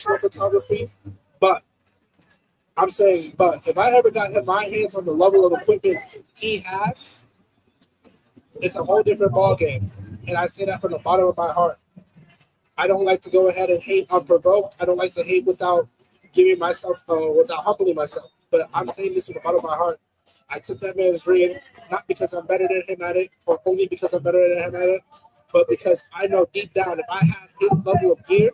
photography, but I'm saying, but if I ever got my hands on the level of equipment he has, it's a whole different ball game. And I say that from the bottom of my heart. I don't like to go ahead and hate unprovoked. I don't like to hate without giving myself, without humbling myself. But I'm saying this from the bottom of my heart. I took that man's dream, not because I'm better than him at it, or only because I'm better than him at it, but because I know deep down if I had his level of gear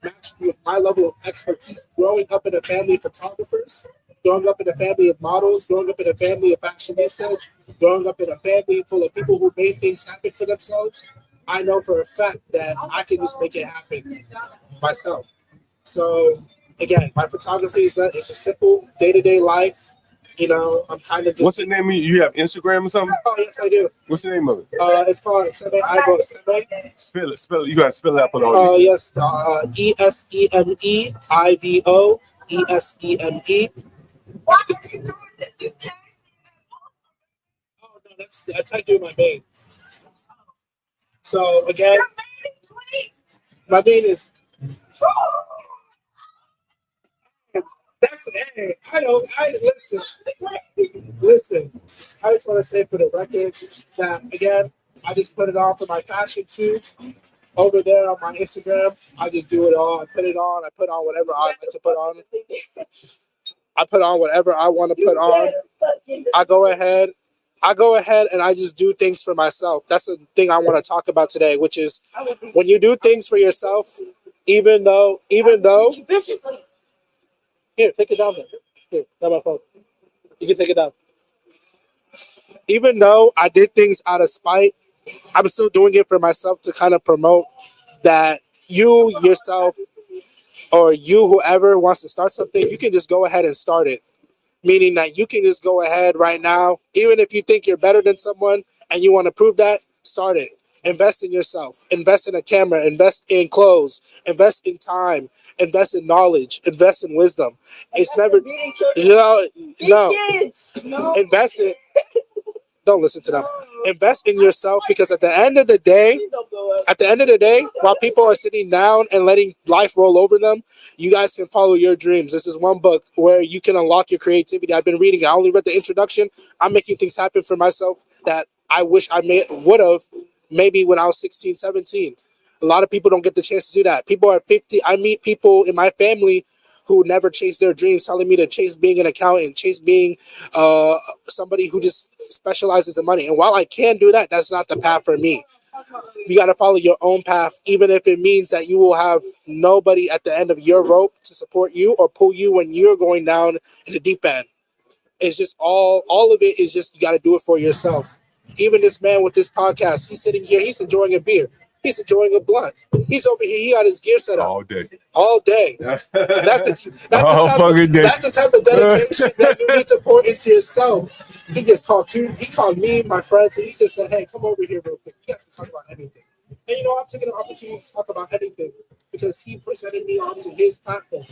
matched with my level of expertise, growing up in a family of photographers, growing up in a family of models, growing up in a family of fashionistas, growing up in a family full of people who made things happen for themselves, I know for a fact that I can just make it happen myself. So again, my photography is that it's a simple day-to-day life. I'm kind of just. What's the name of you have Instagram or something? Oh yes, I do. What's the name of it? It's called Seme. I go to Seme. Spell it. You gotta spell it out for the Oh audience. yes, ESEMEIVO ESEME. Why are you doing this? Oh no, that's how I do my main. So again, my main is. That's hey, I don't. I listen. Listen. I just want to say for the record that again, I just put it on for my passion too. Over there on my Instagram, I just do it all. I put it on. I put on whatever I like to put on. I put on whatever I want to put on. I go ahead and I just do things for myself. That's the thing I want to talk about today, which is when you do things for yourself, even though here, take it down there. Here, got my phone. You can take it down. Even though I did things out of spite, I'm still doing it for myself to kind of promote that you yourself or you whoever wants to start something, you can just go ahead and start it. Meaning that you can just go ahead right now, even if you think you're better than someone and you want to prove that, start it. Invest in yourself, invest in a camera, invest in clothes, invest in time, invest in knowledge, invest in wisdom. It's never, no, invest in, don't listen to them. Invest in yourself because at the end of the day, while people are sitting down and letting life roll over them, you guys can follow your dreams. This is one book where you can unlock your creativity. I've been reading it. I only read the introduction. I'm making things happen for myself that I wish I would have maybe when I was 16, 17. A lot of people don't get the chance to do that. People are 50. I meet people in my family who never chased their dreams, telling me to chase being an accountant, chase being somebody who just specializes in money. And while I can do that, that's not the path for me. You got to follow your own path, even if it means that you will have nobody at the end of your rope to support you or pull you when you're going down in the deep end. It's just all of it is just you got to do it for yourself. Even this man with this podcast, he's sitting here, he's enjoying a beer. He's enjoying a blunt. He's over here. He got his gear set up all day. That's the type of dedication that you need to pour into yourself. He just called me, my friends, and he just said, "Hey, come over here real quick. You guys can talk about anything." And I'm taking the opportunity to talk about anything because he presented me onto his platform.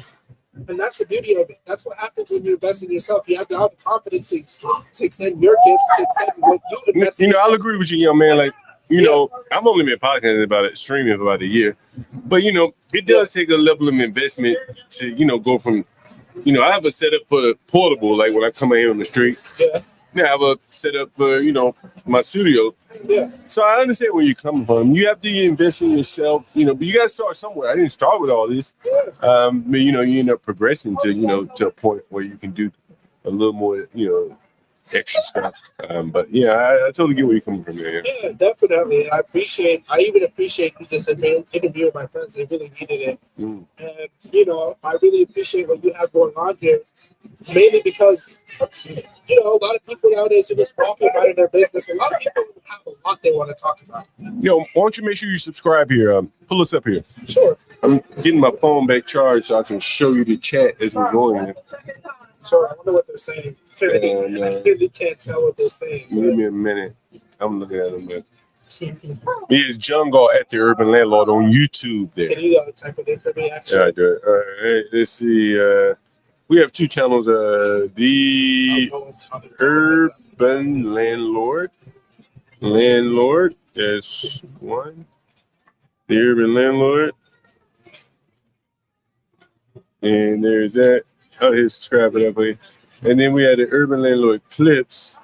And that's the beauty of it. That's what happens when you invest in yourself. You have to have the confidence to extend your gifts, to extend what you invest in. I'll agree with you, young man. Like, I've only been podcasting about it, streaming for about a year. But, it does take a level of investment to, go from, I have a setup for portable, like when I come out here on the street. Yeah. I have a setup for, my studio. Yeah. So I understand where you're coming from. You have to invest in yourself, but you got to start somewhere. I didn't start with all this. But, you end up progressing to, to a point where you can do a little more, extra stuff. But yeah, I totally get where you're coming from there. Yeah, definitely. I even appreciate this interview with my friends. They really needed it. And, I really appreciate what you have going on here. Mainly because, a lot of people nowadays are just walking out of their business. A lot of people have a lot they want to talk about. Why don't you make sure you subscribe here? Pull us up here. Sure. I'm getting my phone back charged so I can show you the chat as we're going. Sure, I wonder what they're saying. I really can't tell what they're saying. Give me a minute. I'm looking at them. It's Jungle at the Urban Landlord on YouTube there. Can you type it in for me, actually? Yeah, I do it. All right, let's see. We have two channels. The Urban Landlord. Is one. The Urban Landlord. And there's that. Oh, here's subscribe to that way. And then we had the Urban Landlord Clips,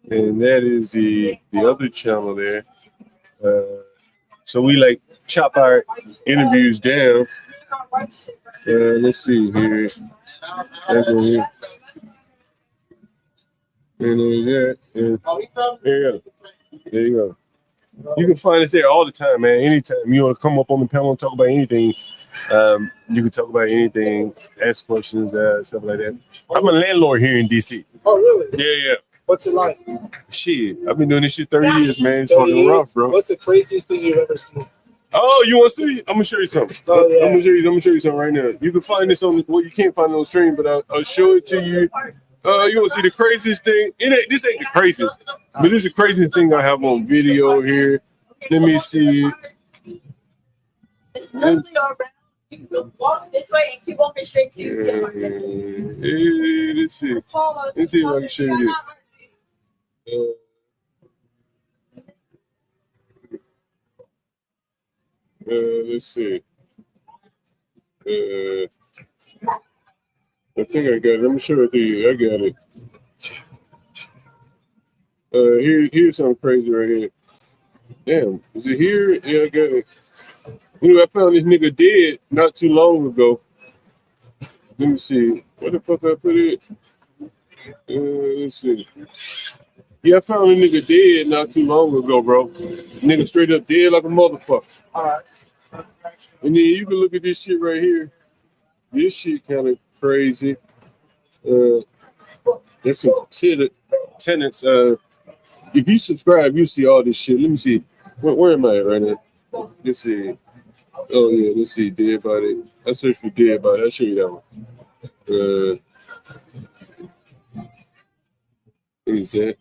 and that is the other channel there. So we like chop our interviews down. Let's see here. That go here. And then that. And there you go. There you go. You can find us there all the time, man. Anytime you want to come up on the panel and talk about anything, you can talk about anything, ask questions, stuff like that. I'm a landlord here in DC. Oh, really? Yeah. What's it like? Shit, I've been doing this shit 30 years, man. It's 30 fucking years? rough, bro. What's the craziest thing you've ever seen? Oh, you want to see? I'm gonna show you something. Oh, yeah. I'm gonna show you something right now. You can find this on. Well, you can't find it on stream, but I'll show it to you. You want to see the craziest thing? This ain't the craziest, but this is the craziest thing I have on video here. Let me see. It's literally around. You can walk this way and keep walking straight to you. Let's see. Let's see if I can show you this. Let's see. I think I got it. Let me show it to you. I got it. Here's something crazy right here. Damn, is it here? Yeah, I got it. You know, I found this nigga dead not too long ago. Let me see. Where the fuck I put it? Let's see. Yeah, I found a nigga dead not too long ago, bro. Nigga straight up dead like a motherfucker. All right. And then you can look at this shit right here. This shit kind of crazy. There's some tenants. If you subscribe, you see all this shit. Let me see. Where am I at right now? Let's see. Oh yeah, let's see. Dead body. I searched for dead body. I'll show you that one. What is that?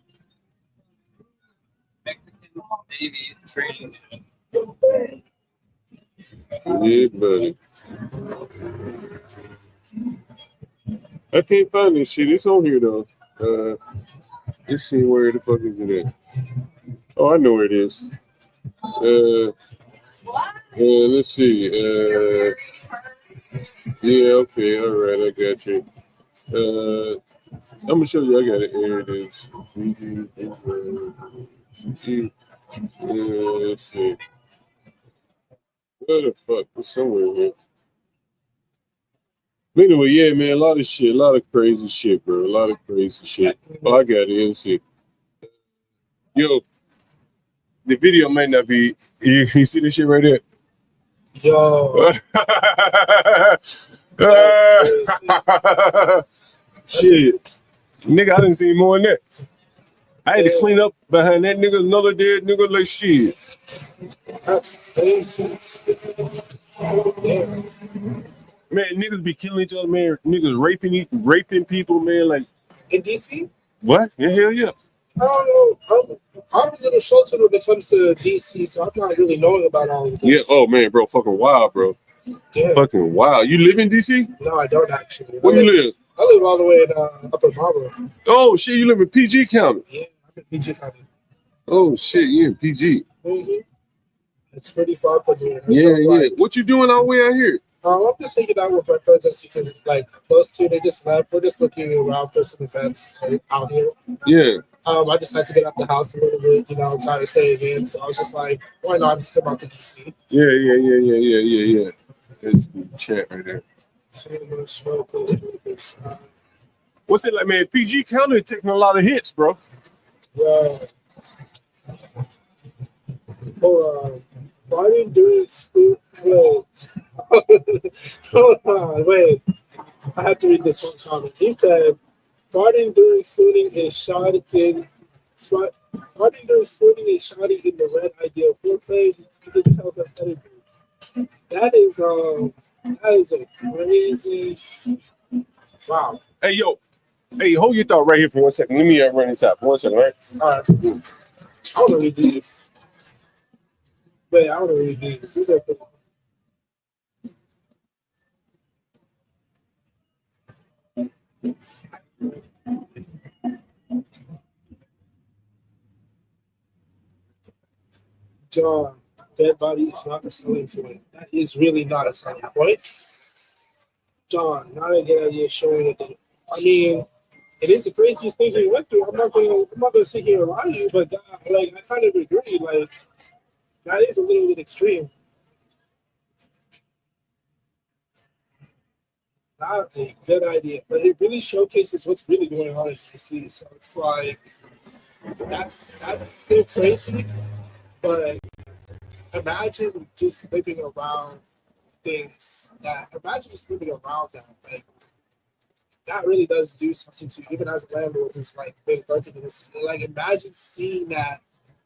Dead body. I can't find this shit. It's on here though. Let's see where the fuck is it at. Oh, I know where it is. Let's see. Yeah, okay, all right, I got you. I'm gonna show you. I got it. Here it is. Let's see. Where the fuck? It's somewhere here. But anyway, yeah, man, a lot of crazy shit, bro. A lot of crazy shit. Oh, I got it. Let's see. Yo, the video might not be. You see this shit right there? Yo. Shit. Nigga, I didn't see more than that. I had to clean up behind that nigga, another dead nigga, like shit. That's crazy. Yeah. Man, niggas be killing each other, man. Niggas raping people, man. Like In DC? what? Yeah, hell yeah. I don't know. I'm a little sheltered when it comes to DC, so I'm not really knowing about all of this. Yeah. Oh man, bro, fucking wild, bro. Yeah. Fucking wild. You live in DC? No, I don't actually. Where you live? I live all the way in Upper Marlboro. Oh shit, you live in PG County. Yeah, I'm in PG County. Oh shit, you in PG. Mm-hmm. It's pretty far from here. Yeah. What you doing all the way out here? I'm just hanging out with my friends as you can, like, close to. They just left. We're just looking around for some events out here. Yeah. I just had to get out the house a little bit, I'm tired of staying in. So I was just like, why not just come out to DC? Yeah. There's the chat right there. What's it like, man? PG County taking a lot of hits, bro. Yeah. Hold on. Why didn't do it spook? Wait. Hold on, wait. I have to read this one comment. He said, Farting during spooning is shoddy in Farting during spooning is shoddy in the red ideal foreplay. You can tell the editor. That is a crazy. Wow. Hey yo, hold your thought right here for 1 second. Let me run this out for 1 second, right? All right. I want to read these. Wait, I want to read these. These are cool. John, dead body is not a selling point. That is really not a selling point. John, not a good idea showing it. I mean, it is the craziest thing he went through. I'm not gonna sit here and lie to you, but like I kind of agree. Like that is a little bit extreme. Not a good idea, but it really showcases what's really going on in DC. So it's like that's still crazy, but imagine just living around things that imagine just living around that. Like that really does do something to you, even as a landlord who's like been working in this. Like imagine seeing that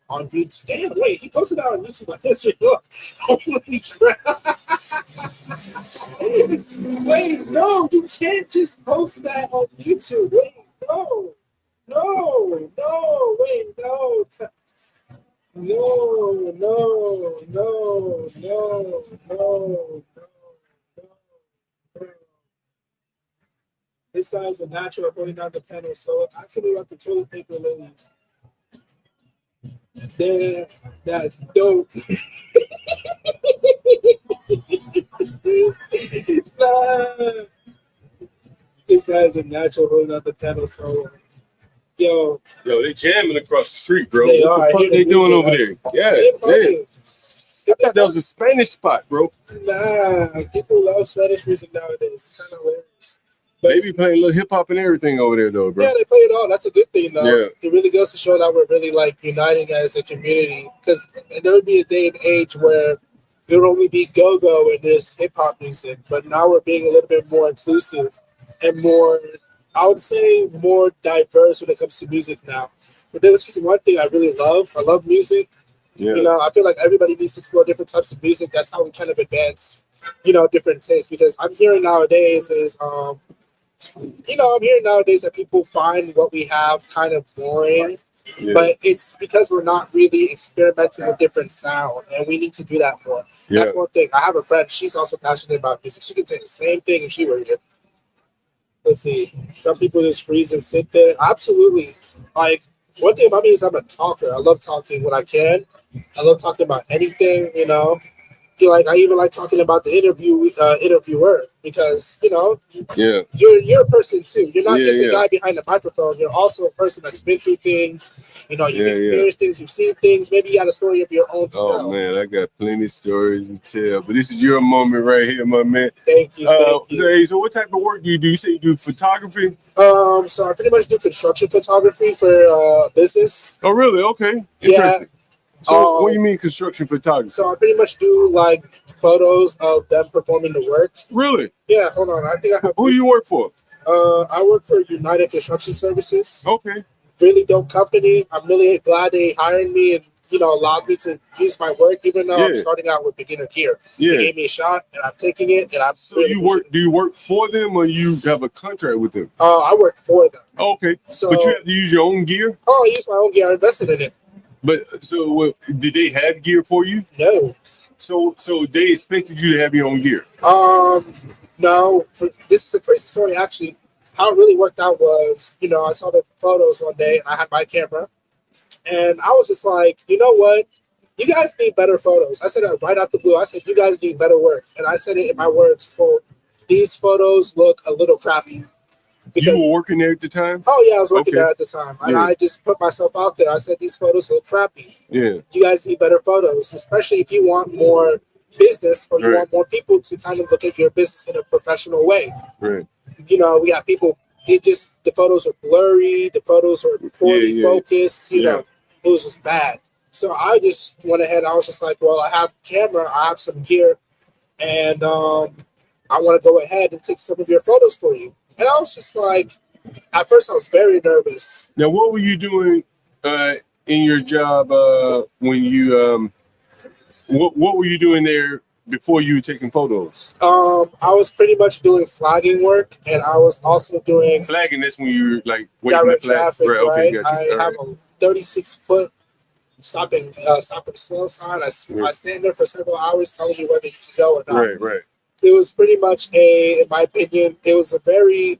on YouTube. Damn, wait, he posted that on YouTube like this. Look, holy crap! Wait, no, you can't just post that on YouTube. Wait, no, wait, no. No, no, no, no, no, no. This guy's a natural holding down the panel, so actually like the toilet paper lady. There, that dope. Nah. This guy's a natural holding down the panel, so yo, they jamming across the street, bro. They What are. the fuck they doing over there? Yeah, damn. I thought that was a Spanish spot, bro. Nah, people love Spanish music nowadays. It's kind of hilarious. But They be playing a little hip hop and everything over there, though, bro. yeah, they play it all. That's a good thing, though. Yeah. It really goes to show that we're really like uniting as a community. Because there would be a day and age where there would only be go-go and this hip hop music, but now we're being a little bit more inclusive and more, I would say, more diverse when it comes to music now. But which is one thing I really love. I love music. Yeah. You know, I feel like everybody needs to explore different types of music. That's how we kind of advance, different tastes. Because I'm hearing nowadays is, I'm hearing nowadays that people find what we have kind of boring. Yeah. But it's because we're not really experimenting with different sound, and we need to do that more. Yeah. That's one thing. I have a friend; she's also passionate about music. She could say the same thing if she were here. Let's see. Some people just freeze and sit there. Absolutely. Like one thing about me is I'm a talker. I love talking when I can. I love talking about anything. Like I even like talking about the interviewer because Yeah. you're a person too. You're not Yeah, just a yeah. guy behind the microphone. You're also a person that's been through things. You've Yeah, experienced things. You've seen things. Maybe you got a story of your own to Oh, tell. man, I got plenty of stories to tell. But this is your moment right here, my man. Thank you. Thank you. Hey, so what type of work do you do? You say you do photography? So I pretty much do construction photography for business. Oh, really? Okay. Yeah. Interesting. So what do you mean construction photography? So I pretty much do like photos of them performing the work. Really? Yeah, hold on. I think I have. Who do you work for? I work for United Construction Services. Okay. Really dope company. I'm really glad they hired me and allowed me to use my work, even though I'm Yeah. starting out with beginner gear. Yeah. They gave me a shot, and I'm taking it. And I'm So you work? Do you work for them, or you have a contract with them? I work for them. Okay. So, But you have to use your own gear. I use my own gear. I invested in it. But so did they have gear for you? No. So they expected you to have your own gear. No. This is a crazy story, actually. How it really worked out was, I saw the photos one day, and I had my camera, and I was just like, you know what? You guys need better photos. I said it right out the blue. I said, you guys need better work. And I said it in my words, quote, these photos look a little crappy. You were working there at the time? Oh, yeah, I was working Okay. there at the time. And Yeah. I just put myself out there. I said, these photos look crappy. Yeah. You guys need better photos, especially if you want more business or you Right. want more people to kind of look at your business in a professional way. Right. We got people, the photos are blurry, the photos are poorly Yeah. focused, it was just bad. So I just went ahead, I was just like, well, I have camera, I have some gear, and I want to go ahead and take some of your photos for you. And I was just like, at first I was very nervous. Now, what were you doing in your job when you what were you doing there before you were taking photos? I was pretty much doing flagging work, and I was also doing Flagging. That's when you like waiting to direct flag. traffic. Right. Okay. Gotcha. I have a 36-foot stopping slow sign. I stand there for several hours telling you whether you should go or not. Right. Right. It was pretty much in my opinion, it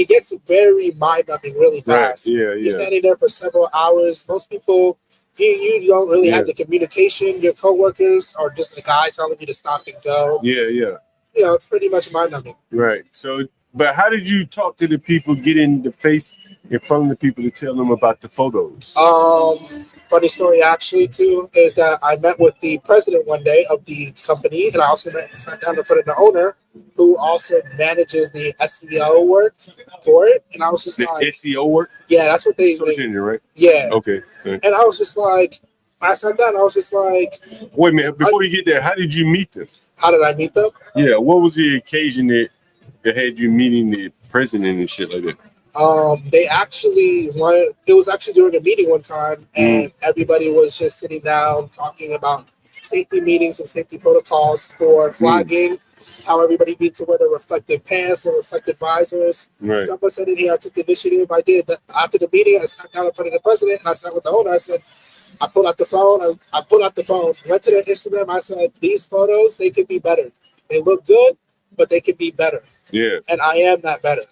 gets very mind-numbing really fast. Right. Yeah. You're Yeah. standing there for several hours. Most people, you don't really have the communication. Your coworkers are just a guy telling you to stop and go. Yeah. Yeah. it's pretty much mind-numbing. Right. So, but how did you talk to the people, get in the face in front of the people to tell them about the photos? Funny story actually too is that I met with the president one day of the company, and I also sat down in front of the owner, who also manages the SEO work for it. And I was just The like, SEO work? yeah, that's what Search engine, right? yeah. Okay. And I was just like, I sat down, I was just like, wait a minute, before you get there, how did you meet them? How did I meet them? Yeah, what was the occasion that had you meeting the president and shit like that? They actually wanted, it was actually during a meeting one time, and everybody was just sitting down talking about safety meetings and safety protocols for flagging, how everybody needs to wear their reflective pants and reflective visors. Right. Someone said in here, I took the initiative. I did. But after the meeting, I sat down in front of the president and I sat with the owner. I said, I pulled out the phone. Went to their Instagram. I said, these photos, they could be better. They look good, but they could be better. Yeah. And I am that better.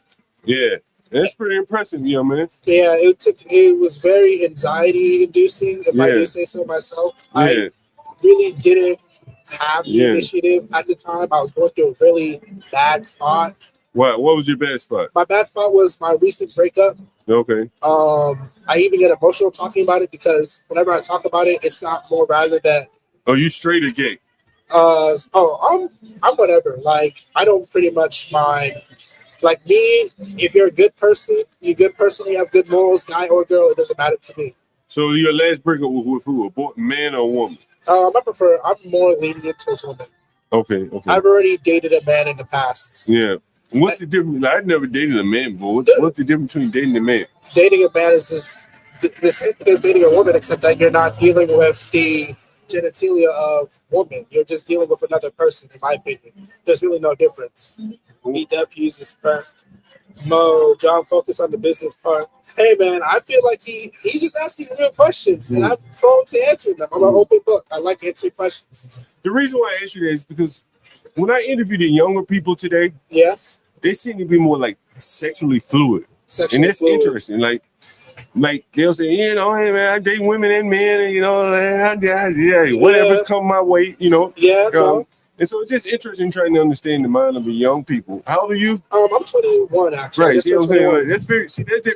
Yeah. That's pretty impressive, young man. Yeah, it was very anxiety inducing, if I do say so myself. Yeah. I really didn't have the initiative at the time. I was going through a really bad spot. What was your bad spot? My bad spot was my recent breakup. Okay. I even get emotional talking about it because whenever I talk about it, it's not more rather that. Oh, you straight or gay? I'm whatever. Like, I don't pretty much mind. Like me, if you're a good person, you have good morals, guy or girl, it doesn't matter to me. So your last breakup was with who? A man or a woman? I'm more lenient towards women. Okay. I've already dated a man in the past. Yeah. What's the difference? I've never dated a man before. What's the difference between dating a man? Dating a man is just the same thing as dating a woman, except that you're not dealing with the genitalia of woman. You're just dealing with another person, in my opinion. There's really no difference. He def uses sperm. John focus on the business part. Hey man, I feel like he's just asking real questions, and I'm prone to answering them. I'm an open book. I like answering questions. The reason why I ask you that is because when I interview the younger people today, they seem to be more like sexually fluid. And that's interesting. Like they'll say, hey man, I date women and men, and whatever's come my way, and so it's just interesting trying to understand the mind of the young people. How old are you? I'm 21 actually. Right. See what I'm saying? Like, that's very. See, that's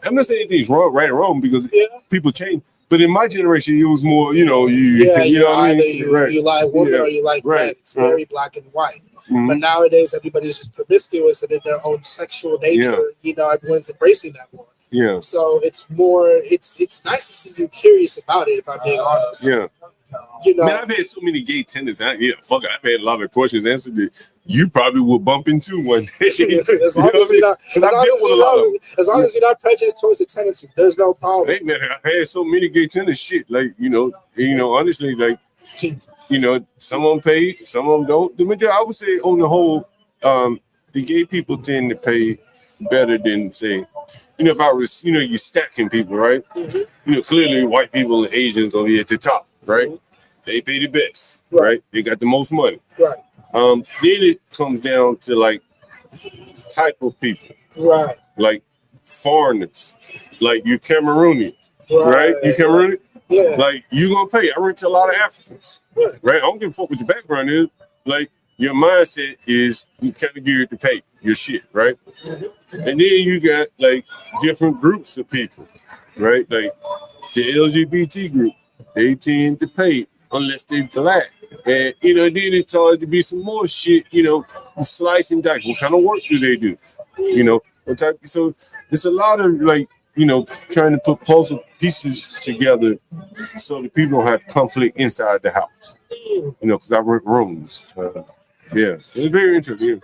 I'm not saying anything's wrong, right or wrong, because people change. But in my generation, it was more, you know what I mean? You like women or you like men. It's very black and white. But nowadays, everybody's just promiscuous and in their own sexual nature. Everyone's embracing that more. Yeah. So it's more. It's nice to see you curious about it. If I'm being honest. Yeah. Man, I've had so many gay tenants. I've had a lot of questions answered that you probably will bump into one day. As long as you're not prejudiced towards the tenants, there's no problem. Hey man, I've had so many gay tenants. Shit, like honestly, like some of them pay, some of them don't. The majority, I would say, on the whole, the gay people tend to pay better than, say, if I was, you stacking people, right? Clearly white people and Asians gonna be at the top. Right, they pay the best. Right, they got the most money. Right. Then it comes down to like type of people. Right. Like foreigners. Like you Cameroonian. Right. You Cameroonian. Yeah. Like you gonna pay. I rent to a lot of Africans. Right. I don't give a fuck what your background is. Like your mindset is you kind of geared to pay your shit. Right. And then you got like different groups of people. Right. Like the LGBT group. They tend to pay unless they're black. And, then it started to be some more shit, slice and dice. What kind of work do they do? So there's a lot of trying to put puzzle pieces together so that people don't have conflict inside the house. Because I rent rooms. So it's very interesting.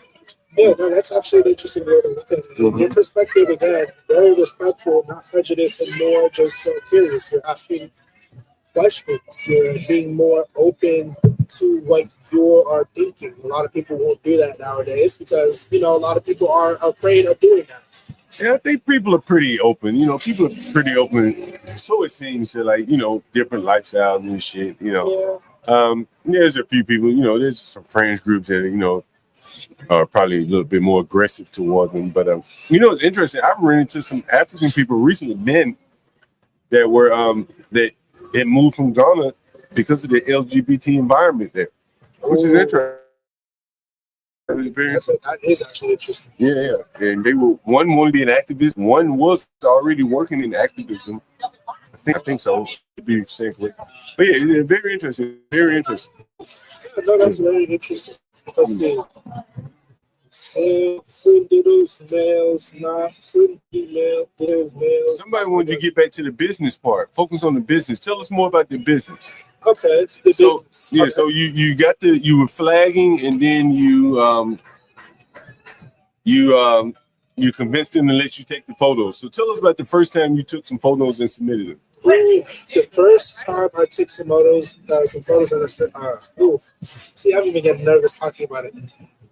Yeah, no, that's actually an interesting way to look at it. Your perspective, again, very respectful, not prejudiced, and more just so curious. You're asking questions. You're being more open to what you are thinking. A lot of people won't do that nowadays because, a lot of people are afraid of doing that. Yeah, I think people are pretty open. People are pretty open. So it seems to different lifestyles and shit, there's a few people, there's some friends groups that, are probably a little bit more aggressive toward them. But, it's interesting. I've run into some African people recently, men that were, that moved from Ghana because of the LGBT environment there, which is interesting. That is actually interesting. Yeah. And they were one wanted to be an activist, one was already working in activism. I think so. To be safely. But yeah, very interesting. Very interesting. Yeah, no, that's very interesting. Let's see. Slim doodles, males, not slim female, males. Somebody wanted you to get back to the business part. Focus on the business. Tell us more about the business. Okay. So business. yeah, Okay. so you were flagging, and then you convinced them to let you take the photos. So tell us about the first time you took some photos and submitted them. The first time I took some photos, and I said, oof. See, I'm even getting nervous talking about it.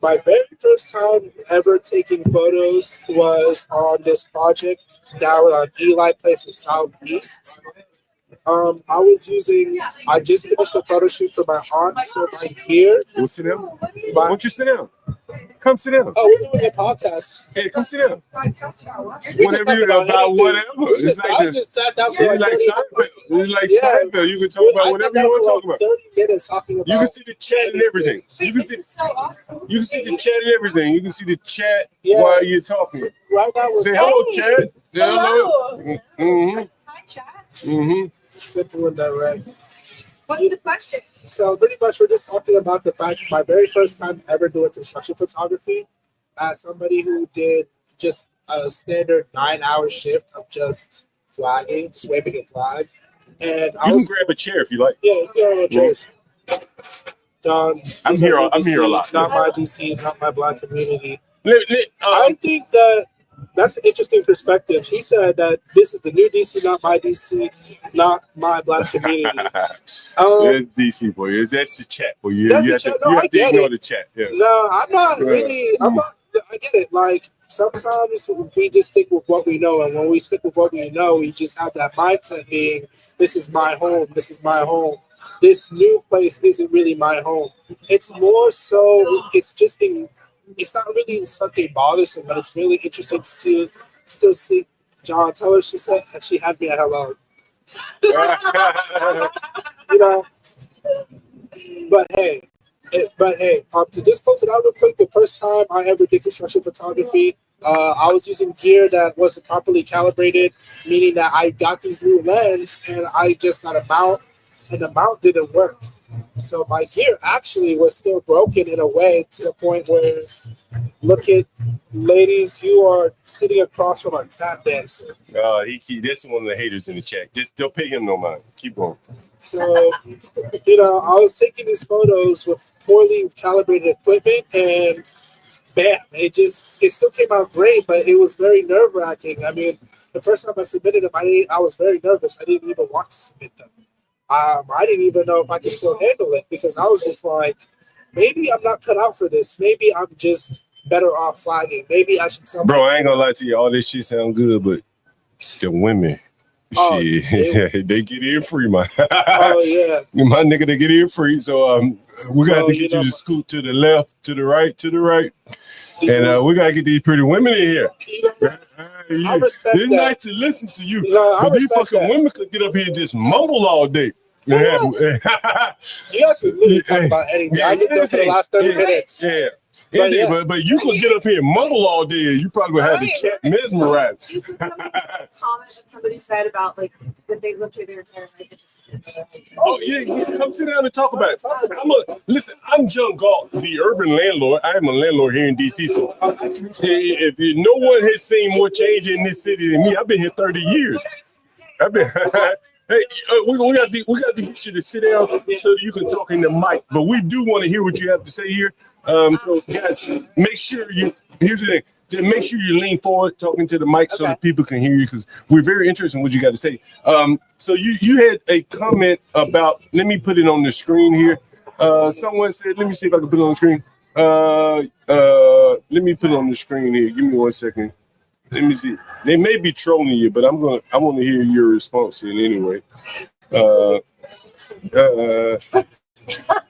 My very first time ever taking photos was on this project down on Eli Place in Southeast. I just finished a photo shoot for my aunt, so my gear. Well, sit down. Why don't you sit down? Come sit down. Oh, we're doing a podcast. Hey, come sit down. You Whatever you about whatever. I just sat down for It's like Seinfeld. It's like Yeah. Seinfeld. You can talk about whatever you want to talk about. 30 minutes talking about. You can see the chat and everything. You can see. so awesome. You can see the chat and everything. You can see the chat Yeah. while you're talking. Right now we're Say hello, chat. Hello. Mm-hmm. Hi, chat. Mm-hmm. simple and direct. What's the question? So pretty much we're just talking about the fact my very first time ever doing construction photography as somebody who did just a standard 9-hour shift of just flagging, just waving a flag. And I You was can grab a chair if you like. yeah, cheers. John, I'm here a lot. Not my DC, not my Black community. I I think that's an interesting perspective. He said that this is the new DC, not my DC, not my Black community. That's DC for you. That's the chat for you. That's You the have chat. to, No, you I have to get ignore it. the chat. Yeah. No, I'm not really. I get it. Like sometimes we just stick with what we know, and when we stick with what we know, we just have that mindset being, "This is my home. This is my home. This new place isn't really my home." It's more so. It's not really something bothersome, but it's really interesting to still see. John, tell her she said she had me at hello. You know, but hey. To just close it out real quick, the first time I ever did construction photography, I was using gear that wasn't properly calibrated, meaning that I got these new lens and I just got a mount, and the mount didn't work. So my gear actually was still broken in a way to the point where, look at, ladies, you are sitting across from a tap dancer. That's one of the haters in the chat. Just don't pay him no mind. Keep going. So, I was taking these photos with poorly calibrated equipment, and bam, it still came out great, but it was very nerve wracking. I mean, the first time I submitted them, I was very nervous. I didn't even want to submit them. I didn't even know if I could still handle it because I was just like, maybe I'm not cut out for this. Maybe I'm just better off flagging. Maybe I should. Bro, I ain't gonna lie to you. All this shit sound good, but the women. Shit, they get in free, man. Oh yeah, my nigga, they get in free. So we got to get you to scoot to the left, to the right, and we gotta get these pretty women in here. I respect it's that. nice to listen to you, No, but these fucking women could get up here and just mumble all day. You guys can really talk about anything. I get there for the last 30 minutes. Yeah. But, but you could get up here and mumble all day. You probably would have the chat mesmerized. Comment that somebody said about like that they lived through their entire life. Oh yeah, come sit down and talk about it. Listen, I'm John Galt, the urban landlord. I am a landlord here in DC. So if no one has seen more change in this city than me, I've been here 30 years. I've been. Hey, we got to get you to sit down so that you can talk in the mic. But we do want to hear what you have to say here. So guys, make sure here's the thing. Just make sure you lean forward talking to the mic so that people can hear you because we're very interested in what you got to say. So you had a comment about, let me put it on the screen here. Someone said, let me see if I can put it on the screen. Let me put it on the screen here. Give me 1 second. Let me see. They may be trolling you, but I want to hear your response to it anyway.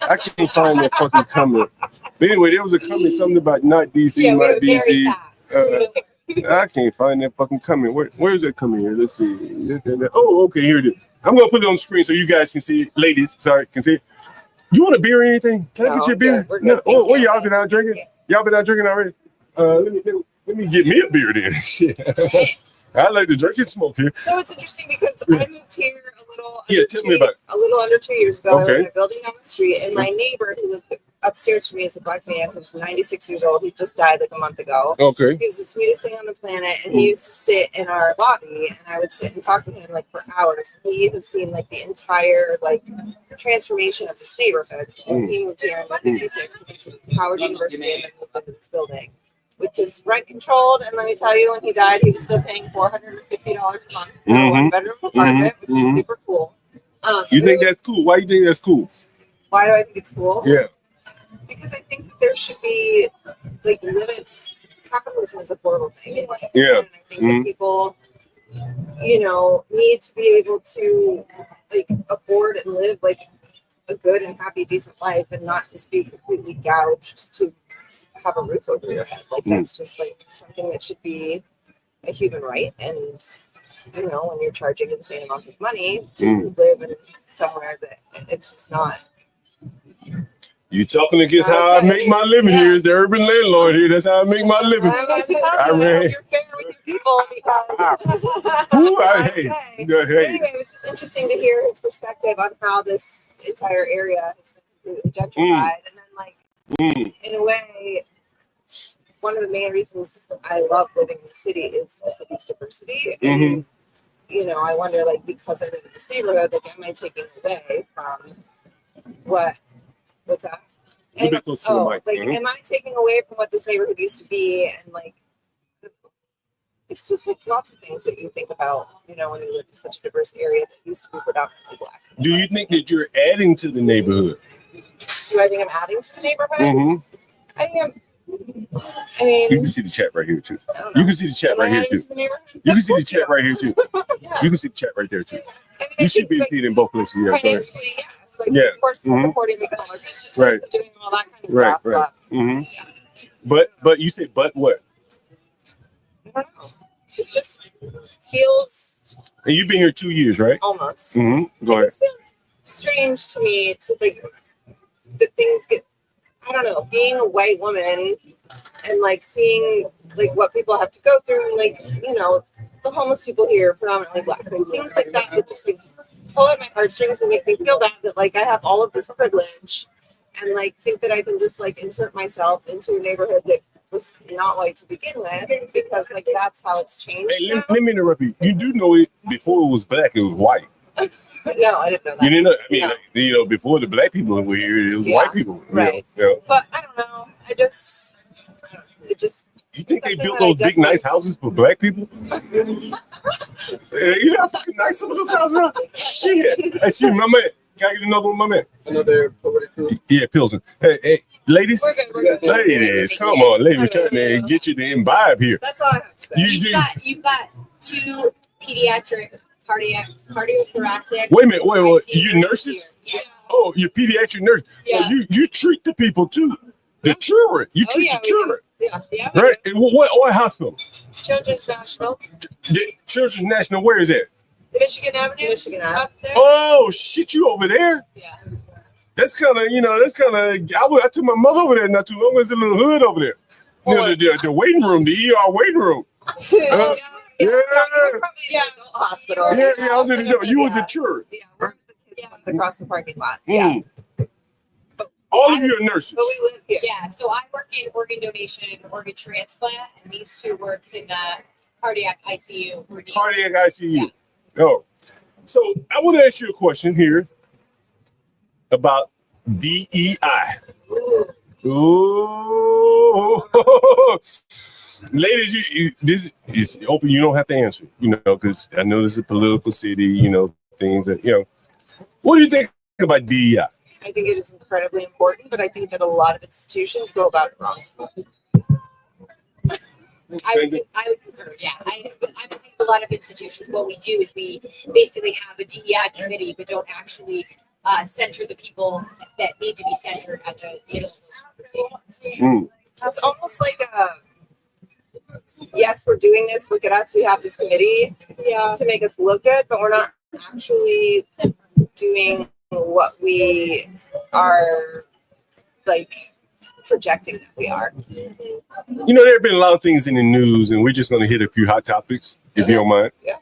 I can't find that fucking comment. But anyway, there was a comment, something about not DC, not DC. I can't find that fucking comment. Where is that coming here? Let's see. Oh, okay, here it is. I'm gonna put it on the screen so you guys can see it. Ladies, sorry, can see it. You want a beer or anything? Can I get you a beer? No. Oh, y'all been out drinking? Y'all been out drinking already? Let me get me a beer then. Shit. I like to drink and smoke here. So it's interesting because I moved here Tell me about it. a little under 2 years ago. I Okay. lived in a building down the street, and my neighbor who lived upstairs from me is a black man who's 96 years old. He just died like a month ago. Okay. He was the sweetest thing on the planet, and he used to sit in our lobby, and I would sit and talk to him like for hours. He has seen like the entire like transformation of this neighborhood. He moved here in 56, he went to Howard University, and then moved into this building, which is rent controlled. And let me tell you, when he died, he was still paying $450 a month for a one-bedroom apartment, which is super cool. You think that's cool? Why you think that's cool? Why do I think it's cool? Yeah. Because I think that there should be like limits. Capitalism is a horrible thing in life. Yeah. And I think that people, you know, need to be able to like afford and live like a good and happy, decent life, and not just be completely gouged to have a roof over your head. Like that's just like something that should be a human right. And you know, when you're charging insane amounts of money to live in somewhere that it's just not. You talking against how I make my living here? Is the urban landlord here? That's how I make my living. I'm telling you, I hope you're fair with your people because. Ooh, Okay. hey. Anyway, it was just interesting to hear his perspective on how this entire area has been completely gentrified, and then like in a way, one of the main reasons I love living in the city is the city's diversity. And you know, I wonder, like, because I live in this neighborhood, like, am I taking away from what's that? Am I taking away from what this neighborhood used to be? And like, it's just like lots of things that you think about, you know, when you live in such a diverse area that used to be predominantly black. Do you think that you're adding to the neighborhood? Do I think I'm adding to the neighborhood? I think I'm. I mean, you can see the chat right here too. You can see the chat right here too. You can see the chat right here too. You can see the chat right there too. I mean, you should be seeing in both places. Yeah, financially, yes. Like, of course, supporting the smaller businesses, right, doing all that kind of stuff. Right. But you say, but what? I don't know. It just feels. And you've been here 2 years, right? Almost. Go ahead. It just feels strange to me to like that things get. I don't know, being a white woman and like seeing like what people have to go through, and like, you know, the homeless people here are predominantly black, like things like that that just like pull at my heartstrings and make me feel bad that like I have all of this privilege and like think that I can just like insert myself into a neighborhood that was not white to begin with, because like that's how it's changed. Hey, let me interrupt you. You do know it before it was black, it was white. No, I didn't know that. You didn't know? I mean, like, you know, before the black people were here, it was white people. Right. You know? But I don't know. It just. You think they built those big, nice houses for black people? You know how fucking nice some of those houses are? Shit. Hey, see, my man. Can I get another one, my man? Another Yeah, Pilsen. Hey, ladies. We're good. Ladies, come on. Ladies, trying to get you to imbibe here. That's all I have to say. You've got 2 pediatric cardiothoracic. Wait a minute. You nurses? Yeah. Oh, you're pediatric nurse. So you treat the people too. The children. You treat the children. Yeah. Right? And what hospital? Children's National. The Children's National, where is that? Michigan Avenue. Michigan Ave. Up there. Oh, shit, you over there? Yeah. That's kind of, I took my mother over there not too long ago. There's a little hood over there. You know, the waiting room, the ER waiting room. Yeah. Hospital. Yeah, I was in the door. You were the church. Yeah, we're with the kids ones across the parking lot. Yeah. All of you are nurses. But we live here. Yeah, so I work in organ donation and organ transplant, and these 2 work in the cardiac ICU. Cardiac ICU. Oh. So I want to ask you a question here about DEI. Ooh. Ladies, this is open. You don't have to answer, because I know this is a political city, things that, What do you think about DEI? I think it is incredibly important, but I think that a lot of institutions go about it wrong. I would concur, yeah. I think a lot of institutions, what we do is we basically have a DEI committee, but don't actually center the people that need to be centered at the middle of those conversations. It's almost like yes, we're doing this. Look at us. We have this committee to make us look good, but we're not actually doing what we are like projecting that we are. You know, there have been a lot of things in the news, and we're just going to hit a few hot topics, if you don't mind. Yeah.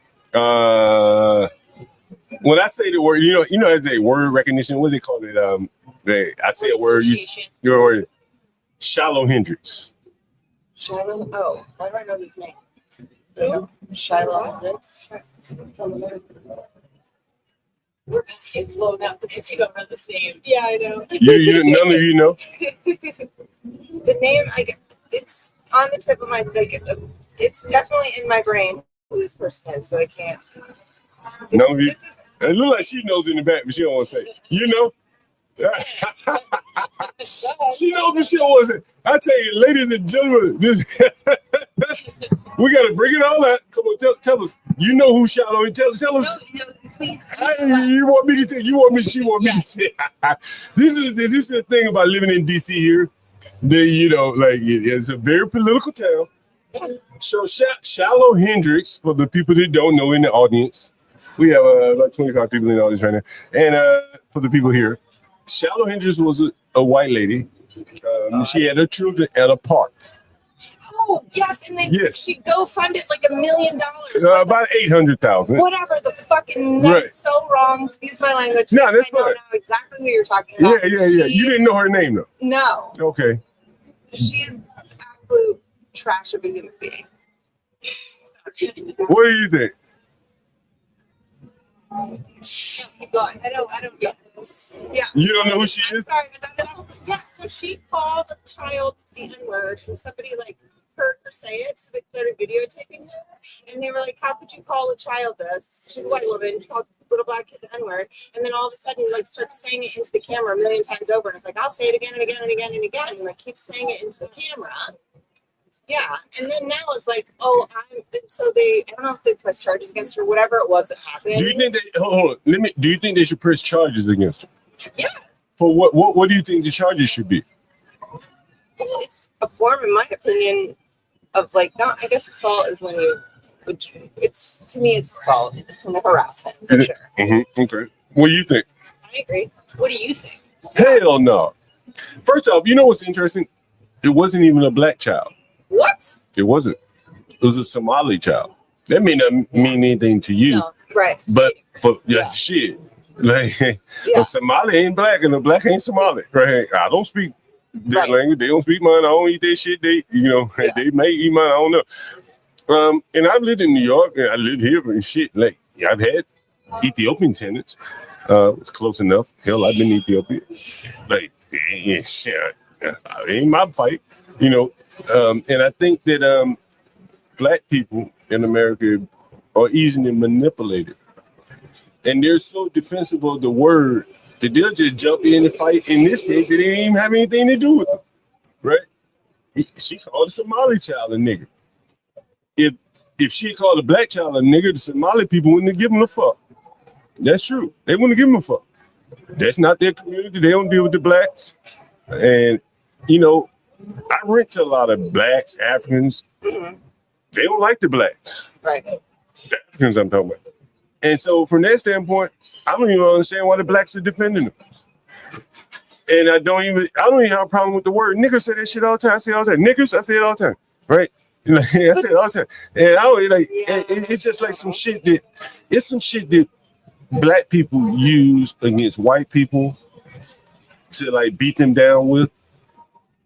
When I say the word, you know, as a word recognition, what do they call it? I say a word, your word, Shiloh Hendrix. Shiloh. Oh, why do I know his name? Shiloh Hendrix. We're about to get blown up because you don't know this name. Yeah, I know. You none of you know. The name, it's on the tip of my, it's definitely in my brain who this person is, but I can't. None of you. It looks like she knows in the back, but she don't want to say. You know. She knows, but she don't want to say. I tell you, ladies and gentlemen, this we got to bring it all out. Come on, tell us. You know who Shiloh? Tell us. No, please. You want me to tell? You want me? She want me to say. This is the thing about living in DC here. You know, like it's a very political town. So Shiloh Hendrix, for the people that don't know in the audience, we have about 25 people in the audience right now, and for the people here, Shiloh Hendrix was a white lady. She had her children at a park. Oh yes, and then she GoFunded like $1 million. About 800,000. Whatever the fucking. That's so wrong. Excuse my language. No, that's I know fine. now exactly who you're talking about. Yeah. You didn't know her name though. No. Okay. She's absolute trash of a human being. What do you think? Keep going. I don't get this. Yeah. You don't know who she is? Sorry, but yes. So she called the child the N-word, and somebody like heard her say it, so they started videotaping her, and they were like, "How could you call a child this?" She's a white woman. She called little black kid the N-word, and then all of a sudden, like, starts saying it into the camera 1 million times over, and it's like, "I'll say it again and again and again and again," and like keeps saying it into the camera. Yeah, and then now it's like, I don't know if they press charges against her, whatever it was that happened. Do you think hold on, do you think they should press charges against her? Yeah. For what do you think the charges should be? Well, it's a form, in my opinion, of like, not, I guess assault is when to me, it's assault. It's an harassment, for sure. Mm-hmm. Okay. What do you think? I agree. What do you think? Hell no. First off, you know what's interesting? It wasn't even a black child. What? It wasn't. It was a Somali child. That may not mean anything to you. No. Right. But for shit. Like a Somali ain't black and a black ain't Somali. Right? I don't speak their language. They don't speak mine. I don't eat their shit. They they may eat mine. I don't know. And I've lived in New York and I live here and shit. Like I've had Ethiopian tenants. It's close enough. Hell, I've been in Ethiopia. Like shit. It ain't my fight. And I think that black people in America are easily manipulated. And they're so defensive of the word that they'll just jump in and fight. In this case, they didn't even have anything to do with them. Right? She called a Somali child a nigger. If she called a black child a nigger, the Somali people wouldn't have given a fuck. That's true. They wouldn't have given a fuck. That's not their community. They don't deal with the blacks. And, I rent to a lot of blacks, Africans. Mm-hmm. They don't like the blacks. Right. The Africans I'm talking about. And so from that standpoint, I don't even understand why the blacks are defending them. And I don't even have a problem with the word. Niggas say that shit all the time. I say it all the time. Niggas, I say it all the time. Right? I say it all the time. And it's just like some shit that black people use against white people to like beat them down with.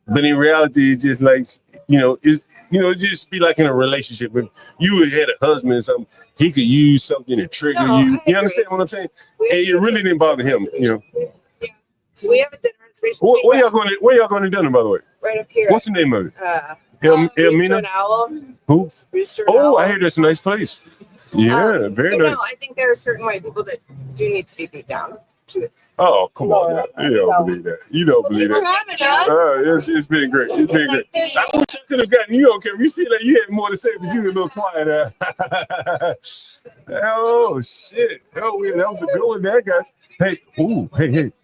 But in reality, it's just like, it just be like in a relationship. If you had a husband or something, he could use something to trigger you. You understand what I'm saying? And it really didn't bother him, Yeah. So we have a dinner reservation. Where y'all going to dinner, by the way? Right up here. What's the name of it? Rooster and Owl. Who? Rooster and Oh, Owl. I hear that's a nice place. Yeah, very nice. No, I think there are certain white people that do need to be beat down. Oh, come on. You don't believe that. You don't believe that. It's been great. It's been great. I wish I could have gotten you okay. We see that you had more to say, but you were a little quiet. Oh, shit. Oh, that was a good one there, guys. Hey. Oh,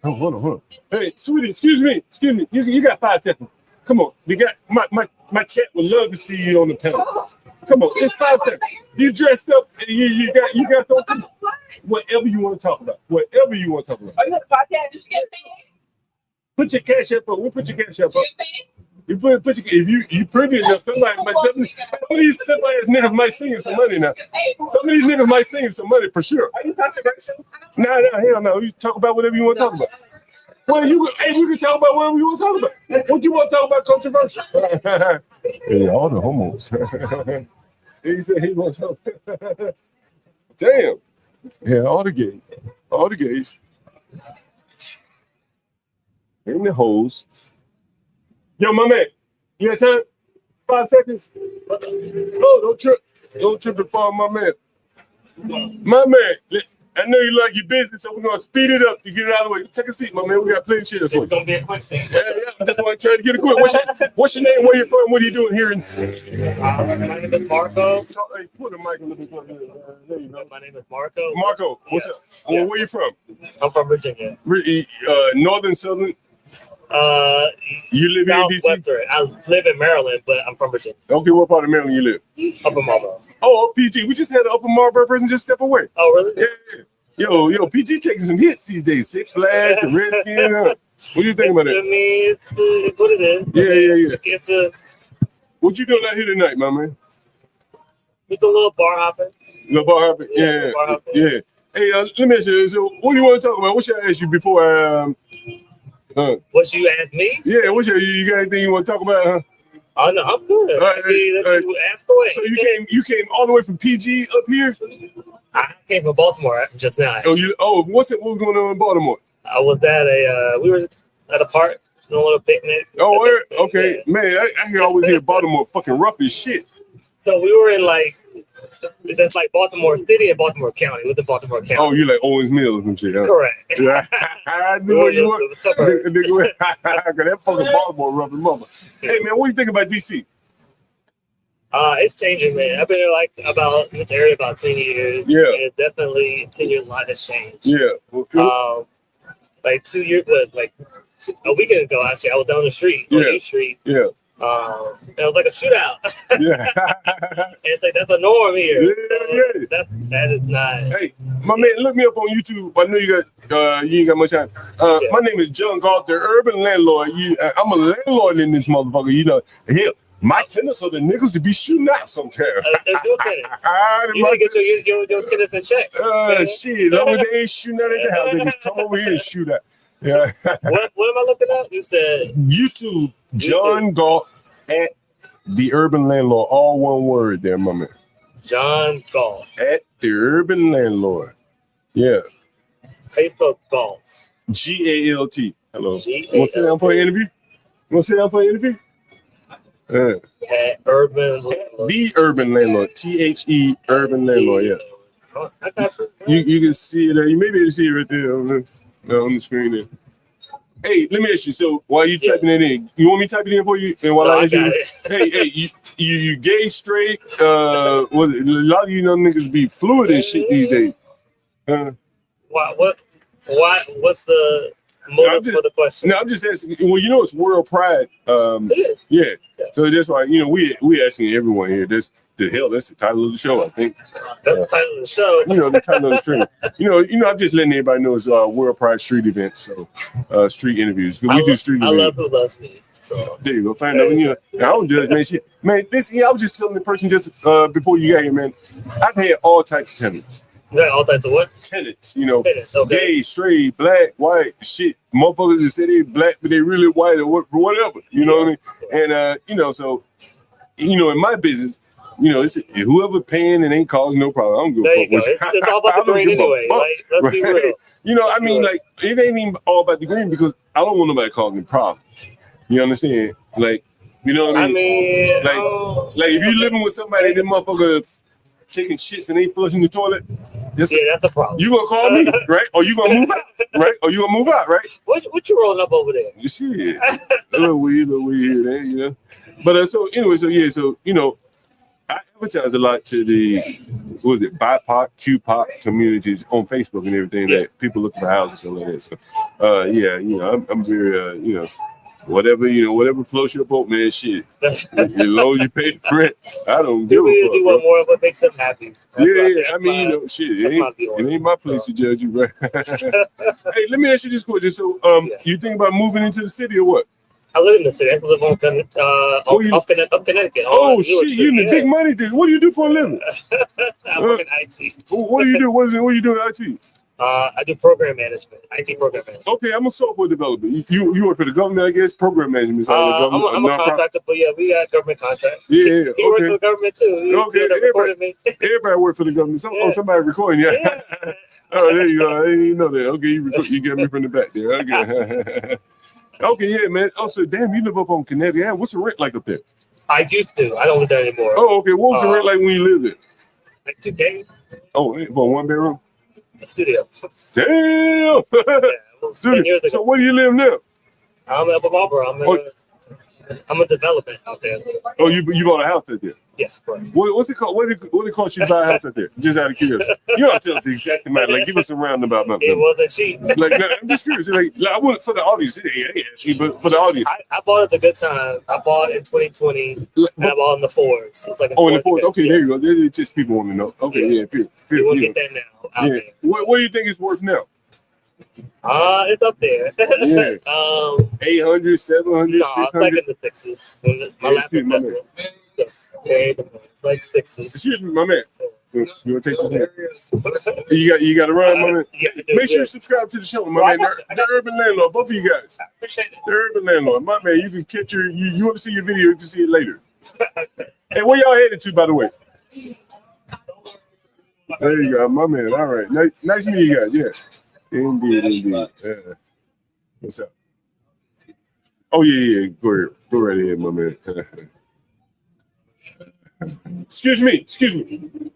hold on. Hey, sweetie, excuse me. You got 5 seconds. Come on. You got my chat would love to see you on the panel. Come on, it's 5 seconds. You dressed up and you got something. Whatever you want to talk about. Are you on the podcast? Put your cash up. We'll put your cash up. You put your, if you pretty enough, some of these simple ass niggas might sing you some money now. Some of these niggas might sing you some money for sure. Are you controversial? Nah, hell no. You talk about whatever you want to talk about. Well, we can talk about whatever you want to talk about. What you want to talk about controversial? Hey, all the homos. He said he wants to. Damn. Yeah, all the gays. All the gays. And the hoes. Yo, my man, you got time? 5 seconds? Oh, don't trip. Don't trip and fall, my man. My man, I know you like your business, so we're going to speed it up to get it out of the way. Take a seat, my man. We got plenty of shit for you. It's gonna be a quick scene. Yeah, I just want to try to get it quick. What's your name? Where you from? What are you doing here? My name is Marco. Hey, put the mic a little bit closer. There you go. My name is Marco. Marco, what's Yes. up? Well, where you from? I'm from Virginia. Northern, Southern? You live in DC? Southwestern. I live in Maryland, but I'm from Virginia. Okay, what part of Maryland you live? Upper Marlboro. Oh, PG. We just had an Upper Marlboro person just step away. Oh, really? Yeah. Yo, PG taking some hits these days. Six Flags, the Redskins. What do you think about I it? mean, it's what it is. Yeah. It's a What you doing out here tonight, my man? just a little bar hopping. No bar hopping? Yeah. Bar hopping. Yeah. Hey, let me ask you. So, what do you want to talk about? What should I ask you before? What you asked me? Yeah. What should you got anything you want to talk about? Huh? Oh no, I'm good. All right, I mean, all right. you ask away. So you came all the way from PG up here? I came from Baltimore just now. What was going on in Baltimore? I was at we were at a park, doing a little picnic. Oh, where? Okay, Yeah. man, I always hear Baltimore fucking rough as shit. So we were in that's like Baltimore City and Baltimore County, within Baltimore County. Oh, you like Owens Mills and shit, huh? Correct. Yeah, I knew where you were. The suburbs. That fucking Baltimore rough as mother. Hey, man, what do you think about DC? It's changing, man. I've been here about this area about 10 years. Yeah. And it's definitely 10 years, a lot has changed. Yeah. Like 2 years, a weekend ago, actually, I was down the street, on East Street. Yeah. It was like a shootout. Yeah. It's like that's a norm here. Yeah. That is not. Hey, my man, look me up on YouTube. I know you ain't got much time. My name is John Galt, the urban landlord. I'm a landlord in this motherfucker. You know, hell, my tenants are the niggas to be shooting out sometimes. There's no tenants. You need to get your tenants in check. Shit, as long as they ain't shooting out at the house, they just come over here and shoot out. Yeah. What am I looking at? You said YouTube, John Galt at the urban landlord. All one word there, my man. John Galt. At the urban landlord. Yeah. Facebook Galt. GALT. Hello. G-A-L-T. Want to sit down for an interview? At urban landlord. The urban landlord. THE urban landlord. Yeah. Oh, I got you. You can see it. You may be able to see it right there on the screen there. Hey, let me ask you. So while you typing it in, you want me to type it in for you? And while I ask you, hey, you gay, straight? A lot of you know niggas be fluid and shit these days. Why? What's the motive for the question? No, I'm just asking. Well, you know it's WorldPride. It is. Yeah. So that's why we asking everyone here. That's the title of the show. I think that's the title of the show. The title of the stream. I'm just letting everybody know it's WorldPride street events. So street interviews. We do street events. I love Who Loves Me. So there you go. Find out. I don't judge, man. Shit, man. I was just telling the person just before you got here, man. I've had all types of tenants. You got all types of what? Tenants. Tenants, okay. Gay, straight, black, white, shit. Motherfuckers that say they black, but they really white or whatever. You know what I mean? And so in my business, it's whoever paying and ain't causing no problem. I don't give a fuck. It's all about the green anyway. Let's be real. I mean, like, it ain't even all about the green because I don't want nobody causing problems. You understand? Like, you know what I mean? Like if you're living with somebody, that motherfucker taking shits and ain't flushing the toilet. That's a problem. You gonna call me, right? Or you gonna move out, right? Or you gonna move out, right? What you rolling up over there? You see it. A little weird there, But I advertise a lot to the BIPOC, QPOC communities on Facebook and everything that people look for houses and all that. So I'm very Whatever, whatever floats your boat, man, shit. As long as you pay the rent, I don't give Do a fuck, do bro. what more what makes them happy. Yeah, I mean, shit, it that's my ain't, view it on ain't my place to judge you, right? Hey, let me ask you this question. So, Yeah. you think about moving into the city or what? I live in the city. I live on off Connecticut. Oh, shit, you in the big money dude. What do you do for a living? I work in IT. What do you do? What do you do in IT? I do program management, IT program management. Okay, I'm a software developer. You work for the government, I guess. Program management. I'm a contractor, but yeah, we got government contracts. Yeah, He works for the government too. Everybody works for the government. Somebody recording, yeah. Oh, there you go. I didn't even know that. Okay, you get me from the back there. Okay. Okay, yeah, man. Oh, so damn, you live up on Connecticut. What's the rent like up there? I used to. I don't live there anymore. Oh, okay. What was the rent like when you lived there? Like $2K. Oh, for 1 bedroom? A studio. Damn. Yeah, it was 10 years ago. So where do you live now? I'm in Upper Marlboro. I'm a development out there. Oh, you bought a house out there? Yes, correct. What's it called? What it cost you to buy a house out there? Just out of curiosity. You don't tell us the exact amount. Like, give us a roundabout number. It wasn't cheap. Like, no, I'm just curious. Like I want for the audience. It ain't actually, but for the audience. I bought it at a good time. I bought it in 2020. And I bought it in the Fords. It's like a in the Fords. Okay, yeah. there you go. There's just people want to know. Okay, yeah. You will get that now. Out there. What do you think it's worth now? It's up there. Yeah. 800, 700, No, it's 600. like in the sixes. My last investment. Yes. It's like sixes. Excuse me, my man. You want to take this? You got to run, my man. Make sure you subscribe to the show, my man. The Urban Landlord, both of you guys. I appreciate it. The Urban Landlord, my man. You can catch you want to see your video, you can see it later. Hey, where y'all headed to, by the way? There you go, my man. All right, nice meeting you guys. Yeah, indeed. Yeah. What's up? Oh yeah. Go right ahead, my man. Excuse me.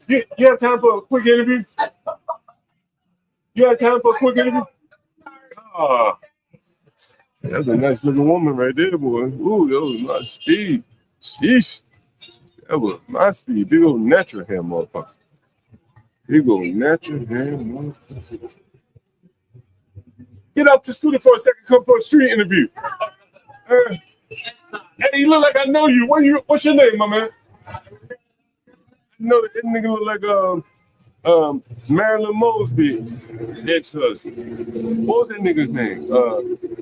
You have time for a quick interview? Ah, that's a nice looking woman right there, boy. Ooh, that was my speed. Sheesh. That was my speed. Big old natural hair, motherfucker. Get off the scooter for a second. Come for a street interview. Hey, you look like I know you. What's your name, my man? I know that nigga look like Marilyn Mosby, ex-husband. What was that nigga's name?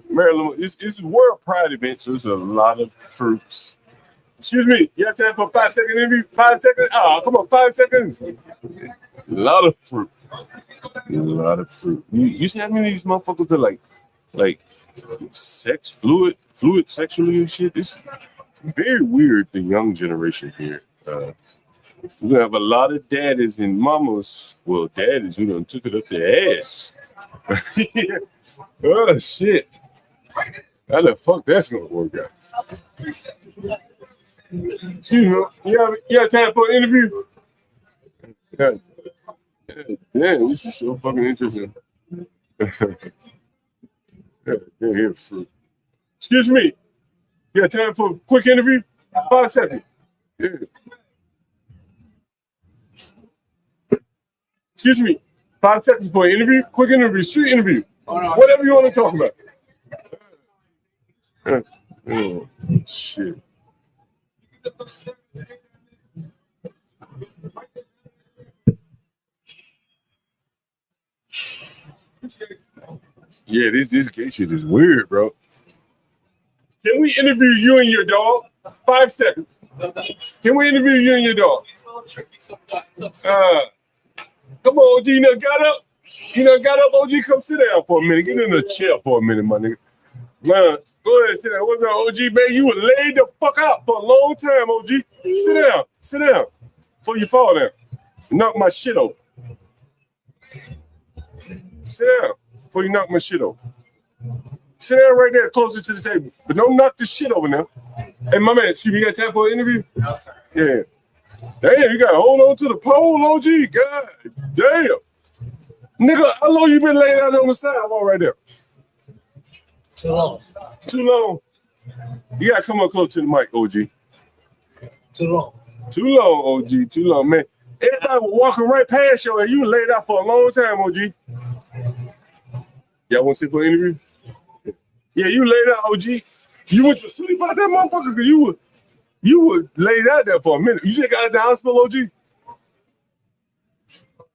Marilyn. It's a WorldPride event, so it's a lot of fruits. Excuse me, you have time for a 5-second interview? 5 seconds? Oh, come on, 5 seconds. A lot of fruit. You see how many of these motherfuckers are like sex fluid sexually and shit? It's very weird, the young generation here. We're gonna have a lot of daddies and mamas. Well, daddies who done took it up their ass. Yeah. Oh shit. How the fuck that's gonna work out? Excuse me, you have time for an interview? Yeah. Damn, this is so fucking interesting. Here, fruit. Excuse me. You got time for a quick interview? 5 seconds. Yeah. Excuse me. 5 seconds for an interview? Quick interview, street interview. Whatever you want to talk about. Oh, shit. Yeah, this gay shit is weird, bro. Can we interview you and your dog? 5 seconds. Can we interview you and your dog? Come on, OG, you done got up? OG? Come sit down for a minute. Get in the chair for a minute, my nigga. Man, go ahead, sit down. What's up, OG, man? You were laid the fuck out for a long time, OG. Sit down. Before you fall down. Knock my shit over. Sit down before you knock my shit over. Sit down right there, closer to the table. But don't knock the shit over now. Hey, my man, excuse me, you got time for an interview? No, sir. Yeah. Damn, you got to hold on to the pole, OG. God damn. Nigga, how long you been laying out on the sidewalk right there? Too long. You got to come up close to the mic, OG. Too long, OG. Too long, man. Everybody was walking right past you, and you were laid out for a long time, OG. Y'all want to sit for an interview? Yeah, you laid out, OG. You went to sleep out that motherfucker because you were laid out there for a minute. You just got out of the hospital, OG?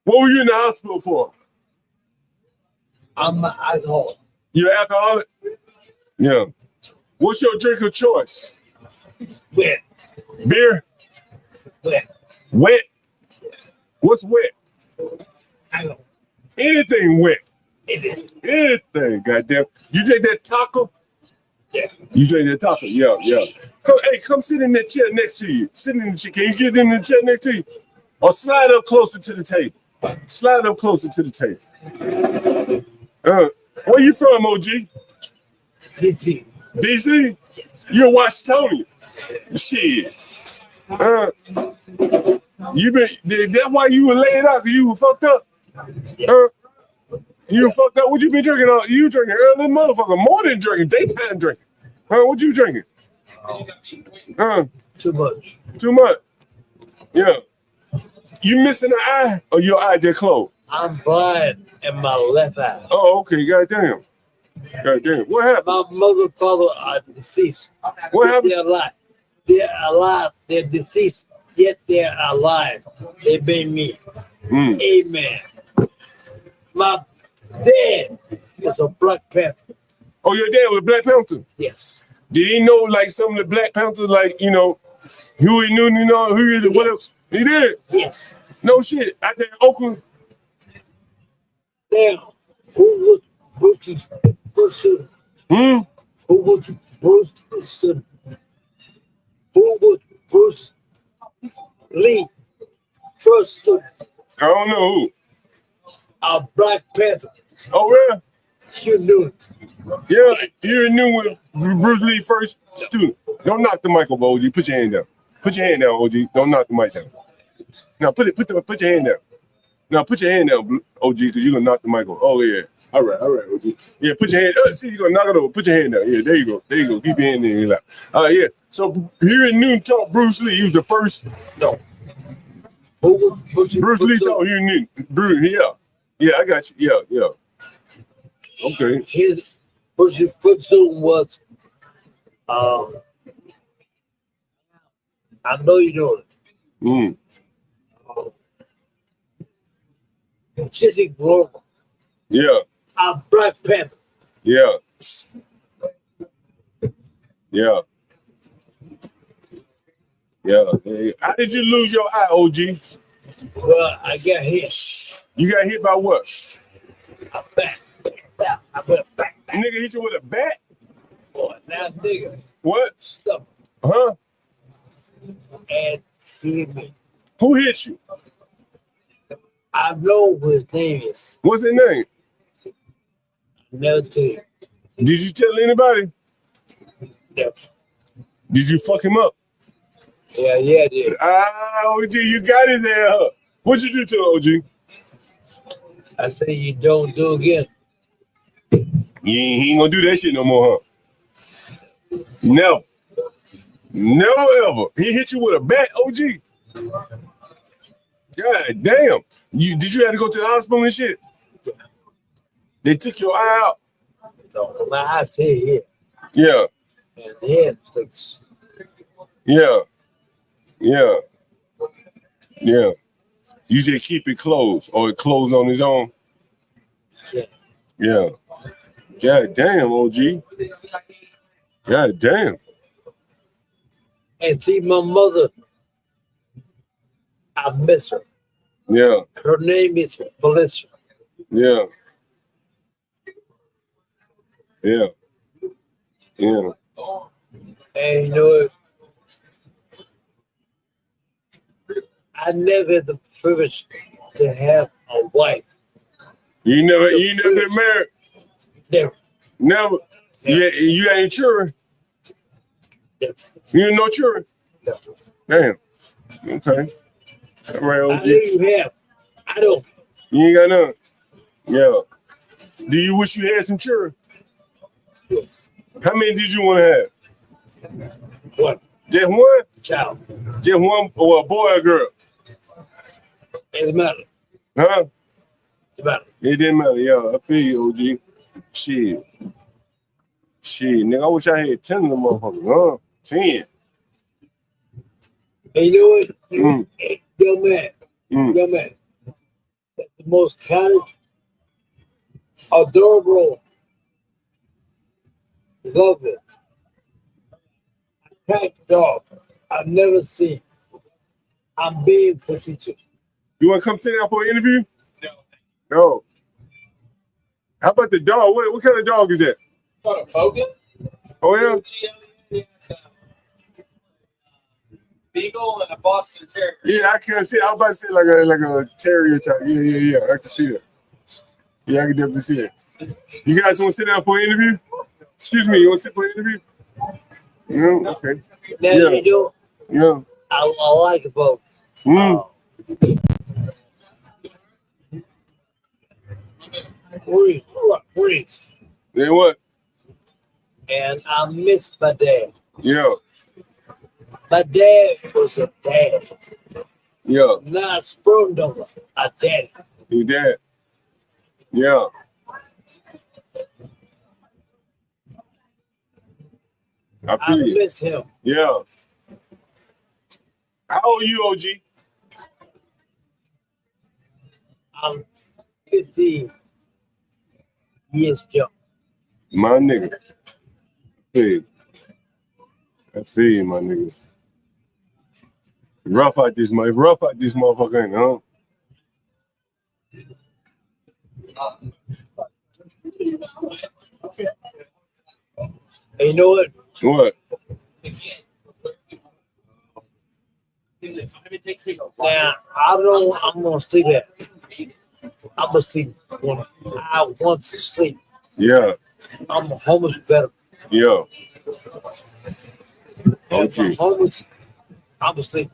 What were you in the hospital for? I'm an alcoholic. You're an alcoholic? Yeah. What's your drink of choice? Wet. Beer? Wet. Wet? What's wet? Alcohol. Anything wet. It Anything, goddamn. You drink that taco? Yeah. You drink that taco? Yeah, yeah. Come sit in that chair next to you. Sit in the chair. Can you get in the chair next to you? Or slide up closer to the table. Slide up closer to the table. Where you from, OG? DC. DC? You're Washingtonian. Shit. That's why you were laid out, because you were fucked up. You were fucked up. What you been drinking? You drinking early motherfucker, morning drinking, daytime drinking. What you drinking? Too much. Too much. Yeah. You missing an eye or your eye just closed? I'm blind in my left eye. Oh, okay. Goddamn. Goddamn. What happened? My mother and father are deceased. What happened? They're alive. They're alive. They're deceased, yet they're alive. They made me. Amen. My dad is a Black Panther. Oh, your dad was Black Panther? Yes. Did he know like some of the Black Panthers, like, you know, Huey Newton, you know, what else? He did? Yes. No shit. Out there in Oakland? Now, who was Bruce's first student? Who was Bruce's student? Who was Bruce Lee first student? I don't know who. A Black Panther. Oh, really? You knew. Yeah, you knew when Bruce Lee first student. Don't knock the mic over, OG. Put your hand down. Put your hand down, OG. Don't knock the mic down. Now put your hand down. Now put your hand down, OG, because you're gonna knock the mic over. Oh yeah. All right, OG. Yeah, put your hand. See, you're gonna knock it over. Put your hand down. Yeah, there you go. There you go. Keep your hand in your lap. Yeah. So Huey Newton taught Bruce Lee. He was the first. No. Who was Bruce Lee taught Huey Newton. Bruce. Yeah. Yeah, I got you. Yeah. Okay. His first student was I know you know it. Jesse Glover. Yeah. A Black Panther. Yeah. Yeah. Yeah. How did you lose your eye, OG? Well, I got hit. You got hit by what? A bat. I went back. Nigga hit you with a bat? Boy, now nigga. What? Stuff. Huh? And he hit me. Who hit you? I know what his name is. What's his name? Never tell you. Did you tell anybody? No. Did you fuck him up? Yeah, I did. OG, you got it there. Huh? What'd you do to him, OG? I say you don't do again. He ain't gonna do that shit no more, huh? Never. Never ever. He hit you with a bat, OG. God damn. Did you have to go to the hospital and shit? They took your eye out. No, my eyes here. Yeah. And the head sticks. Yeah. Yeah. Yeah. You just keep it closed or it closed on its own? Yeah. Yeah. God damn, OG. God damn. And see, my mother, I miss her. Yeah. Her name is Felicia. Yeah. Yeah. Yeah. And you know, I never had the privilege to have a wife. You never been married? Never. Never. Yeah. You ain't children? Never. You ain't no children? No. Damn. Okay. All right, I OG. know you have. I don't. You ain't got none? Yeah. Do you wish you had some children? Yes. How many did you want to have? One Just one? child. Just one, or a boy or girl? It doesn't matter. Huh? It matter. It didn't matter. Yeah, I feel you, OG. Shit. Shit, nigga, I wish I had 10 of them motherfuckers. Huh? 10. And you know what? Mm. Young man, Mm. young man. The most kind, adorable, lovely, kind dog I've never seen. I'm being facetious. You want to come sit down for an interview? No. How about the dog? What kind of dog is that? Got a Bogan? Oh, yeah? Beagle and a Boston Terrier. Yeah, I can see. I was about to say like a terrier type. Yeah. I can see that. Yeah, I can definitely see that. You guys want to sit down for an interview? Excuse me, you want to sit for an interview? Yeah, okay. Now Yeah. you know, Yeah. I like about Mm. Prince, Then what? and I miss my dad. Yeah. My dad was a dad, Yeah. not a sperm donor, a daddy. You dad. Yeah. I I feel you. miss him. Yeah. How old are you, OG? I'm 15 years young. My nigga. Hey. I feel you, my nigga. Rough out this motherfucker, ain't it, huh? And you know what? What? Now, I don't know what I'm gonna sleep at. I'm gonna sleep when I want to sleep. Yeah. I'm a homeless veteran. Yeah. If I'm homeless, I'm gonna sleep.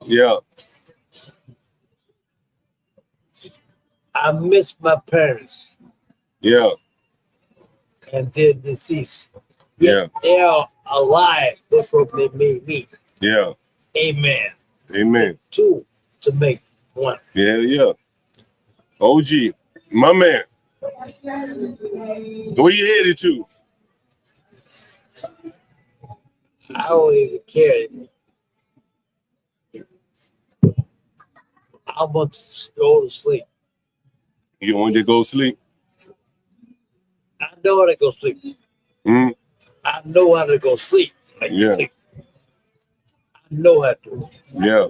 Yeah. I miss my parents Yeah. and they're deceased. Yeah. They are alive. That's what they made me. Yeah. Amen. Amen. Two to make one. Yeah. OG, my man. Where you headed to? I don't even care. I want to go to sleep. You want to go sleep? I know how to go sleep. Hmm? I know how to go sleep. I Yeah. know how to. Yeah.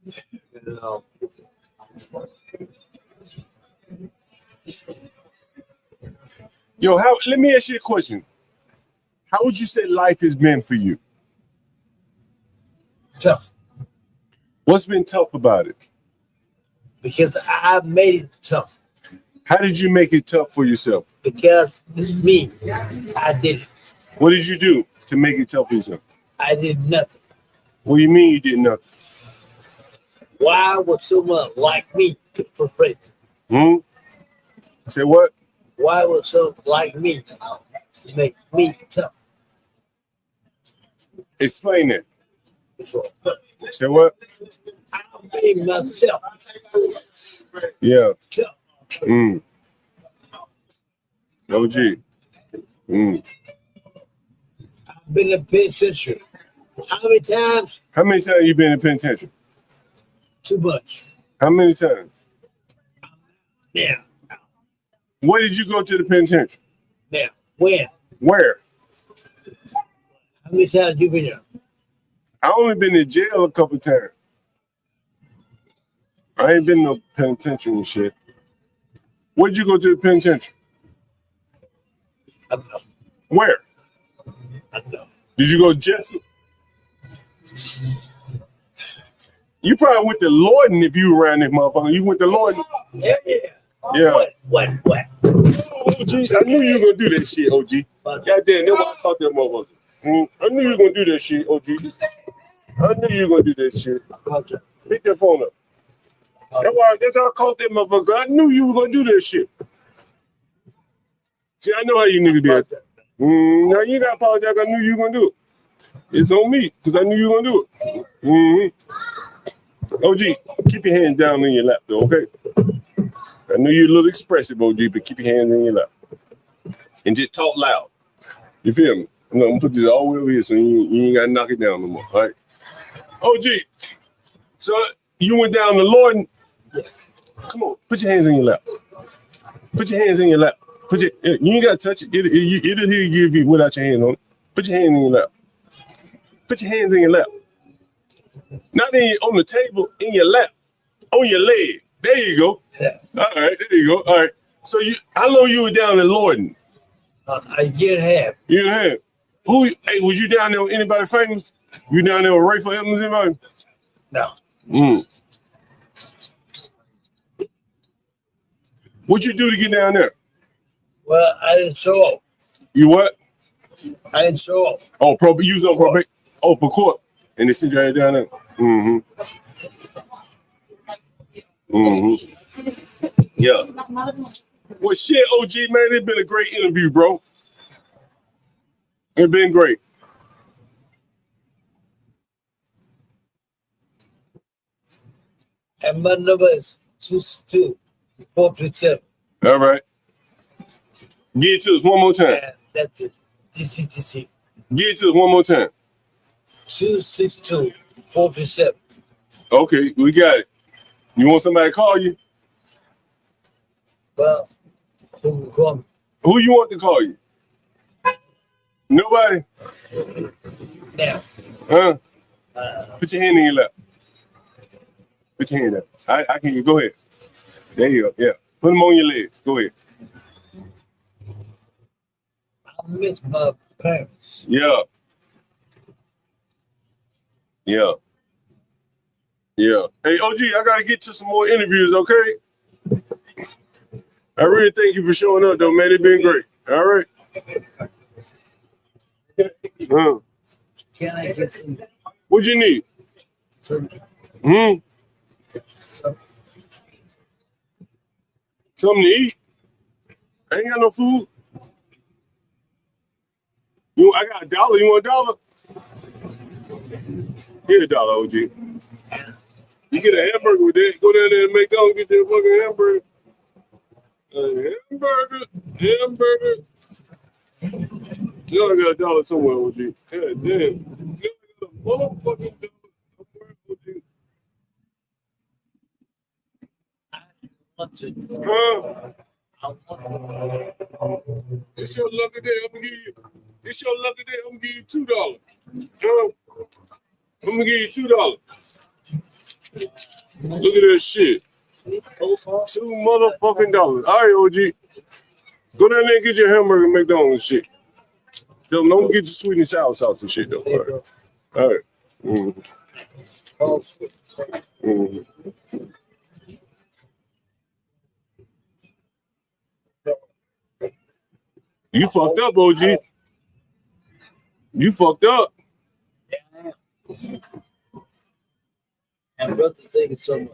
You know. Yo, let me ask you a question. How would you say life has been for you? Tough. What's been tough about it? Because I made it tough. How did you make it tough for yourself? Because it's me. I did it. What did you do to make it tough for yourself? I did nothing. What do you mean you did nothing? Why would someone like me pick for friends? Hmm? Say what? Why would someone like me make me tough? Explain that. So, Say what? I made myself Yeah. tough. Mm. OG. Mm. I've been in penitentiary. How many times? How many times you been in penitentiary? Too much. How many times? Now, Where did you go to the penitentiary? now, when? Where? How many times you been here? I only been in jail a couple times. I ain't been no penitentiary and shit. Where'd you go to the penitentiary? I know. Where? I know. Did you go to Jesse? You probably went to Lorden if you were around this motherfucker. You went to Lorden. Yeah. Yeah. What? OG, I knew you were gonna do that shit, OG. Goddamn, that's why I thought that motherfucker. I knew you were gonna do that shit, OG. I knew you were gonna do that shit. Pick that phone up. That's how I called that motherfucker. I knew you were gonna do that shit. See, I know how you nigga did. Now you gotta apologize. I knew you were gonna do it. It's on me because I knew you were gonna do it. OG, keep your hands down in your lap, though, okay? I know you're a little expressive, OG, but keep your hands in your lap. And just talk loud. You feel me? I'm gonna put this all the way over here so you ain't gotta knock it down no more. All right. OG. So you went down to Lord. Yes. Come on, put your hands in your lap. Put your hands in your lap. You ain't gotta touch it. It'll heal you if you without your hands on it. Put your hands in your lap. Put your hands in your lap. Not on the table, in your lap. On your leg. There you go. Yeah. All right, there you go. All right. So how long you were down in Lorden? A year and a half. Year and a half. Hey, was you down there with anybody famous? You down there with Rayful Evans, anybody? No. What'd you do to get down there? Well, I didn't show up. You what? I didn't show up. Oh, you was on probation. Oh, for court. And they sent you down there. Yeah. Well, shit, OG, man, it's been a great interview, bro. It's been great. And my number is 262-437. All right. Give it to us one more time. And that's it. DC. Give it to us one more time. 262-437. Okay, we got it. You want somebody to call you? Well, who will call me? Who you want to call you? Nobody? Now. Huh? Put your hand in your lap. Put your hand up. I can. Go ahead. There you go. Yeah. Put them on your legs. Go ahead. I miss my parents. Yeah. Yeah. Yeah. Hey, OG, I got to get to some more interviews, okay? I really thank you for showing up, though, man. It's been great. All right. Can I get some? What you need? Some Something to eat? I ain't got no food. I got $1. You want $1? Get $1, OG. You get a hamburger with that. Go down there and McDonald's, get that fucking hamburger. Hamburger. You only got $1 somewhere, OG. God damn. You got a motherfucking $1. It's your lucky day. I'm gonna give you. It's your lucky day. I'm gonna give you $2. I'm gonna give you $2. Look at that shit. $2 motherfucking dollars. All right, OG. Go down there and get your hamburger and McDonald's shit. Don't get your sweet and sour sauce and shit though. All right. You fucked up, OG. You fucked up. Yeah, I am. And brother, thank you so much.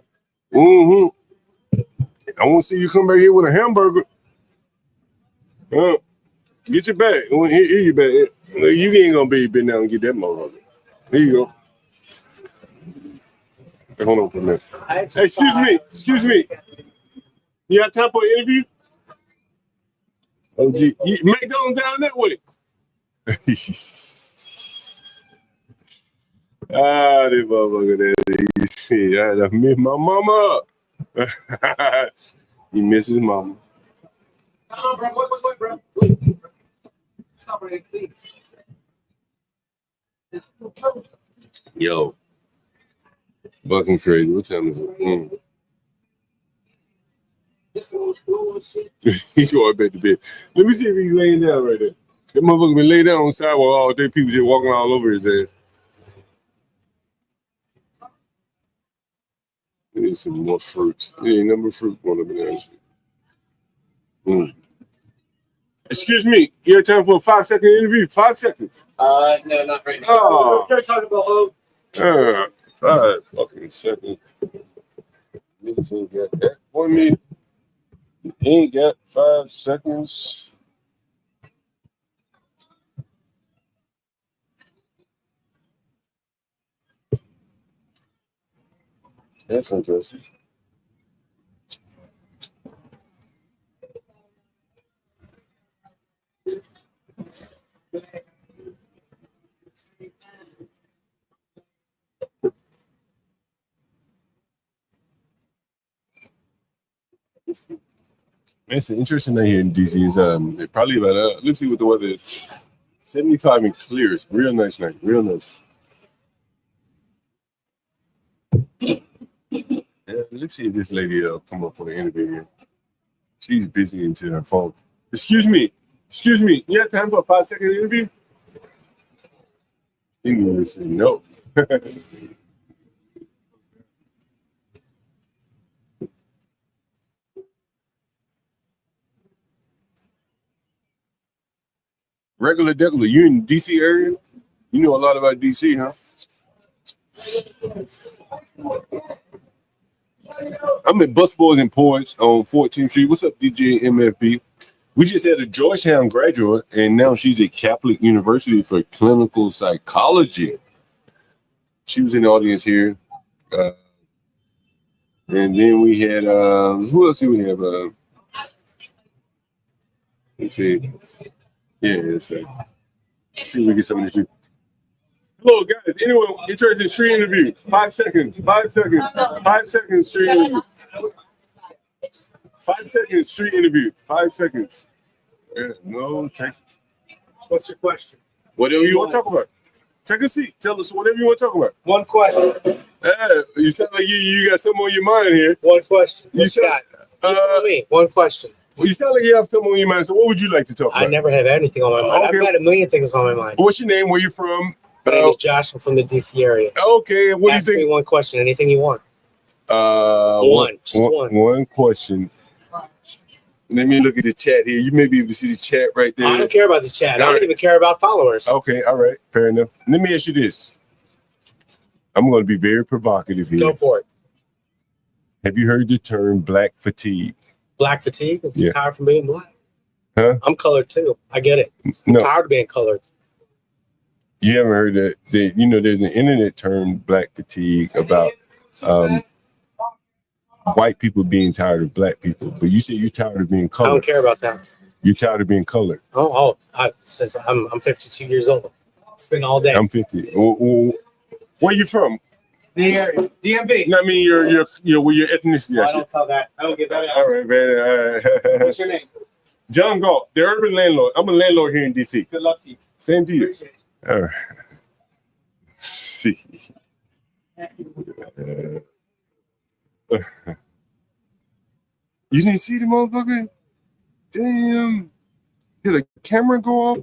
I want to see you come back here with a hamburger. Get your bag. Here your bag. You ain't gonna be been down and get that motherfucker. Here you go. Hey, hold on for a minute. Hey, excuse me. You got time for an interview? OG, McDonald's down that way. This motherfucker that shit. I miss my mama. He misses mama. Come on, bro. Wait, bro. Wait. Stop right here, please. Yo. Fucking crazy. What time is it? He's going back to bed. Let me see if he's laying down right there. That motherfucker been laying down on the sidewalk all day. People just walking all over his ass. Need some more fruits. There ain't number fruit going up in there. Excuse me. You have time for a 5-second interview? 5 seconds. No, not right now. Oh. You're talking about who? 5 fucking seconds. Niggas ain't got that for me. Ain't got 5 seconds. That's interesting. It's interesting that here in DC is probably about let's see what the weather is. 75 and clear. It's real nice night. Real nice. Yeah, let's see if this lady come up for the interview here. She's busy into her phone. Excuse me. You have time for a 5-second interview? English say no. Regular degular, you in DC area? You know a lot about DC, huh? I'm at Bus Boys and Poets on 14th Street. What's up, DJ MFB? We just had a Georgetown graduate, and now she's at Catholic University for clinical psychology. She was in the audience here. And then we had, who else do we have? Let's see. Yeah, that's right. Let's see if we get some of these people. Hello, guys. Anyone interested in street interview? 5 seconds. 5 seconds. 5 seconds street interview. 5 seconds street interview. 5 seconds. Yeah, no, text. What's your question? Whatever you want to talk about. Take a seat. Tell us whatever you want to talk about. One question. You sound like you got something on your mind here. One question. You sound, tell me. One question. Well, you sound like you have something on your mind. So what would you like to talk about? I never have anything on my mind. Okay. I've got a million things on my mind. What's your name? Where you from? My name is Josh. I'm from the DC area. Okay. What Ask do you me think? one question. Anything you want. Just one. One question. Let me look at the chat here. You may be able to see the chat right there. I don't care about the chat. I don't even care about followers. Okay, all right, fair enough. Let me ask you this. I'm going to be very provocative here. Go for it. Have you heard the term black fatigue? Black fatigue? It's Yeah. tired from being black. Huh? I'm colored too. I get it. I'm No, tired of being colored. you haven't heard that. There's an internet term, black fatigue, about white people being tired of black people. But you say you're tired of being I don't colored. care about that. You're tired of being colored. Since I'm 52 years old. It's been all day. I'm 50. Where you from? The area. DMV. No, I mean your where your ethnicity. I don't tell that. I don't get that out. All right, man. What's your name? John Galt, the urban landlord. I'm a landlord here in DC. Good luck to you. Same to you. Appreciate All right. See. You didn't see the motherfucker? Damn. Did a camera go off?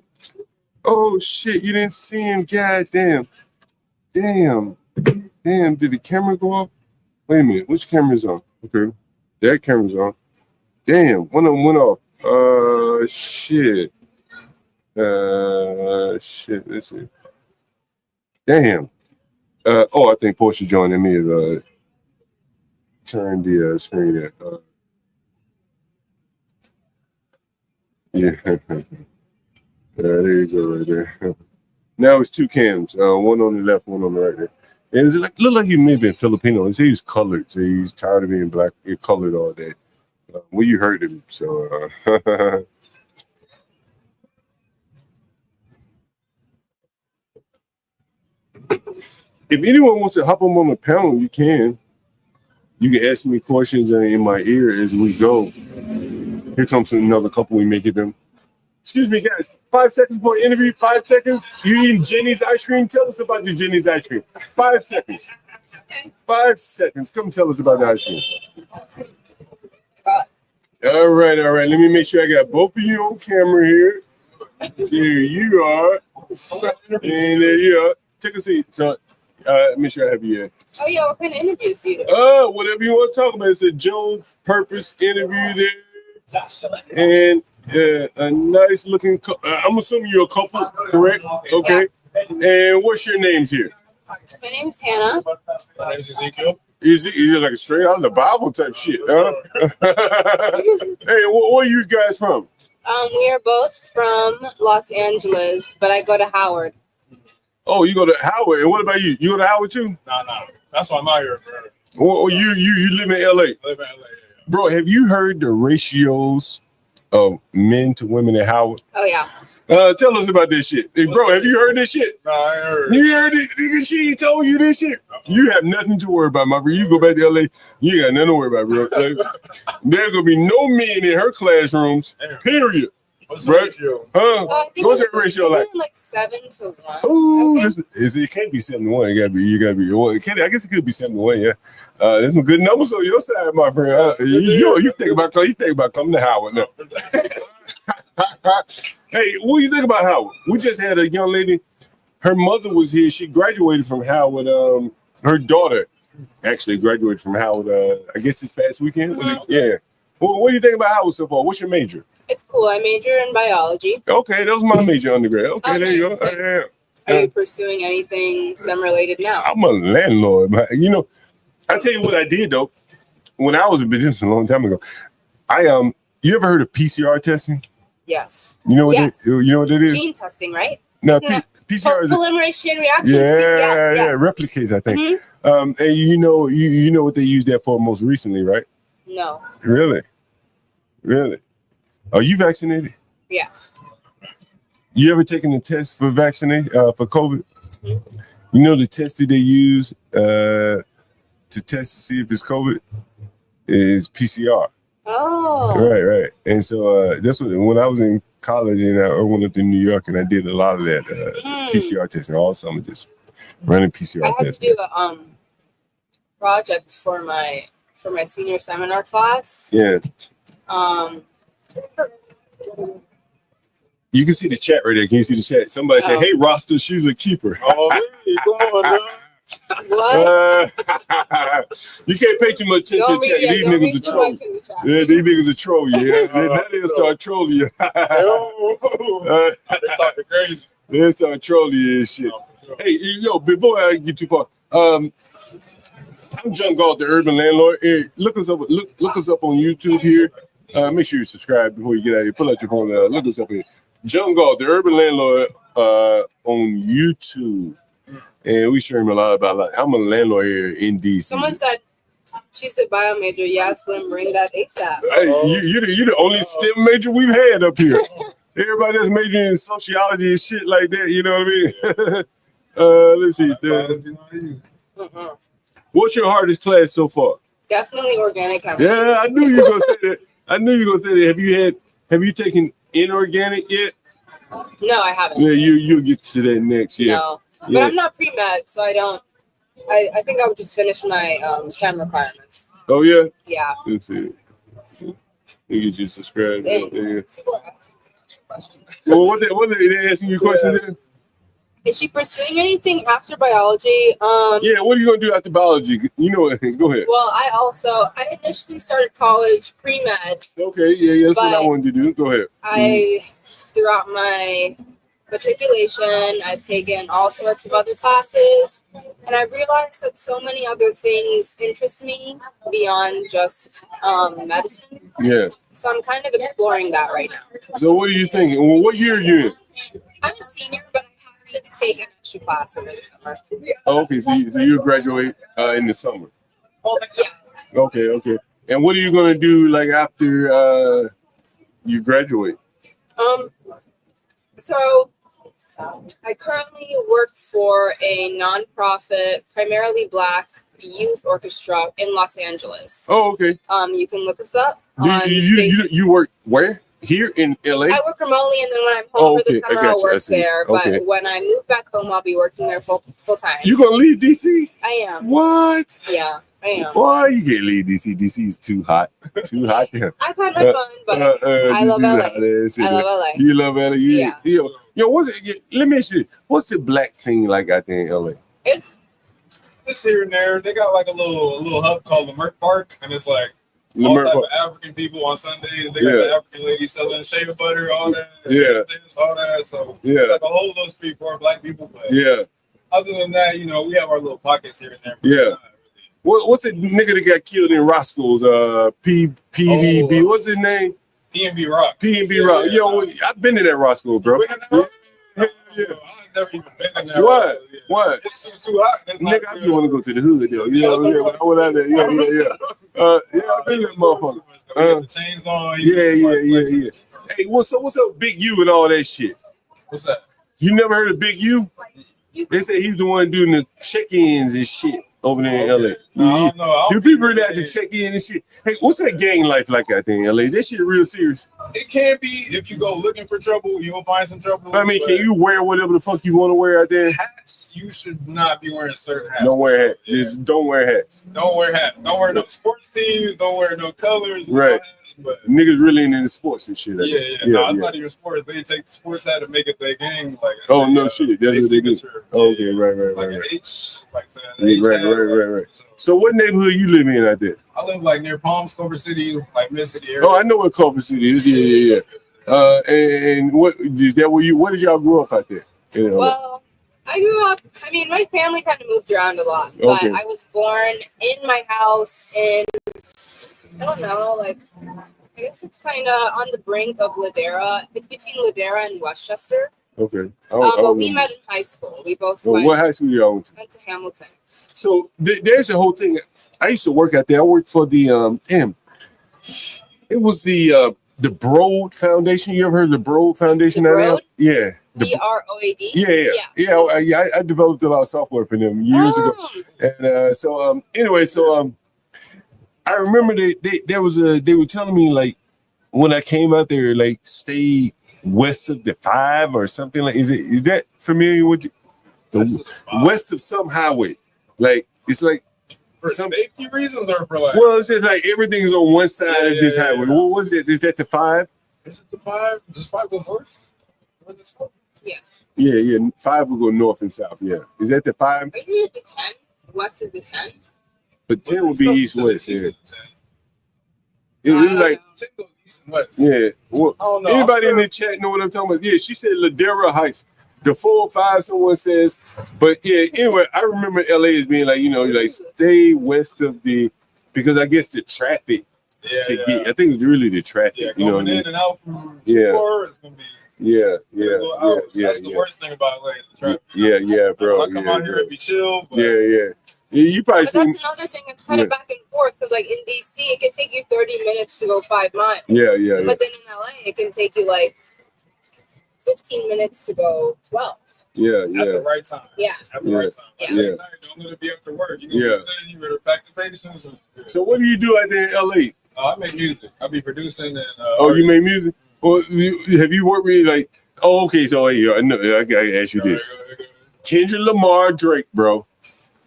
Oh shit, you didn't see him. God damn. Damn. Did the camera go off? Wait a minute. Which camera's on? Okay. That camera's on. Damn, one of them went off. Shit. Shit. Let's see. Damn. I think Portia joined me have turned the screen at. Yeah. There you go, right there. Now it's two cams, one on the left, one on the right there. And it's like look like he may have been Filipino. He said he's colored, so he's tired of being black, colored all day. Well, you heard him, so. If anyone wants to hop on the panel, you can. You can ask me questions in my ear as we go. Here comes another couple. We may get them. Excuse me, guys. 5 seconds for an interview. 5 seconds. You eating Jenny's ice cream? Tell us about your Jenny's ice cream. 5 seconds. 5 seconds. Come tell us about the ice cream. All right. Let me make sure I got both of you on camera here. There you are. And there you are. Take a seat. So, make sure I have you here. Oh yeah, what kind of interviews do you do? Whatever you want to talk about. It's a Joe Purpose interview there. And a nice looking, I'm assuming you're a couple, correct? Okay. And what's your names here? My name's Hannah. My name's Ezekiel. You're like straight out of the Bible type shit, huh? Hey, where are you guys from? We are both from Los Angeles, but I go to Howard. Oh, you go to Howard. And what about you? You go to Howard too? No. That's why I'm out here, bro. Or you live in LA? I live in LA. Yeah. Bro, have you heard the ratios of men to women in Howard? Oh yeah. Tell us about this shit. Hey, bro, have you heard this shit? No, I ain't heard. You heard it? She told you this shit? You have nothing to worry about, my friend. You go back to LA, you got nothing to worry about, bro. Like, there's gonna be no men in her classrooms, period. What's the Right? ratio? Huh? I think What's it's- that ratio I like? think like 7 to 1. Ooh, I think. it can't be 7-1. You gotta be. Well, I guess it could be 7-1. Yeah, there's some good numbers on your side, my friend. You think about coming to Howard now. Hey, what do you think about Howard? We just had a young lady. Her mother was here. She graduated from Howard. Her daughter actually graduated from Howard. I guess this past weekend. Was it? Yeah. Well, what do you think about Howard so far? What's your major? It's cool. I major in biology. Okay, that was my major undergrad. Okay, Oh, there you go. nice, nice. Yeah. Are you pursuing anything STEM related now? I'm a landlord, man. You know, I tell you what I did though. When I was a business a long time ago, you ever heard of PCR testing? Yes. You know what Yes. you know what it is? Gene testing, right? No, Isn't that PCR is polymerase chain reaction. yeah, replicates, I think. Mhm. And you know what they use that for most recently, right? No. Really? Are you vaccinated? Yes. You ever taken a test for vaccinate for COVID? Mhm. You know the test that they use to test to see if it's COVID is PCR. Oh. Right. And so that's what when I was in college and I went up to New York and I did a lot of that PCR testing all summer, just running PCR I had to tests. do a project for my senior seminar class. Yeah. Um. You can see the chat right there. Can you see the chat? Somebody said, Oh. "Hey, Rasta, she's a keeper." Oh, hey, come on, now. What? You can't pay too much attention Don't to read, chat. These don't niggas read are too trolling. much in the chat. Yeah, these niggas are trolling you. Yeah, now they'll start trolling you. Yo, they talking crazy. They'll start trolling you and shit. Hey, yo, before I get too far, I'm John Galt, the urban landlord. Hey, look us up on YouTube here. Make sure you subscribe before you get out here. Pull out your phone. Look us up here. John Galt, the urban landlord, on YouTube. And we share him a lot about like I'm a landlord here in DC. Someone said, she said bio major. Yeah, Slim, bring that ASAP. Hey, you're the only STEM major we've had up here. Everybody that's majoring in sociology and shit like that, you know what I mean? Let's see. What's your hardest class so far? Definitely organic chemistry. Yeah, I knew you were gonna say that. Have you taken inorganic yet? No, I haven't. Yeah, you'll get to that next year. No, but Yeah. I'm not pre-med, so I don't. I think I would just finish my chem requirements. Oh yeah? Yeah. Let's see. You get you subscribed. Dang. Yeah. People are asking questions. Well, what they asking you questions there? Is she pursuing anything after biology? Yeah, what are you gonna do after biology? You know what? Go ahead. Well, I initially started college pre-med. Okay, yeah, that's what I But- wanted to do. Go ahead. Throughout my matriculation, I've taken all sorts of other classes, and I realized that so many other things interest me beyond just medicine. Yeah. So I'm kind of exploring that right now. So what are you thinking? Well, what year are you in? I'm a senior, but I have to take an extra class over the summer. Oh, okay, so you graduate in the summer. Yes. Okay. And what are you gonna do like after you graduate? So I currently work for a nonprofit, primarily Black youth orchestra in Los Angeles. Oh, okay. You can look us up. Do on you work where? Here in LA? I work remotely, and then when I'm home Oh, for the okay. I summer, got I'll you. I work see. there. Okay. But when I move back home, I'll be working there full time. You gonna leave DC? I am. What? Yeah, I am. Why you can't leave DC? DC is too hot. Too hot there. I've had my fun, but I love LA. I love LA. You love LA. Yeah. Yo, what's it? Let me ask you. What's the black scene like out there in LA? It's This here and there, they got like a little hub called the Merc Park, and it's like all Lamert type Park. of African people on Sundays. They Yeah. got the African ladies selling shaving butter, all that. Yeah. This, all that. So Yeah. like a whole little street for black people. But Yeah. other than that, we have our little pockets here and there. but Yeah. it's not really- What's the nigga that got killed in Roscoe's? PVB. What's his name? P&B Rock. P&B Rock. Yeah. Yo, I've been to that Roscoe, bro. You been in that Rock? Yeah. I've never even been in that. What? Rock, yeah. What? It's just too hot. It's not Nigga, I good. just want to go to the hood, though. You know, yeah, when I went out there. Yeah. Yeah, I've been to that motherfucker. We got the chains on. Yeah. Hey, what's up, Big U and all that shit? What's that? You never heard of Big U? They say he's the one doing the check-ins and shit. over there in LA? No, I don't know. I Do don't people really think have to check in and shit? Hey, what's that gang life like out there in LA? That shit real serious. it can be if you go looking for trouble, you'll find some trouble. I mean, but can you wear whatever the fuck you want to wear out there? hats? You should not be wearing certain hats. Don't wear hats. Yeah. Just don't wear hats. Don't wear hats. Don't wear no sports teams. Don't wear no colors. No Right. hats, but Niggas really into the sports and shit. yeah. No, it's not even sports. They take the sports hat and make it their gang. Like Oh no, shit. That's what they do. signature. Oh, okay, right. Like an H, like that. Right. So what neighborhood you live in out there? I live like near Palms, Culver City, like Mid City area. Oh, I know what Culver City is. Yeah. And what is that? Where did y'all grow up out there? You know? Well, I grew up. I mean, my family kind of moved around a lot, but Okay. I was born in my house in, I don't know, like, I guess it's kind of on the brink of Ladera. It's between Ladera and Westchester. Okay. But we met in high school. We both What high school y'all went to? went to Hamilton. So there's a whole thing. I used to work out there. I worked for the it was the Broad Foundation. You ever heard of the Broad Foundation? The out there? Broad? Yeah. BROAD. Yeah. I developed a lot of software for them years ago. And anyway, I remember they were telling me like when I came out there, like stay west of the 5 or something like. Is that familiar with you? The west of some highway, like it's like for safety reasons or for like. Well, it's just like everything is on one side of this highway. Yeah. What was it? Is that the 5? Is it the 5? Does 5 go north? Yes. Yeah. 5 will go north and south. Yeah. Is that the 5? Are you at the 10? West of the 10? But 10 would be east west. Yeah. It I was don't like know. 10 goes east and west. yeah. Well, I don't know. anybody I'm in the chat know what I'm talking about? Yeah, she said Ladera Heights. The 405, someone says, but yeah, anyway, I remember LA as being like, like stay west of because I guess the traffic get, I think it's really the traffic, Yeah, you know going what I mean? in and out from Yeah. 4 is gonna be. Yeah. That's the worst thing about LA is the traffic. Yeah, bro. When I come out here, it'd be chill. But Yeah. You probably But seen. that's another thing. It's kind of back and forth because, like, in DC, it can take you 30 minutes to go 5 miles. Yeah. But then in LA, it can take you like 15 minutes to go 12. Yeah. at the right time. Yeah. At the right time. Yeah. Like, at night, don't let it be after work. You gonna be saying you better pack the faces. So what do you do out there in LA? I make music. I be producing and. You make music? Well, have you worked with like? Oh, okay. So I know. I gotta ask you this. Kendrick Lamar, Drake, bro.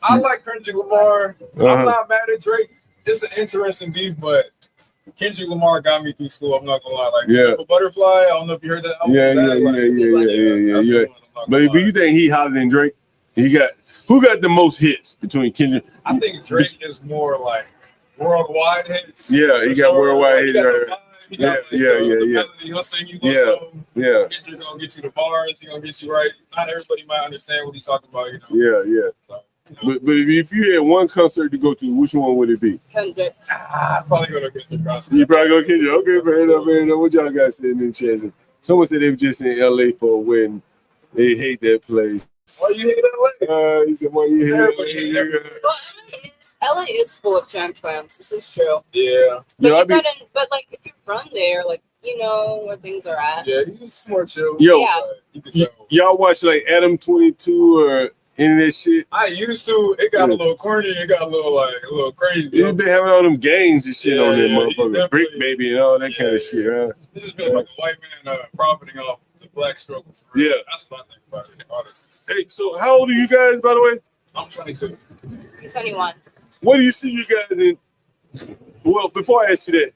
I like Kendrick Lamar. I'm not mad at Drake. It's an interesting beef, but Kendrick Lamar got me through school. I'm not gonna lie. Like, a Butterfly. I don't know if you heard that album. Yeah. But you think he hotter than Drake? Who got the most hits between Kendrick? I think Drake is more like worldwide hits. Yeah, he got worldwide hits. Yeah. He'll sing you Yeah. Kendrick gonna get you the bars. He gonna get you right. Not everybody might understand what he's talking about. Yeah. But if you had one concert to go to, which one would it be? Kendrick. I'd probably go to Kendrick concert. You probably go Kendrick. Okay, fair enough. What y'all guys saying in the chat? Someone said they were just in LA for a wedding. They hate that place. Why you hate LA? He said, why you hate LA? Well, LA is full of transplants. This is true. Yeah. But but like if you're from there, like you know where things are at. Yeah, he's more chill. Yo, Yeah. You can tell. y'all watch like Adam 22 or any of that shit? I used to. It got a little corny. It got a little crazy. You been having all them gangs and shit on that Yeah, motherfucker. Brick baby and all that kind of shit, huh? It just feels like a white man profiting off the black struggle. Yeah. That's what I think about it, honestly. Hey, so how old are you guys, by the way? I'm 22. 21. What do you see you guys in? Well, before I ask you that,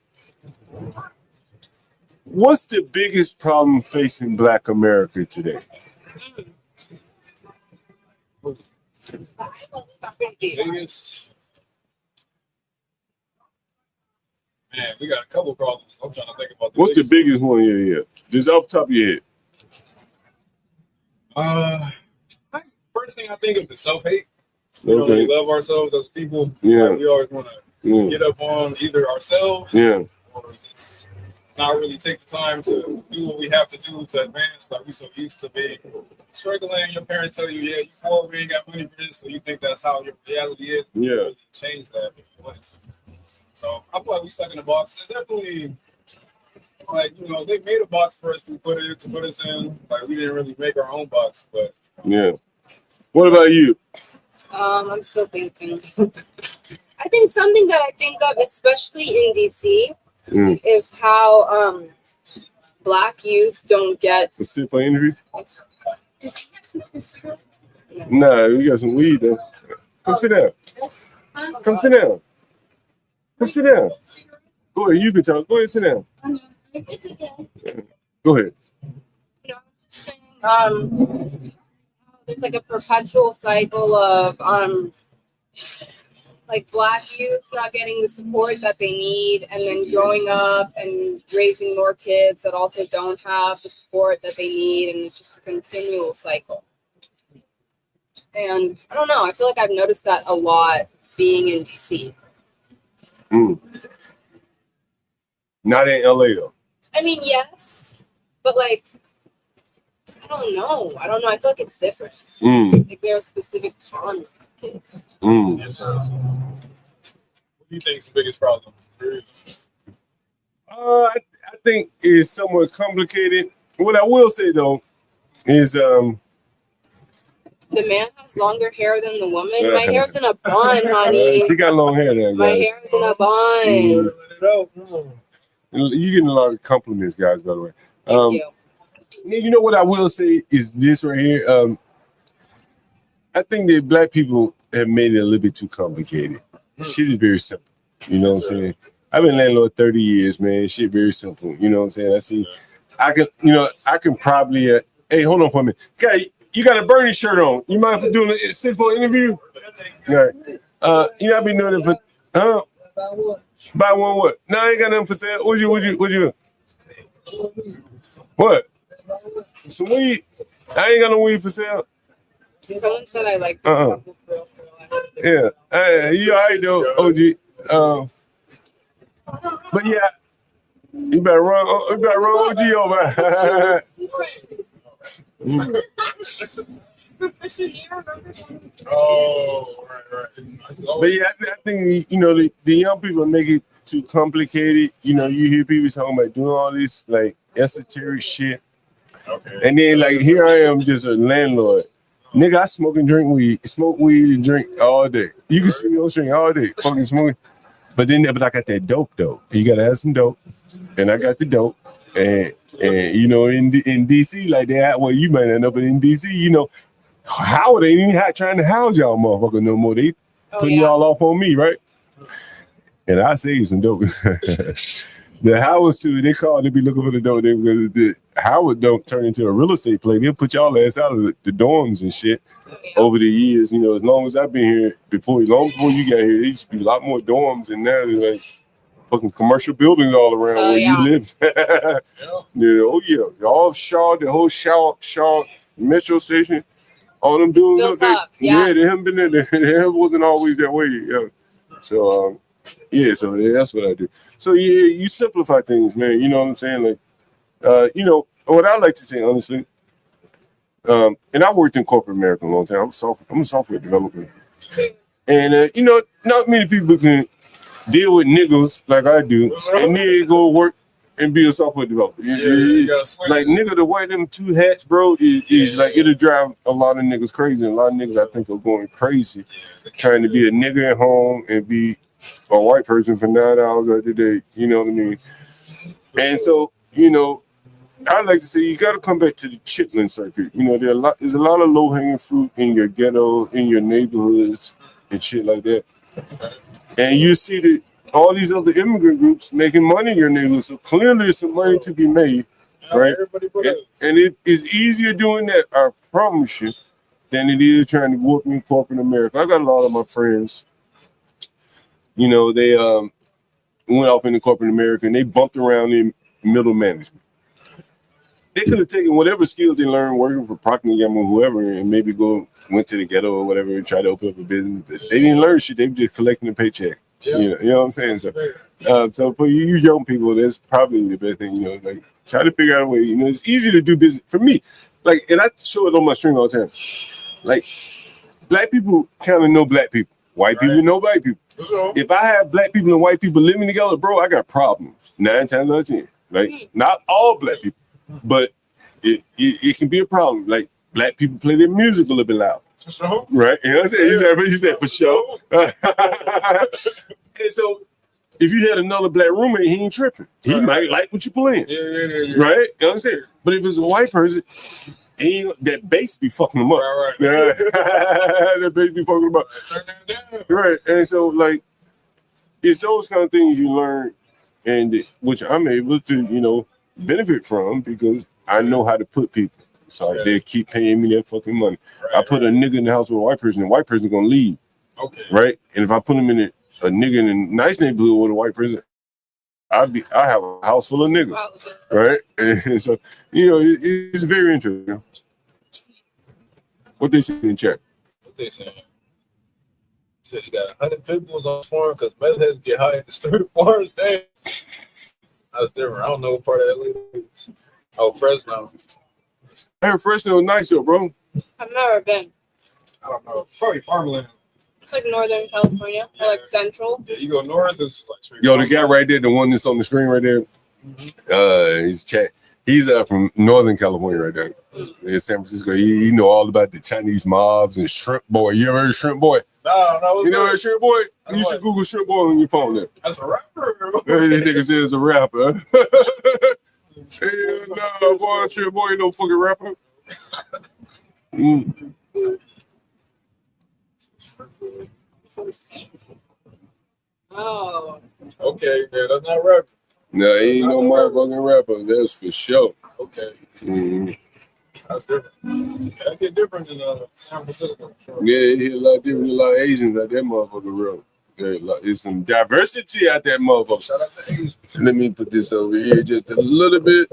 what's the biggest problem facing Black America today? Biggest. Man, we got a couple problems. I'm trying to think about What's the biggest one? Yeah. Just off the top of your head. First thing I think of is self-hate. We don't really love ourselves as people. Yeah. We always want to get up on either ourselves or just not really take the time to do what we have to do to advance. Like we so used to being struggling. Your parents tell you, yeah, you poor, we ain't got money for this, so you think that's how your reality is. Yeah. You really change that if you wanted to. So I feel like we stuck in a box. It's definitely like, they made a box for us to put us in. Like we didn't really make our own box, but yeah. What about you? I'm still thinking. I think something that I think of, especially in DC, is how Black youth don't get. A sip for interview? Nah, we got some weed though. Come sit down. Come sit down. Come sit down. Go ahead, you can talk. Go ahead, sit down. Go ahead. You know, just saying, there's like a perpetual cycle of like Black youth not getting the support that they need, and then growing up and raising more kids that also don't have the support that they need, and it's just a continual cycle. And I don't know, I feel like I've noticed that a lot being in DC. Not in LA though. I mean, yes, but like, I don't know. I feel like it's different. Like there are specific fun kids. What do you think is the biggest problem? I think it's somewhat complicated. What I will say though is The man has longer hair than the woman. My hair's in a bun, honey. She got long hair there, guys. My hair's in a bun. You getting a lot of compliments, guys, by the way. Thank you. You know what I will say is this right here. I think that Black people have made it a little bit too complicated. Shit is very simple. You know what I'm saying? I've been landlord 30 years, man. Shit very simple. You know what I'm saying? I can probably hey, hold on for a minute. Okay, you got a Bernie shirt on. You mind if doing a sit for an interview? All right. I've been doing it for buy one what? No, I ain't got nothing for sale. What you? What? Some weed? I ain't got no weed for sale. Someone said I like Yeah. You all right though, OG. But yeah, you better run OG over. Oh, right. But yeah, I think the young people make it too complicated. You hear people talking about doing all this like esoteric shit. Okay. And then like here I am just a landlord. Nigga, I smoke weed and drink all day. You can see me on the street all day, fucking smoking. But I got that dope though. You gotta have some dope. And I got the dope. And in DC, like that, well, you might end up in DC, Howard ain't even trying to house y'all motherfucker no more. They putting y'all off on me, right? And I say some dope. The Howards too, they be looking for the dope. The Howard don't turn into a real estate play. They'll put y'all ass out of the dorms and shit over the years. As long as I've been here long before you got here, there used to be a lot more dorms, and now there's like fucking commercial buildings all around where you live. All Shaw, the whole Shaw metro station, all them buildings up there. They haven't been there. It wasn't always that way. Yeah. So that's what I do. So you simplify things, man. You know what I'm saying? Like, what I like to say honestly, and I worked in corporate America a long time. I'm a software developer, and not many people can deal with niggas like I do, and then go work and be a software developer. Like nigga, to wear them two hats, bro, is like it'll drive a lot of niggas crazy. And a lot of niggas I think are going crazy trying to be a nigga at home and be a white person for 9 hours out of the day. You know what I mean? And so, I like to say you got to come back to the chitlin circuit. There's a lot of low hanging fruit in your ghetto, in your neighborhoods, and shit like that. And you see that all these other immigrant groups making money in your neighborhood. So clearly there's some money to be made, right? And it is easier doing that, I promise you, than it is trying to work in corporate America. I got a lot of my friends, they went off into corporate America and they bumped around in middle management. They could have taken whatever skills they learned working for Procter & Gamble or whoever and maybe went to the ghetto or whatever and tried to open up a business. But they didn't learn shit. They were just collecting a paycheck. Yeah. You know what I'm saying? So for you young people, that's probably the best thing, like try to figure out a way. It's easy to do business for me. Like, and I show it on my stream all the time. Like, Black people kind of know Black people. White people know white people. If I have Black people and white people living together, bro, I got problems 9 times out of 10. Like, not all Black people, but it can be a problem. Like, Black people play their music a little bit loud. For sure. Right? You know what I'm saying? You said for sure. And so, if you had another black roommate, he ain't tripping. He might like what you playing. Yeah. Right? You know what I'm saying? But if it's a white person, that bass be fucking them up. Right. Yeah. That bass be fucking them up. Turn that down. Right. And so, like, it's those kind of things you learn, and which I'm able to, benefit from because I know how to put people. So they keep paying me that fucking money. I put a nigga in the house with a white person, the white person's gonna leave. Okay. Right? And if I put him in a nigga in a nice neighborhood with a white person, I have a house full of niggas. Right? And so, it's very interesting. What they say in chat? What they saying? Said he got 100 pit bulls on his farm because metalheads get high in the street farms. Damn. That's different. I don't know what part of LA it is. Oh, Fresno. I heard Fresno nice though, bro. I've never been. I don't know. Probably farmland. It's like Northern California or like Central. Yeah, you go north, it's like straight. Yo, the guy right there, the one that's on the screen right there, he's chat. He's from Northern California right there. In San Francisco. He know all about the Chinese mobs and Shrimp Boy. You ever heard of Shrimp Boy? No. You know Shrimp Boy? You should Google Shrimp Boy on your phone there. That's a rapper. That nigga says a rapper. Hell no, boy, Shrimp Boy ain't no fucking rapper. Oh. Okay, man, that's not rapper. No, he ain't no motherfucking rapper. That's for sure. Okay. Mm. That's different. Yeah, that get different in San Francisco. Sure. Yeah, it hit a lot different. A lot of Asians out that motherfucker road. There's some diversity out that motherfucker. Shout out to Asians. Let me put this over here just a little bit.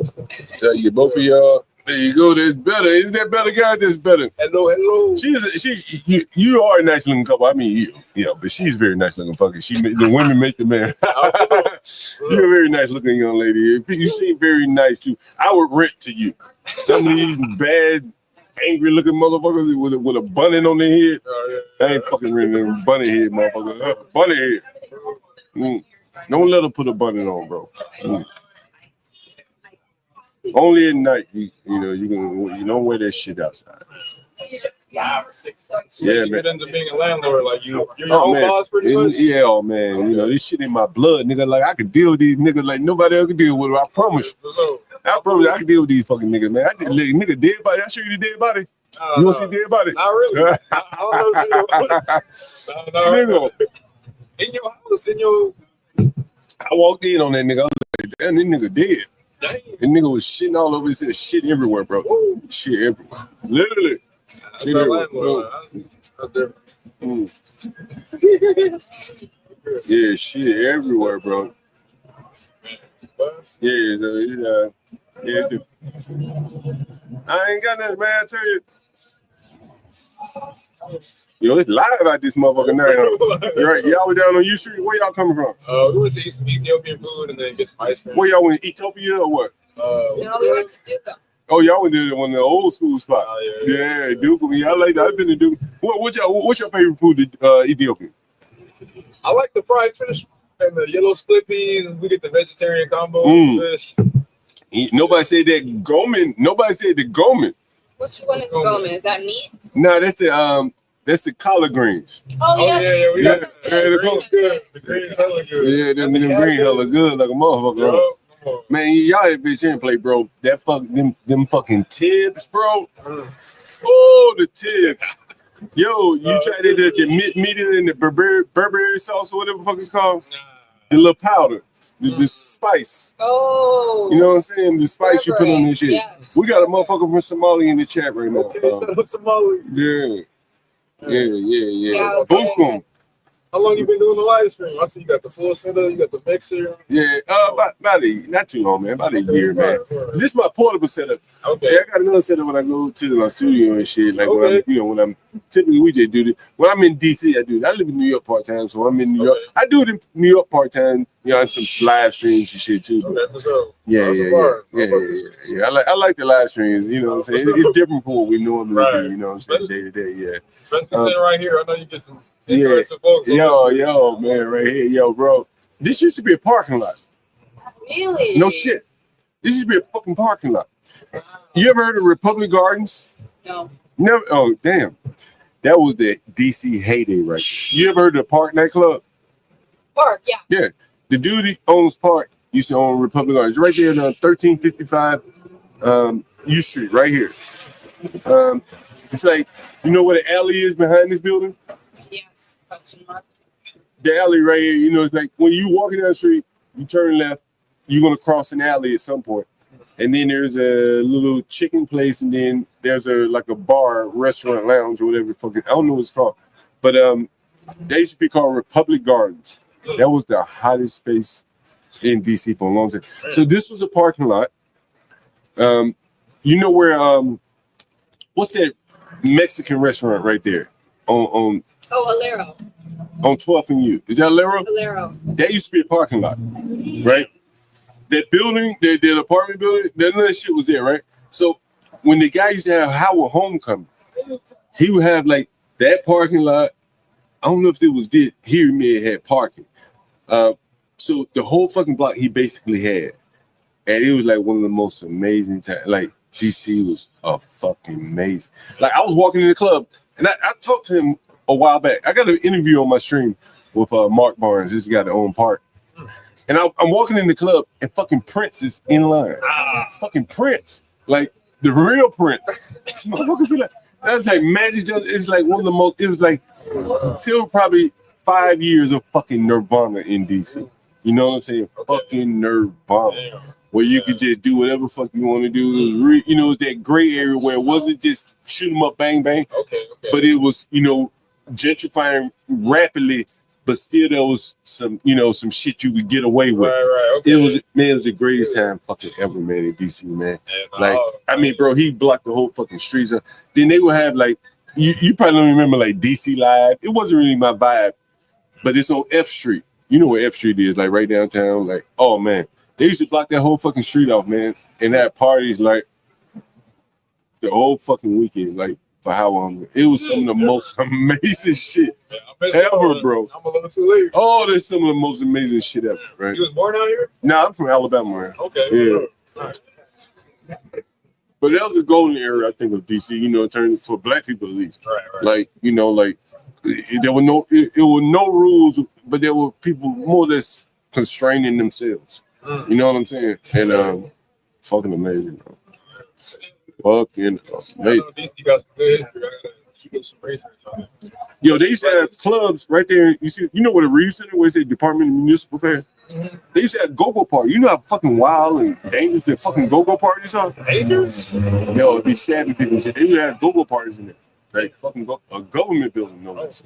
Tell you both of y'all. There you go. That's better. Isn't that better, guy? That's better. Hello. You are a nice looking couple. I mean, but she's very nice looking fucker. The women make the man. You're a very nice looking young lady. You seem very nice too. I would rent to you. Some of these bad, angry looking motherfuckers with a bunny on their head. I ain't fucking renting them bunny head motherfuckers. Bunny head. Don't let her put a bunny on, bro. Only at night, you don't wear that shit outside. 5 or 6 months. Yeah, you man. get into being a landlord, like you're your own boss pretty much. Yeah, man. This shit in my blood, nigga. Like I could deal with these niggas like nobody else could deal with them. I promise. I promise I can deal with these fucking niggas, man. Nigga dead body. I show you the dead body. You want to see dead body? Not really. I don't know if you know. In your house, I walked in on that nigga. I was like, damn, this nigga dead. Dang. That nigga was shitting all over. He said shit everywhere, bro. Ooh. Shit everywhere. Literally. That's shit everywhere. Yeah, shit everywhere, bro. Yeah, I ain't got nothing, man. I tell you. It's live out this motherfucker now. Right, y'all were down on U Street. Where y'all coming from? We went to eat some Ethiopian food and then get some ice cream. Where y'all went? Ethiopia or what? No, we went to Duke. Oh, y'all went to one of the old school spots. Yeah, Duke. I like that. I've been to Duke. What's your favorite food to Ethiopia? I like the fried fish and the yellow split peas. We get the vegetarian combo fish. Nobody said that gomen. Nobody said the gomen. Which one is gomen? Is that meat? No, that's the collard greens. Oh, yes. Yeah, the green hella good. Yeah, them green hella good like a motherfucker. Man, y'all ain't bitch ain't play, bro. That them fucking tips, bro. Oh, the tips. Yo, you tried the meat and the Burberry sauce or whatever the fuck it's called? The little powder. The spice. Oh. You know what I'm saying? The spice you put on this shit. Yes. We got a motherfucker from Somalia in the chat right now. Okay, Somali. Yeah. Boom. How long you been doing the live stream? I see you got the full setup, you got the mixer. Yeah, about not too long, man. About a year, man. This is my portable setup. Okay. Yeah, I got another setup when I go to my studio and shit. Like when I'm typically we just do this. When I'm in DC, I do it. I live in New York part time, so I'm in New York. I do it in New York part time. On some live streams and shit too. Okay, what's up? Yeah. I like the live streams. You know what I'm saying? It's different from what we normally do. You know what I'm saying? Day to day, yeah. Especially right here, I know you get some interesting folks. Yo, man, right here, yo, bro. This used to be a parking lot. Really? No shit. This used to be a fucking parking lot. You ever heard of Republic Gardens? No. Never. Oh, damn. That was the DC heyday, right? You ever heard of the Park nightclub? Park, yeah. Yeah. The dude that owns Park used to own Republic Gardens right there on 1355 U Street, right here. It's like, you know where the alley is behind this building? Yes. Question mark. The alley right here, you know, it's like when you walking down the street, you turn left, you're gonna cross an alley at some point. And then there's a little chicken place, and then there's a bar, restaurant, lounge, or whatever fucking, I don't know what it's called. But they used to be called Republic Gardens. That was the hottest space in DC for a long time. So this was a parking lot. You know where what's that Mexican restaurant right there? On Alero. On 12th and U. Is that Alero? Alero. That used to be a parking lot, right? That building, that apartment building, none of that shit was there, right? So when the guy used to have Howard Homecoming, he would have like that parking lot. I don't know if it was this. Here, it had parking. So the whole fucking block he basically had, and it was like one of the most amazing times. Like DC was a fucking amazing. Like I was walking in the club, and I talked to him a while back. I got an interview on my stream with Mark Barnes. This guy that owned Park. And I'm walking in the club, and fucking Prince is in line. Fucking Prince, like the real Prince. This motherfucker's like, that was like Magic Johnson. It's like one of the most. It was like still probably 5 years of fucking Nirvana in DC. You know what I'm saying? Fucking Nirvana, where you could just do whatever fuck you want to do. It was you know, it was that gray area where it wasn't just shoot 'em up, bang bang. But it was, you know, gentrifying rapidly. But still, there was some, you know, some shit you could get away with. Right. Okay. It was the greatest time fucking ever, man, in DC, man. Like, I mean, bro, he blocked the whole fucking streets up. Then they would have like, you probably don't remember like DC Live. It wasn't really my vibe, but it's on F Street. You know where F Street is, like right downtown. Like, oh man, they used to block that whole fucking street off, man. And that parties like the whole fucking weekend, like. For how long it was some of the most amazing shit ever, bro. I'm a little too late. Oh, there's some of the most amazing shit ever, right? You was born out here? Nah, I'm from Alabama, man. Okay. Yeah. All right. But that was a golden era, I think, of DC, you know, in terms for black people at least. Right. Like, you know, like there were no rules, but there were people more or less constraining themselves. You know what I'm saying? And fucking amazing, bro. Fucking amazing. DC got some good history. I gotta do some research on it. Yo, they used to have clubs right there. You see, you know what a Reeves Center was? The Department of Municipal Affairs. They used to have go-go parties. You know how fucking wild and dangerous the fucking go-go parties are? Dangerous? Yo, it'd be stabbing people and shit. They would have go-go parties in there. Like fucking a government building, no less.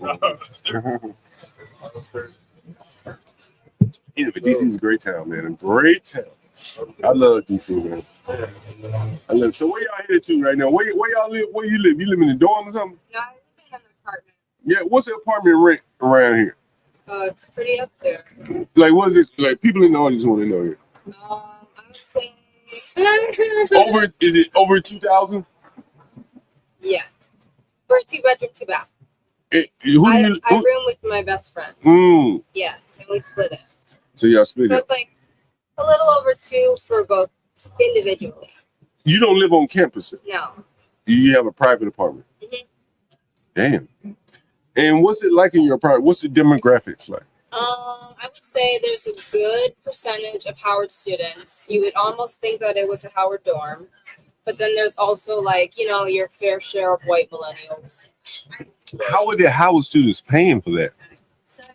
Anyway, DC is a great town, man. A great town. I love DC, man. I love. So where y'all headed to right now? Where y'all live? Where you live? You live in a dorm or something? No, I live in an apartment. Yeah. What's the apartment rent around here? It's pretty up there. Like, what is it? Like, people in the audience want to know here. I would say. Is it over 2,000? Yeah. For a 2-bedroom, 2-bath. I room with my best friend. Yes, and we split it. So y'all split So it. it's like a little over 2 for both individually. You don't live on campus. No. You have a private apartment. Damn. And what's it like in your apartment? What's the demographics like? I would say there's a good percentage of Howard students. You would almost think that it was a Howard dorm, but then there's also like, you know, your fair share of white millennials. How are the Howard students paying for that?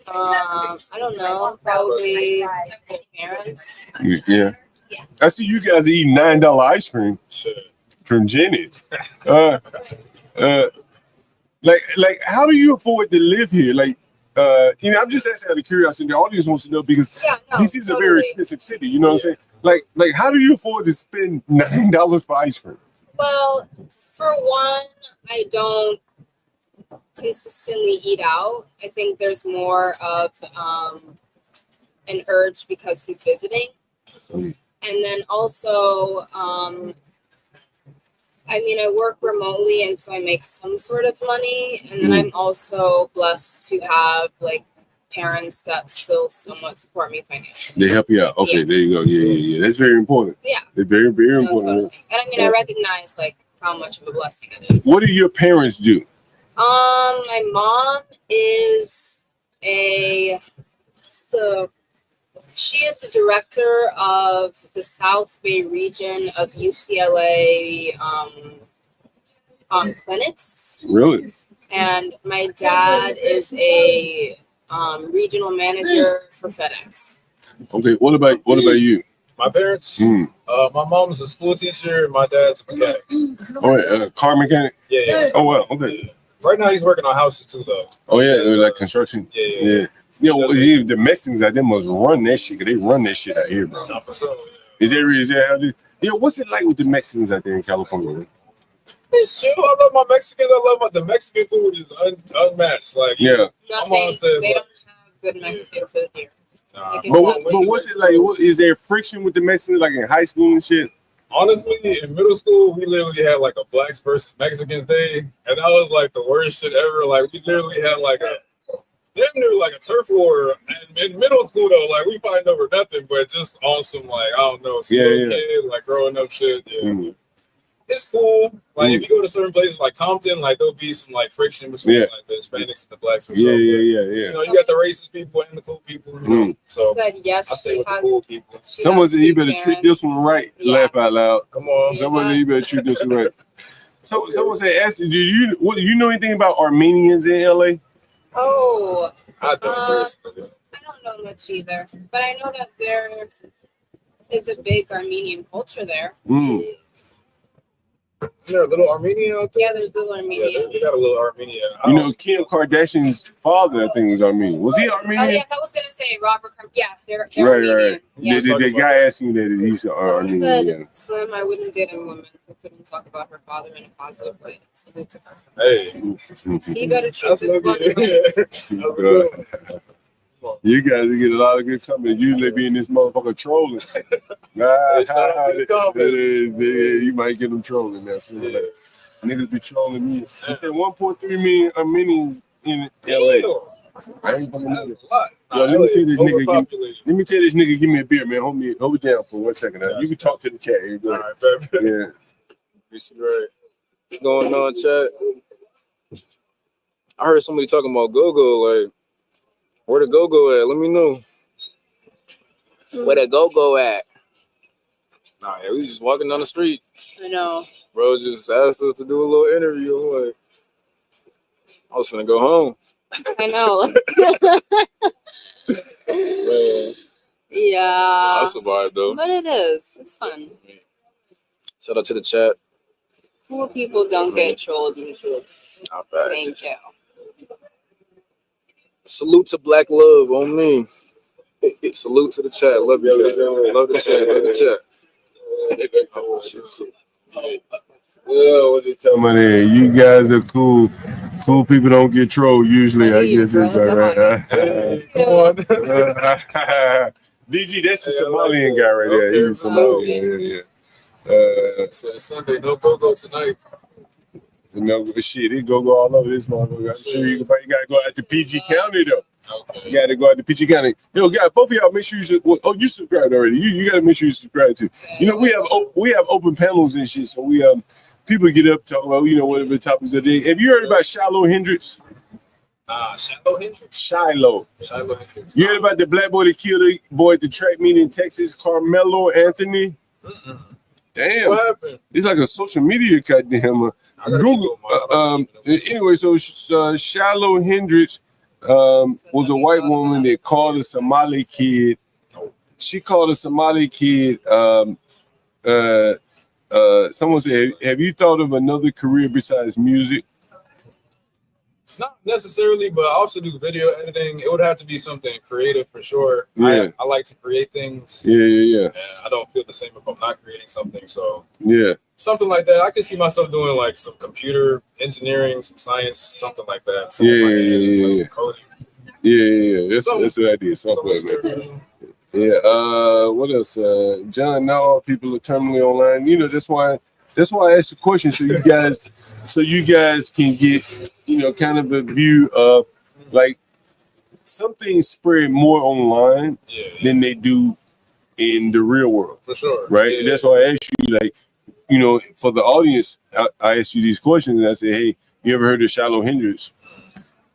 I don't know, probably their parents. Yeah. I see you guys eating $9 ice cream from Jenny's. Like, how do you afford to live here? Like, you know, I'm just asking out of curiosity. The audience wants to know because DC is a very expensive city. You know what I'm saying? Like, how do you afford to spend $9 for ice cream? Well, for one, I don't consistently eat out. I think there's more of an urge because he's visiting. And then also, I mean, I work remotely, and so I make some sort of money. And then I'm also blessed to have like parents that still somewhat support me financially. They help you out. Okay, there you go. Yeah. That's very important. Yeah. It's very, very important. Totally. And I mean, I recognize like how much of a blessing it is. What do your parents do? My mom is she is the director of the South Bay region of UCLA clinics. Really? And my dad is a regional manager for FedEx. Okay. What about you? My parents, my mom's a school teacher, and my dad's a mechanic. All right, car mechanic. Yeah. Oh wow. Okay. Right now he's working on houses too, though. Oh yeah, like construction. Yeah. You know, the Mexicans out there must run that shit. 'Cause they run that shit out here, bro. Is that how they? Yeah. What's it like with the Mexicans out there in California? Man? It's chill. I love my Mexicans. I love the Mexican food is unmatched. Like yeah. They don't have good Mexican food here. But what's it like? Is there friction with the Mexicans, like in high school and shit? Honestly, in middle school, we literally had like a blacks versus Mexicans day, and that was like the worst shit ever. Like we literally had like a turf war. And in middle school though, like we fighting over nothing, but just on some like I don't know, some little kid like growing up shit. Yeah. It's cool. Like if you go to certain places like Compton, like there'll be some like friction between like the Hispanics and the blacks. For sure. You know, you got the racist people and the cool people. You know, so said yes, I stay with the cool people. Someone said you better treat this one right. Laugh out loud. Come on. Someone said you better treat this one right. So someone said, "Ask do you know anything about Armenians in LA?" Oh, I don't know much either, but I know that there is a big Armenian culture there. Is there a little Armenian out there? Yeah, there's a little Armenian. Yeah, we got a little Armenian. You know, Kim Kardashian's father, I think, was Armenian. Was he Armenian? Oh, yeah, I was going to say Robert. Yeah, they're right, Armenian. right. Yeah. The guy asking that is he's Armenian. Slim, I wouldn't date a woman who couldn't talk about her father in a positive way. Salute to her. Hey. He better treat this one right. You guys get a lot of good comments. Usually be in this motherfucker trolling. You might get them trolling now. So niggas be trolling me. They said 1.3 million Armenians in LA. I ain't fucking know. Yo, let me tell this nigga, give me a beer, man. Hold it down for 1 second. You can talk to the chat here. Go ahead. All right, baby. Yeah. What's going on, chat? I heard somebody talking about go-go, like, where the go-go at? Let me know. Where the go-go at? Nah, yeah, we just walking down the street. I know. Bro just asked us to do a little interview. I'm like, I was finna go home. I know. Yeah. I survived, though. But it is. It's fun. Shout out to the chat. Cool people don't get trolled usually. Not bad. Thank you. Salute to Black Love on me. Salute to the chat. Love you. Love the chat. Love the chat. Oh, shit. Yeah, what they tell me there? You guys are cool. Cool people don't get trolled usually. I guess it's all right. Come on. DG, that's the Somalian guy right there. He's Somalian. Yeah. Sunday, no go-go tonight. No shit, it go all over this motherfucker. I'm sure you gotta go out to PG County though. Okay. You gotta go out to PG County. Yo, guys, both of y'all make sure you subscribed already. You gotta make sure you subscribe too. You know, we have open panels and shit, so we people get up talk about whatever the topics of the day. Have you heard about Shiloh Hendrix? Shiloh Hendrix. Shiloh Hendrix. You heard about the black boy that killed a boy at the track meet in Texas, Carmelo Anthony? Damn. What happened? It's like a social media goddamn. Google. Anyway, so Shiloh Hendrix was a white woman that called a Somali kid. She called a Somali kid. Someone said, "Have you thought of another career besides music?" Not necessarily, but I also do video editing. It would have to be something creative for sure. Yeah. I like to create things. Yeah. And I don't feel the same if I'm not creating something. So yeah, something like that. I could see myself doing like some computer engineering, some science, something like that. Some coding. Yeah. That's what I did. Yeah. What else? John, now all people are terminally online. That's why I asked the question so you guys can get kind of a view of like some things spread more online than they do in the real world. For sure. Right? And that's why I asked you, like, for the audience, I asked you these questions and I said, hey, You ever heard of Shallow Hendrix?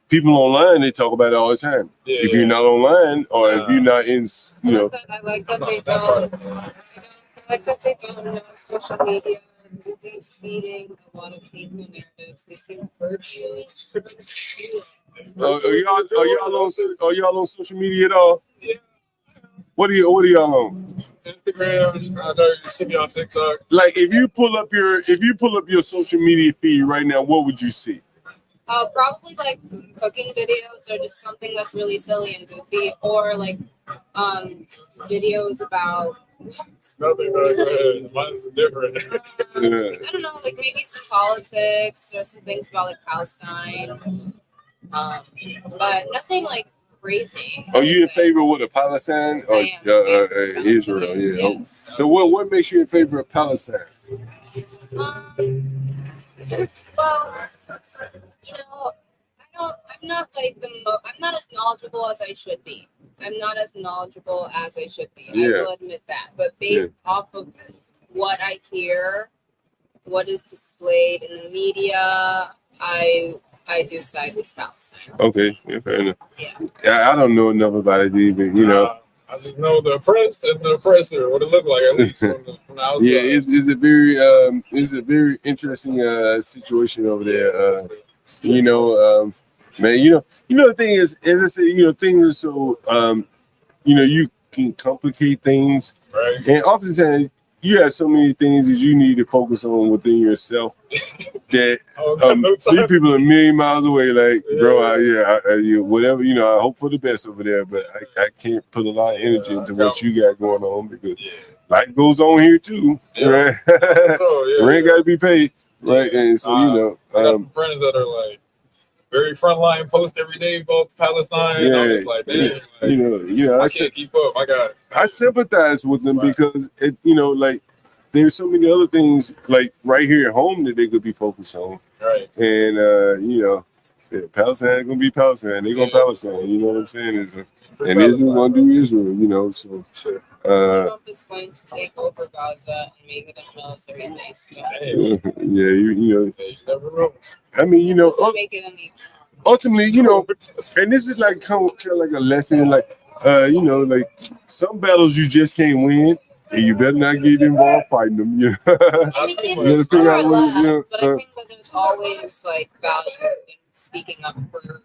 People online, they talk about it all the time. Yeah, if you're not online or if you're not in, you know. I like that they don't. I like that they don't know social media to be feeding a lot of people narratives. They seem virtuous. Are y'all on social media at all? Yeah. What are y'all on? Instagram. I know you see me on TikTok. Like if you pull up your social media feed right now, what would you see? Probably like cooking videos or just something that's really silly and goofy, or like videos about Nothing. Mine's different. I don't know, like maybe some politics or some things about like Palestine, but nothing like crazy. Are you in favor with a Palestine or Israel? Yeah. Yes. So what makes you in favor of Palestine? Well, you know, I'm not like I'm not as knowledgeable as I should be. I'm not as knowledgeable as I should be. I will admit that. But based off of what I hear, what is displayed in the media, I do side with Palestine. Okay, yeah, fair enough. Yeah. I don't know enough about it even, you know. I just know the oppressed and the oppressor, what it look like, at least from the outside. Yeah, it's a very interesting situation over there. You know, man, you know the thing is, as I said, you know, things are so you know, you can complicate things, right? And oftentimes you have so many things that you need to focus on within yourself that these people are a million miles away. Like, bro, whatever, you know, I hope for the best over there, but I can't put a lot of energy into what you got going on because life goes on here too, right? Rent got to be paid, right? And so, you know, I got some friends that are like very frontline, post every day about Palestine. And I'm just like, damn, like, you know, I can't keep up. I sympathize with them because you know, like there's so many other things like right here at home that they could be focused on. Right. And you know, Palestine gonna be Palestine. They gonna Palestine. You know what I'm saying? And Israel gonna do Israel. You know, so. Trump is going to take over Gaza and make it a military base. You know. You never know. I mean, you know, Make it any ultimately, you know, and this is like kind of like a lesson, like you know, like some battles you just can't win, and you better not get involved fighting them. You know? I mean, You gotta figure out what, you know, but I think that there's always like value in speaking up for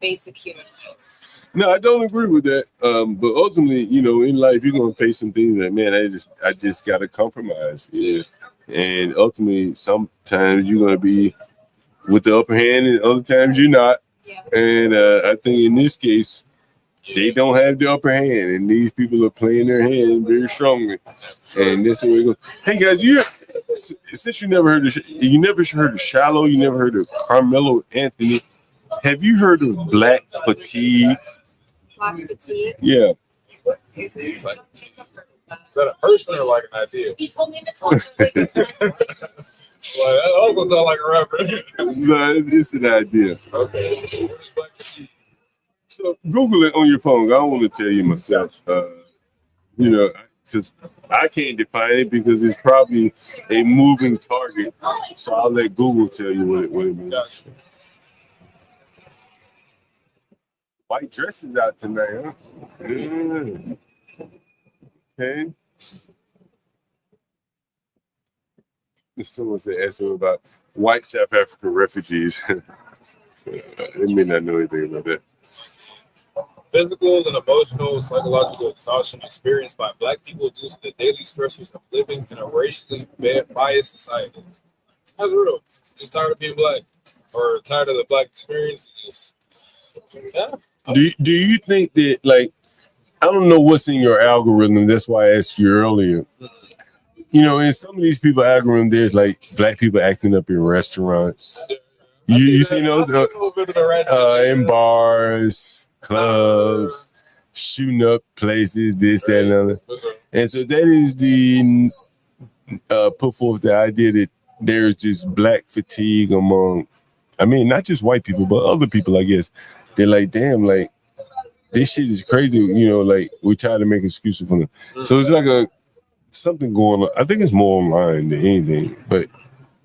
basic human rights. No, I don't agree with that. But ultimately, you know, in life, you're gonna face some things that, man, I just gotta compromise. Yeah, and ultimately, sometimes you're gonna be with the upper hand, and other times you're not. Yeah. And I think in this case, they don't have the upper hand, and these people are playing their hand very strongly. And that's the way it goes. Hey guys, since you never heard of Shallow, you never heard of Carmelo Anthony. Have you heard of Black Fatigue? Black fatigue. Yeah. Is that a person or like an idea? He told me to talk to him. Well, that almost sound like a rapper. No, it's an idea. Okay. What is Black Fatigue? So Google it on your phone. I don't want to tell you myself. You know, because I can't define it because it's probably a moving target. So I'll let Google tell you what it means. White dresses out tonight, huh? Yeah. Okay. Someone said ask them about white South African refugees. They may not know anything about that. Physical and emotional, psychological exhaustion experienced by Black people due to the daily stressors of living in a racially biased society. That's real. Just tired of being Black, or tired of the Black experience. Do you think that, like, I don't know what's in your algorithm, that's why I asked you earlier. You know, in some of these people algorithm, there's like Black people acting up in restaurants. You see those in bars, clubs, shooting up places, this, that, and other. And so that is the put forth the idea that there's this Black fatigue among, I mean, not just white people, but other people, I guess. They're like, damn, like, this shit is crazy. You know, like, we try to make excuses for them. So it's like something going on. I think it's more online than anything. But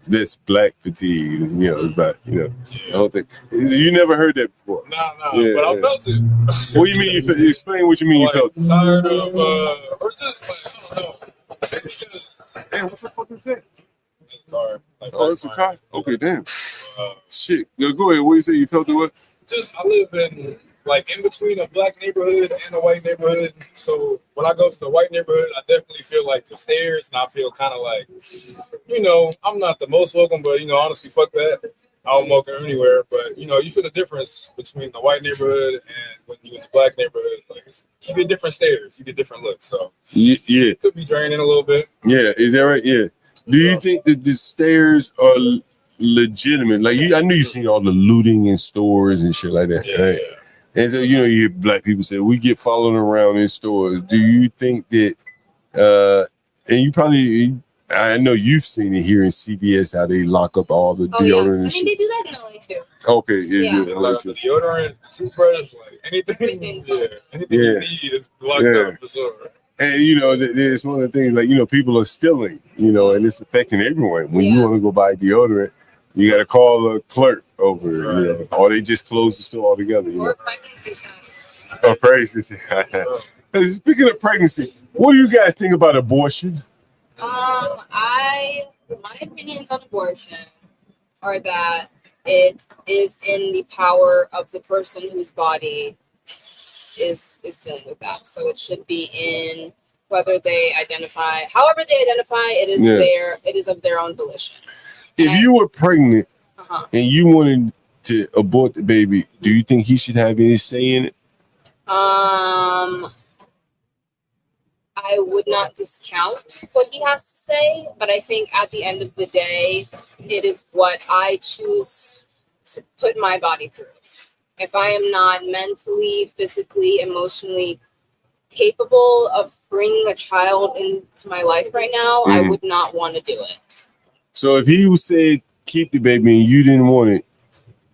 This black fatigue. It's, you know, it's about, you know, I don't think you never heard that before. Nah, but I felt it. What do you mean? Explain what you mean. Like, you felt tired of, or just like, I don't know. It's just, damn, what the fuck is that? car. Like, Oh, it's a car. Okay, damn. Shit. Go ahead. What you say? You felt it? What? Just I live in like in between a black neighborhood and a white neighborhood. So when I go to the white neighborhood, I definitely feel like the stairs, and I feel kind of like, you know, I'm not the most welcome, but you know, honestly, fuck that. I'm welcome anywhere, but you know, you feel the difference between the white neighborhood and when you in the black neighborhood. Like you get different stares, you get different looks. So yeah, it could be draining a little bit. Yeah, is that right? Yeah. Do you think that the stairs are legitimate? Like I knew you seen all the looting in stores and shit like that, right? Yeah. And so you know, you hear black people say we get followed around in stores. Do you think that? And you probably, I know you've seen it here in CVS how they lock up all the deodorant. Yes. I mean, they do that in LA too. Okay, yeah. Like the deodorant, toothbrush, like anything you need is locked up for sure. And you know, it's one of the things like, you know, people are stealing, you know, and it's affecting everyone. When you want to go buy deodorant, you got to call a clerk over, you know, or they just close the store altogether. You or know? pregnancy tests. Or pregnancy. Speaking of pregnancy, what do you guys think about abortion? My opinions on abortion are that it is in the power of the person whose body is dealing with that. So it should be in whether they identify, however they identify, it is of their own volition. If you were pregnant and you wanted to abort the baby, do you think he should have any say in it? I would not discount what he has to say, but I think at the end of the day, it is what I choose to put my body through. If I am not mentally, physically, emotionally capable of bringing a child into my life right now, I would not want to do it. So if he said keep the baby and you didn't want it,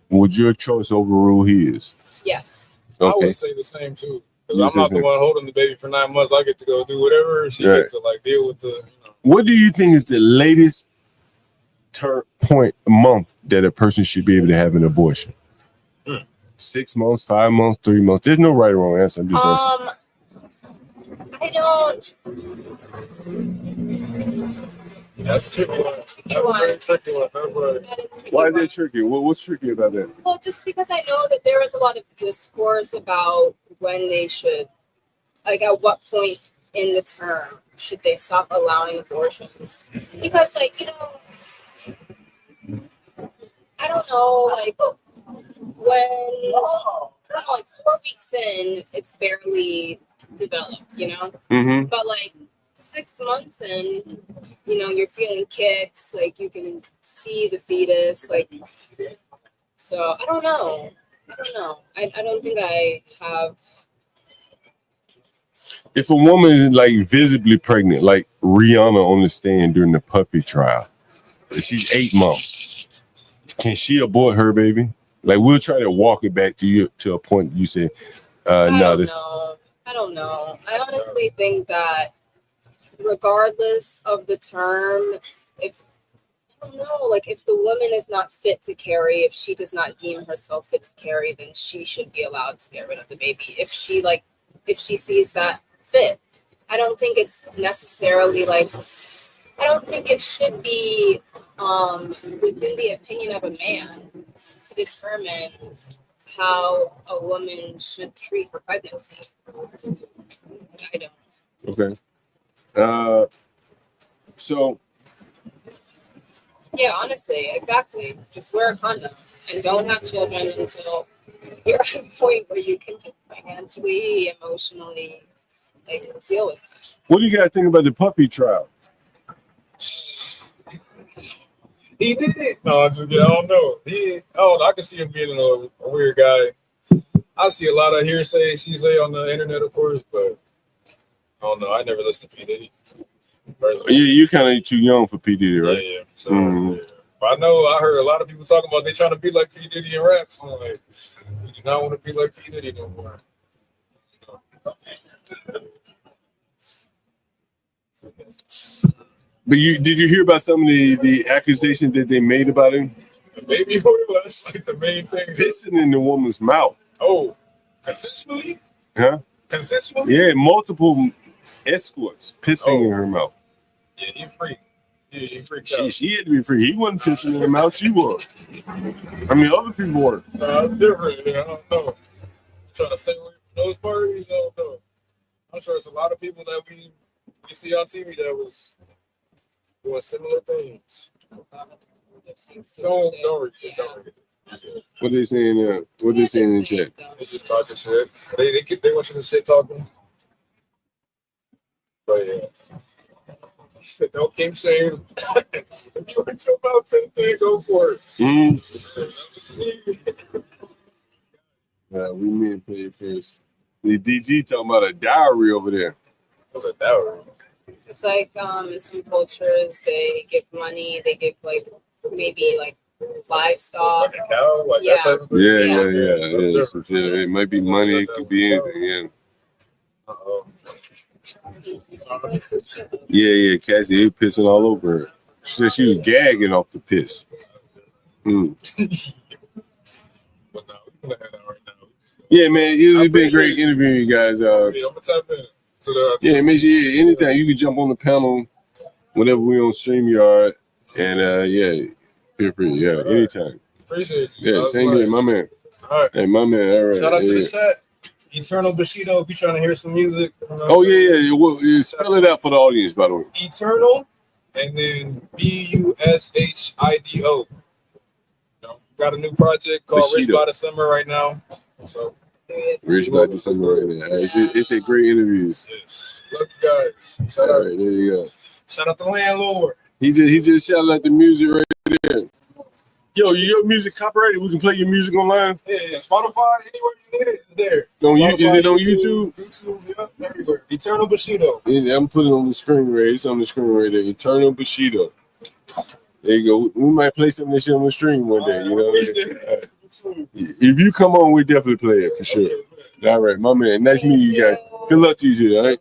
would your choice overrule his? Yes. Okay. I would say the same too. Because I'm not the one holding the baby for 9 months. I get to go do whatever. She gets to like deal with the. You know. What do you think is the latest month that a person should be able to have an abortion? 6 months, 5 months, 3 months. There's no right or wrong answer. I'm just asking. I don't. That's a tricky one. Why is that tricky? What's tricky about that? Well, just because I know that there is a lot of discourse about when they should, like at what point in the term should they stop allowing abortions? Because, like, you know, I don't know, like when like 4 weeks in, it's barely developed, you know? But like 6 months in, you know, you're feeling kicks, like you can see the fetus, like, so I don't know. I don't think I have. If a woman is like visibly pregnant, like Rihanna on the stand during the puppy trial, she's 8 months. Can she abort her baby? Like, we'll try to walk it back to you to a point you say, I don't know. I honestly think that regardless of the term, if the woman is not fit to carry, if she does not deem herself fit to carry, then she should be allowed to get rid of the baby. If she sees that fit. I don't think it's necessarily like, I don't think it should be within the opinion of a man to determine how a woman should treat her pregnancy. Like, I don't. Okay. So. Yeah, honestly, exactly. Just wear a condom and don't have children until you're at a point where you can financially, emotionally, like, deal with it. What do you guys think about the puppy trial? He did it. No, I don't know. I can see him being a weird guy. I see a lot of hearsay, she say on the internet, of course, but I don't know. I never listened to P. Diddy. Personally. Yeah, you're kind of too young for P. Diddy, right? Yeah. So, yeah. But I heard a lot of people talking about they trying to be like P. Diddy in rap. So I'm like, you do not want to be like P. Diddy no more. But did you hear about some of the accusations that they made about him? Maybe that's like the main thing. Pissing in the woman's mouth. Oh, consensually? Huh? Consensually? Yeah, multiple escorts pissing in her mouth. Yeah, he freaked. He freaked She out. had to be free. He wasn't pissing in her mouth. She was. I mean, other people were. It's different. Yeah, I don't know. Trying to stay away from those parties. I don't know. I'm sure it's a lot of people that we see on TV that was doing similar things. Don't read it. What they saying? What they saying in the chat? They just talking shit. They want you to shit talking. But yeah. He said, don't keep saying if you want to about this thing, go for it. We men play first. The DG talking about a dowry over there. What's a dowry? It's like in some cultures they give money, they give like maybe like livestock. Like a cow? Like Yeah. that type of thing? Yeah. So, it might be money, it could be anything, yeah. Uh-oh. Yeah, Cassie, he pissing all over her. She said she was gagging off the piss. But no, we can let that right now. Yeah, man, it's been great interviewing you guys. Yeah, I'm gonna tap in. Yeah, make sure anytime you can jump on the panel whenever we on StreamYard. And feel free. Yeah, anytime. Appreciate you. Yeah, same here, my man. All right. Hey, my man. All right. Shout out to the chat. Eternal Bushido, if you're trying to hear some music. Oh, yeah. Well, spell it out for the audience, by the way. Eternal, and then Bushido. Got a new project called Bushido. Rich by December right now. So Rich by December right now. It's a great interviews. yes. Love you guys. Shout All out. right, there you go. Shout out the landlord. He just shouted out the music right there. Yo, your music copyrighted? We can play your music online? Yeah. Spotify, anywhere you need it, it's there. Is it on YouTube? YouTube, yeah, everywhere. Eternal Bushido. Yeah, I'm putting it on the screen right. It's on the screen right there. Eternal Bushido. There you go. We might play some of this shit on the stream one day. You know what I mean? If you come on, we definitely play it for sure. All right, my man. Nice meeting you guys. Good luck to you too, all right?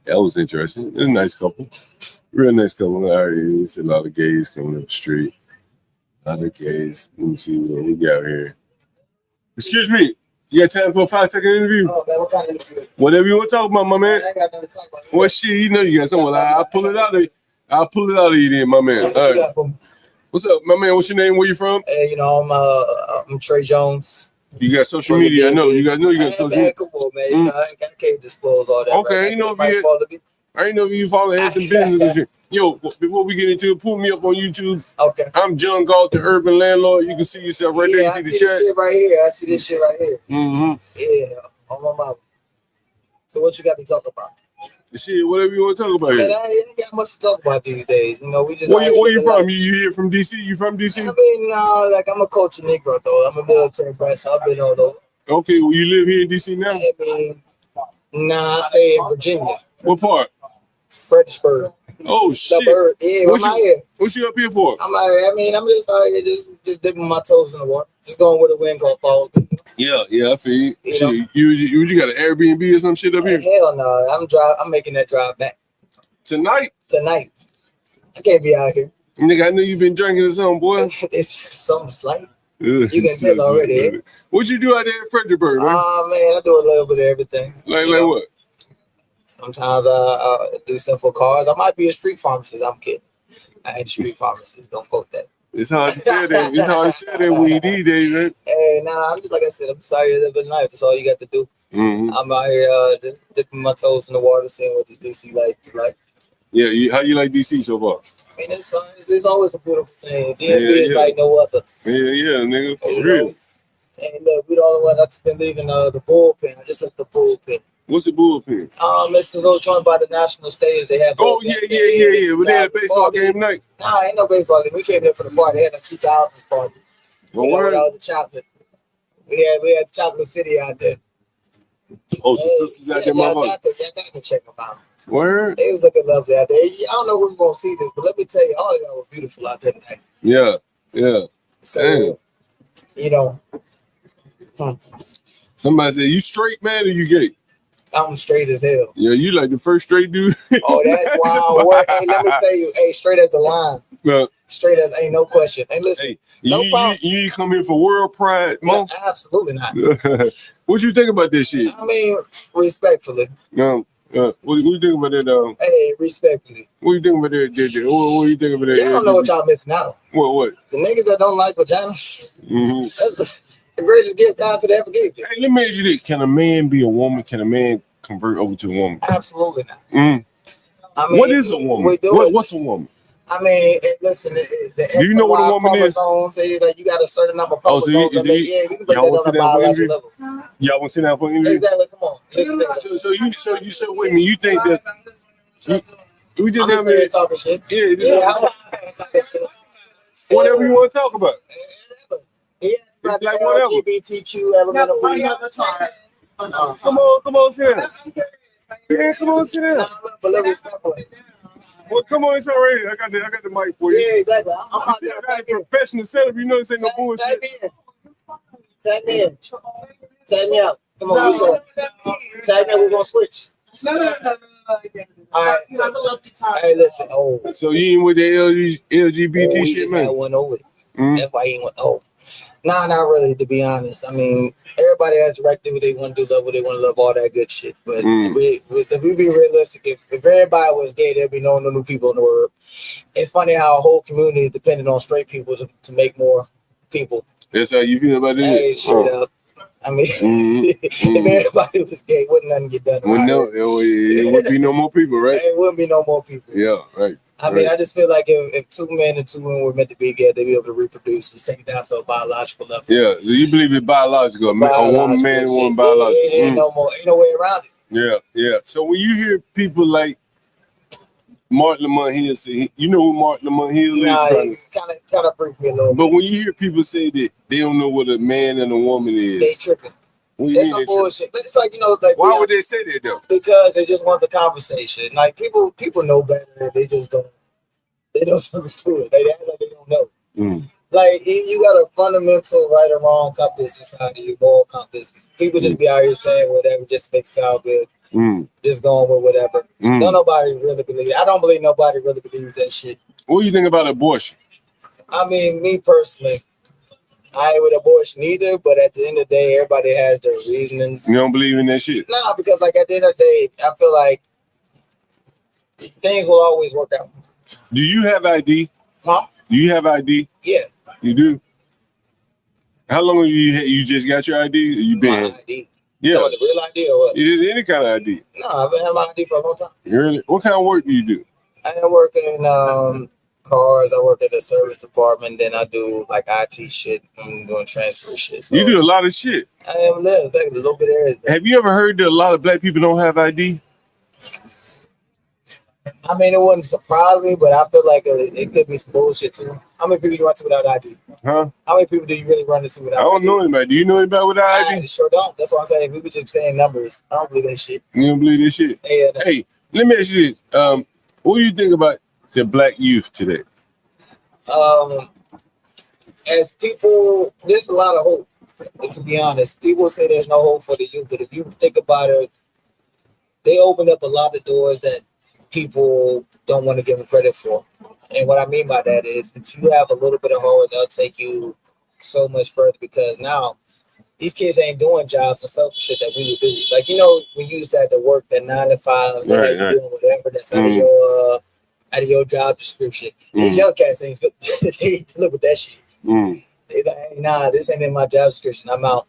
That was interesting. It was a nice couple. Real nice couple. All right, it's a lot of gays coming up the street. A lot of gays. Let me see what we got here. Excuse me. You got time for a 5-second interview? Oh, man, what kind of interview? Whatever you want to talk about, my man. I ain't got nothing to talk about. What shit? You know you got something. I'll pull it out of you. I'll pull it out of you then, my man. All right. What's up, my man? What's your name? Where you from? Hey, I'm Trey Jones. You got social media. I know. You got social media. Come on, man. You know, I can't disclose all that. Okay, right? you know I ain't know if you follow Anthony business and shit. Yo, before we get into it, pull me up on YouTube. Okay. I'm John Galt, the urban landlord. You can see yourself right there. I You see see the this chat. shit right here. I see this shit right here. Mm-hmm. Yeah, on my mouth. So what you got to talk about? Shit, whatever you want to talk about Man, here. I ain't got much to talk about these days. You know, we just. Where you from? You here from DC? You from DC? I mean, no, like I'm a culture Negro though. I'm a military brat, so I've been all over. Okay, well, you live here in DC now? I mean, nah, I stay in Virginia. What part? Fredericksburg. Oh shit! The bird. Yeah, I'm out here. What you up here for? I'm out here. I mean, I'm just out here, just dipping my toes in the water, just going where the wind gonna fall. Yeah, I feel you. You Shit, know? you got an Airbnb or some shit up here Hell no, I'm making that drive back tonight? I can't be out here. Nigga, I know you been drinking or something, boy. It's just something slight. You can tell already. What you do out there in Fredericksburg, man? Man, I do a little bit of everything. Like You know? what? Sometimes I do stuff for cars. I might be a street pharmacist. I'm kidding. I ain't a street pharmacist. Don't quote that. It's hard to say that. It's hard to say that weed these days, man. Hey, nah, I'm just like I said. I'm just out here living life. That's all you got to do. Mm-hmm. I'm out here just dipping my toes in the water, seeing what this DC like. Yeah, how you like DC so far? I mean, it's always a beautiful thing. DMV is like no other. Yeah, nigga, for You real. know? And look, we the only ones. I've just been leaving the bullpen. I just left the bullpen. What's the bullpen? It's a little joint by the national stadiums. They have. Oh yeah. We had a baseball game night. Nah, ain't no baseball game. We came there for the party. They had a 2000s party. Well, You know, word. with all the chocolate. We had the chocolate city out there. Oh, some sisters out there, y'all motherfucker. got to check them out. Word. It was looking lovely out there. I don't know who's gonna see this, but let me tell you, all of y'all were beautiful out there tonight. Yeah. So, Damn. you know, Somebody said, you straight, man, or you gay? I'm straight as hell. Yeah, you like the first straight dude. Oh, that's wild work. Hey, let me tell you. Hey, straight as the line. Straight as ain't no question. Hey, listen. Hey, no problem. You come here for WorldPride, no, absolutely not. What you think about this shit? I mean, respectfully. What you think about that? Hey, respectfully. What you think about that? What you think about that? Y'all don't know what y'all missing out. What? The niggas that don't like vagina. That's the greatest gift God could ever give you. Hey, let me ask you this: can a man be a woman? Can a man convert over to a woman? Absolutely not. I mean, what is a woman? What's a woman? I mean, listen. The do you know what a woman is? Say that you got a certain number of chromosomes. You can put that on a biological level. Y'all want to sit down for injury? Exactly. Come on. So you said with me. You think that we just have here talking shit? Yeah. Whatever you want to talk about. It's like whatever. LGBTQ element of Come on, sit down. Yeah, come on, sit down. Well, come on, it's already. I got the mic for you. Yeah, exactly. I'm I got a professional setup. You know, this ain't no bullshit. Tag me in. Tag me out. Come on, tag me in. We're gonna switch. No. All right. Hey, listen. Oh. So you ain't with the LGBT shit, man? I went over it. That's why he went. Oh. Nah, not really. To be honest, I mean, everybody has the right to do what they want to do, love what they want to love, all that good shit. But if we be realistic, if everybody was gay, there'd be no new people in the world. It's funny how a whole community is dependent on straight people to make more people. That's how you feel about it? Hey, straight up. I mean, if everybody was gay, wouldn't nothing get done. It would be no more people, right? It wouldn't be no more people. Yeah, right. I mean, I just feel like if 2 men and 2 women were meant to be together, they'd be able to reproduce. Just take it down to a biological level. Yeah, so you believe it's biological. A woman, man, and woman, biological. Ain't no way around it. Yeah. So when you hear people like Mark Lamont Hill say, you know who Mark Lamont Hill is? Nah, it's kind of freaks me a little bit. But when you hear people say that they don't know what a man and a woman is, they tripping. It's some bullshit. It's like, why would they say that though? Because they just want the conversation. Like people know better. They just don't. They don't understand it. They act like they don't know. Like you got a fundamental right or wrong compass inside of your moral compass. People just be out here saying whatever just to make it sound good. Just going with whatever. Don't nobody really believe. I don't believe nobody really believes that shit. What do you think about abortion? I mean, me personally, I ain't with abortion either, but at the end of the day, everybody has their reasonings. You don't believe in that shit? No, because like at the end of the day, I feel like things will always work out. Do you have ID? Huh? Do you have ID? Yeah. You do? How long have you just got your ID? Or you been my ID? Yeah. The real ID or what? It is any kind of ID. No, I've been having my ID for a long time. Really? What kind of work do you do? I work in cars. I work in the service department. Then I do like IT shit. I'm doing transfer shit. So you do a lot of shit. I am there. Exactly. A little bit of everything. Have you ever heard that a lot of black people don't have ID? I mean, it wouldn't surprise me, but I feel like it could be some bullshit too. How many people do you run into without ID? Huh? How many people do you really run into without ID? I don't know anybody. Do you know anybody without ID? I sure don't. That's what I'm saying. People just saying numbers. I don't believe that shit. You don't believe this shit? Yeah. Hey, let me ask you this. What do you think about the black youth today? As people, there's a lot of hope. To be honest, people say there's no hope for the youth, but if you think about it, they opened up a lot of doors that people don't want to give them credit for. And what I mean by that is if you have a little bit of heart, they'll take you so much further, because now these kids ain't doing jobs and selfish shit that we would do. Like, we used to have to work that 9 to 5 and right. Doing whatever that's out of your job description. These young cats ain't they look at that shit. They like, nah, this ain't in my job description. I'm out.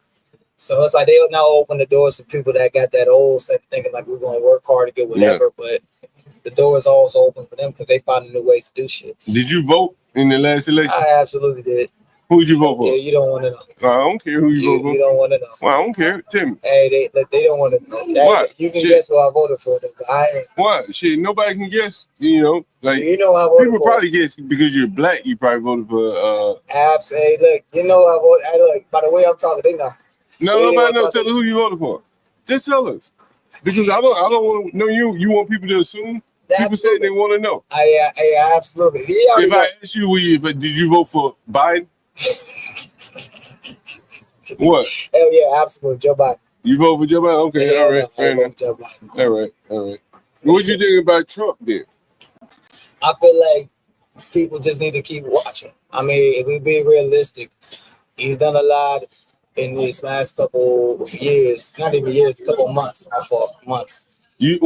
So it's like they'll now open the doors to people that got that old set thinking like we're gonna work hard to get whatever, but the door is also open for them because they find new ways to do shit. Did you vote in the last election? I absolutely did. Who did you vote for? Yeah, you don't want to know. I don't care who you vote for. You don't want to know. Well, I don't care. Tell me. Hey, they don't want to know. What? You can guess who I voted for, but I ain't. What? Shit, nobody can guess. Like I voted people for. probably guess because you're black. You probably voted for. Abs. Hey, look, I voted. Look, by the way I'm talking, they know. No, nobody knows. Tell us who you voted for. Just tell us, because I don't want to know you. You want people to assume. People say they want to know. I absolutely. If I ask you, did you vote for Biden? What? Hell yeah, absolutely, Joe Biden. You vote for Joe Biden? Okay, Yeah, all right, I fair vote enough. for Joe Biden. All right, all right. What you think about Trump then? I feel like people just need to keep watching. I mean, if we be realistic, he's done a lot in these last couple of years. Not even years, a couple of months. My fault, months. You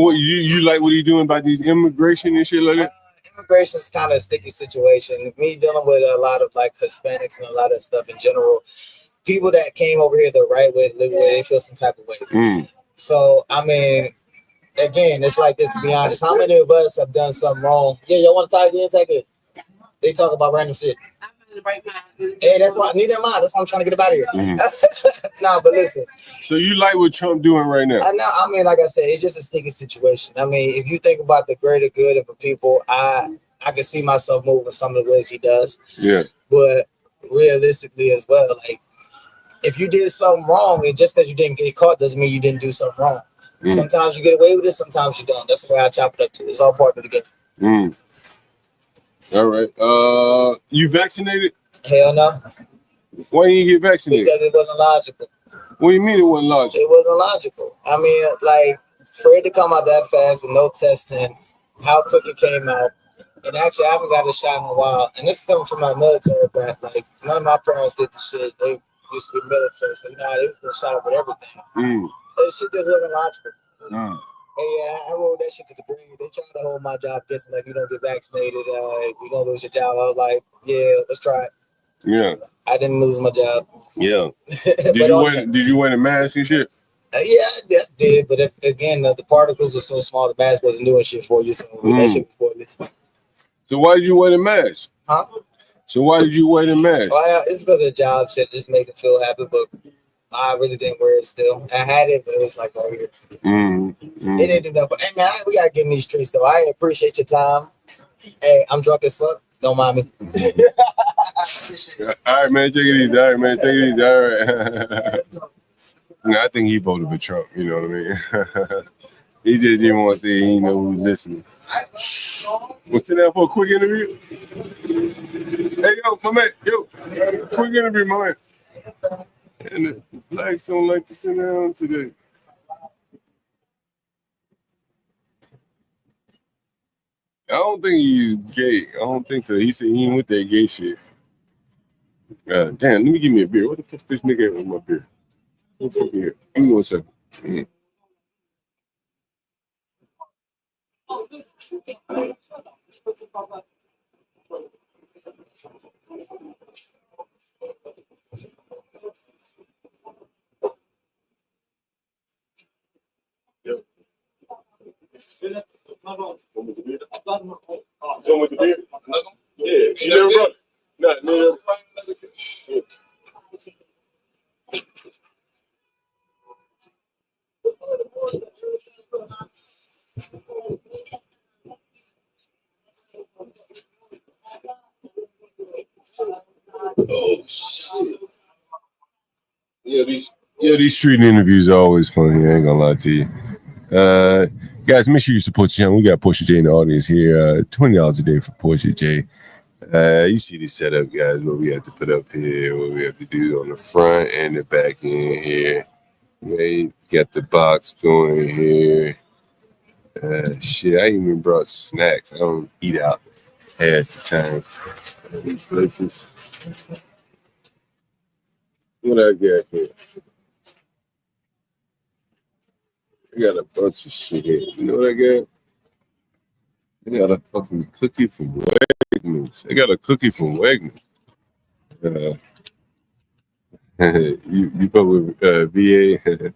like what he's doing about these immigration and shit like that? Immigration is kind of a sticky situation. Me dealing with a lot of like Hispanics and a lot of stuff in general. People that came over here the right way to live way, they feel some type of way. So I mean, again, it's like this. To be honest, how many of us have done something wrong? Yeah, y'all want to talk again? Take it. They talk about random shit. Hey, that's why neither am I. That's why I'm trying to get up out of here. No, but listen. So you like what Trump doing right now? I mean, like I said, it's just a sticky situation. I mean, if you think about the greater good of the people, I can see myself moving some of the ways he does. Yeah. But realistically as well, like if you did something wrong, and just because you didn't get caught doesn't mean you didn't do something wrong. Sometimes you get away with it, sometimes you don't. That's the way I chop it up to. It's all part of the game. All right. You vaccinated? Hell no. Why didn't you get vaccinated? Because it wasn't logical. What do you mean it wasn't logical? It wasn't logical. I mean, like, for it to come out that fast with no testing, how quick it came out. And actually, I haven't got a shot in a while. And this is coming from my military back. Like, none of my parents did the shit. They used to be military. So, you know, they was getting shot up with everything. That shit just wasn't logical. And yeah, I rolled that shit to the grave. They tried to hold my job against me, like, you don't get vaccinated, you're going to lose your job. I was like, yeah, let's try it. Yeah. I didn't lose my job. Yeah. Did you wear the mask and shit? Yeah, I did. But if again, the particles were so small, the mask wasn't doing shit for you. So that shit was pointless. So why did you wear the mask? Huh? So why did you wear the mask? Well, it's because of the job shit. Just make it feel happy. But I really didn't wear it still. I had it, but it was like right here. It didn't do nothing. Hey, man, we got to get in these streets, though. I appreciate your time. Hey, I'm drunk as fuck. Don't mind me. All right, man. Take it easy. All right, man. Take it easy. All right. No, I think he voted for Trump. You know what I mean? He just didn't want to say he know who's listening. We'll sit down for a quick interview. Hey, yo, my man. Yo, quick interview, my man. And the blacks don't like to sit down today. I don't think he's gay. I don't think so. He said he ain't with that gay shit. Damn, let me give me a beer. What the fuck this nigga at with my beer? What's up here? Give me 1 second. Come with the beer? Yeah, you never brought it. No. Yeah. Oh shit. These street interviews are always funny. I ain't gonna lie to you. Guys, make sure you support the channel. We got Portia J in the audience here. $20 a day for Portia J. You see the setup, guys, what we have to put up here, what we have to do on the front and the back end here. Okay, got the box going here. Shit, I even brought snacks. I don't eat out half the time at these places. What I got here? I got a bunch of shit here. You know what I got? I got a fucking cookie from Wegmans. I got a cookie from Wegmans. You fuck with VA?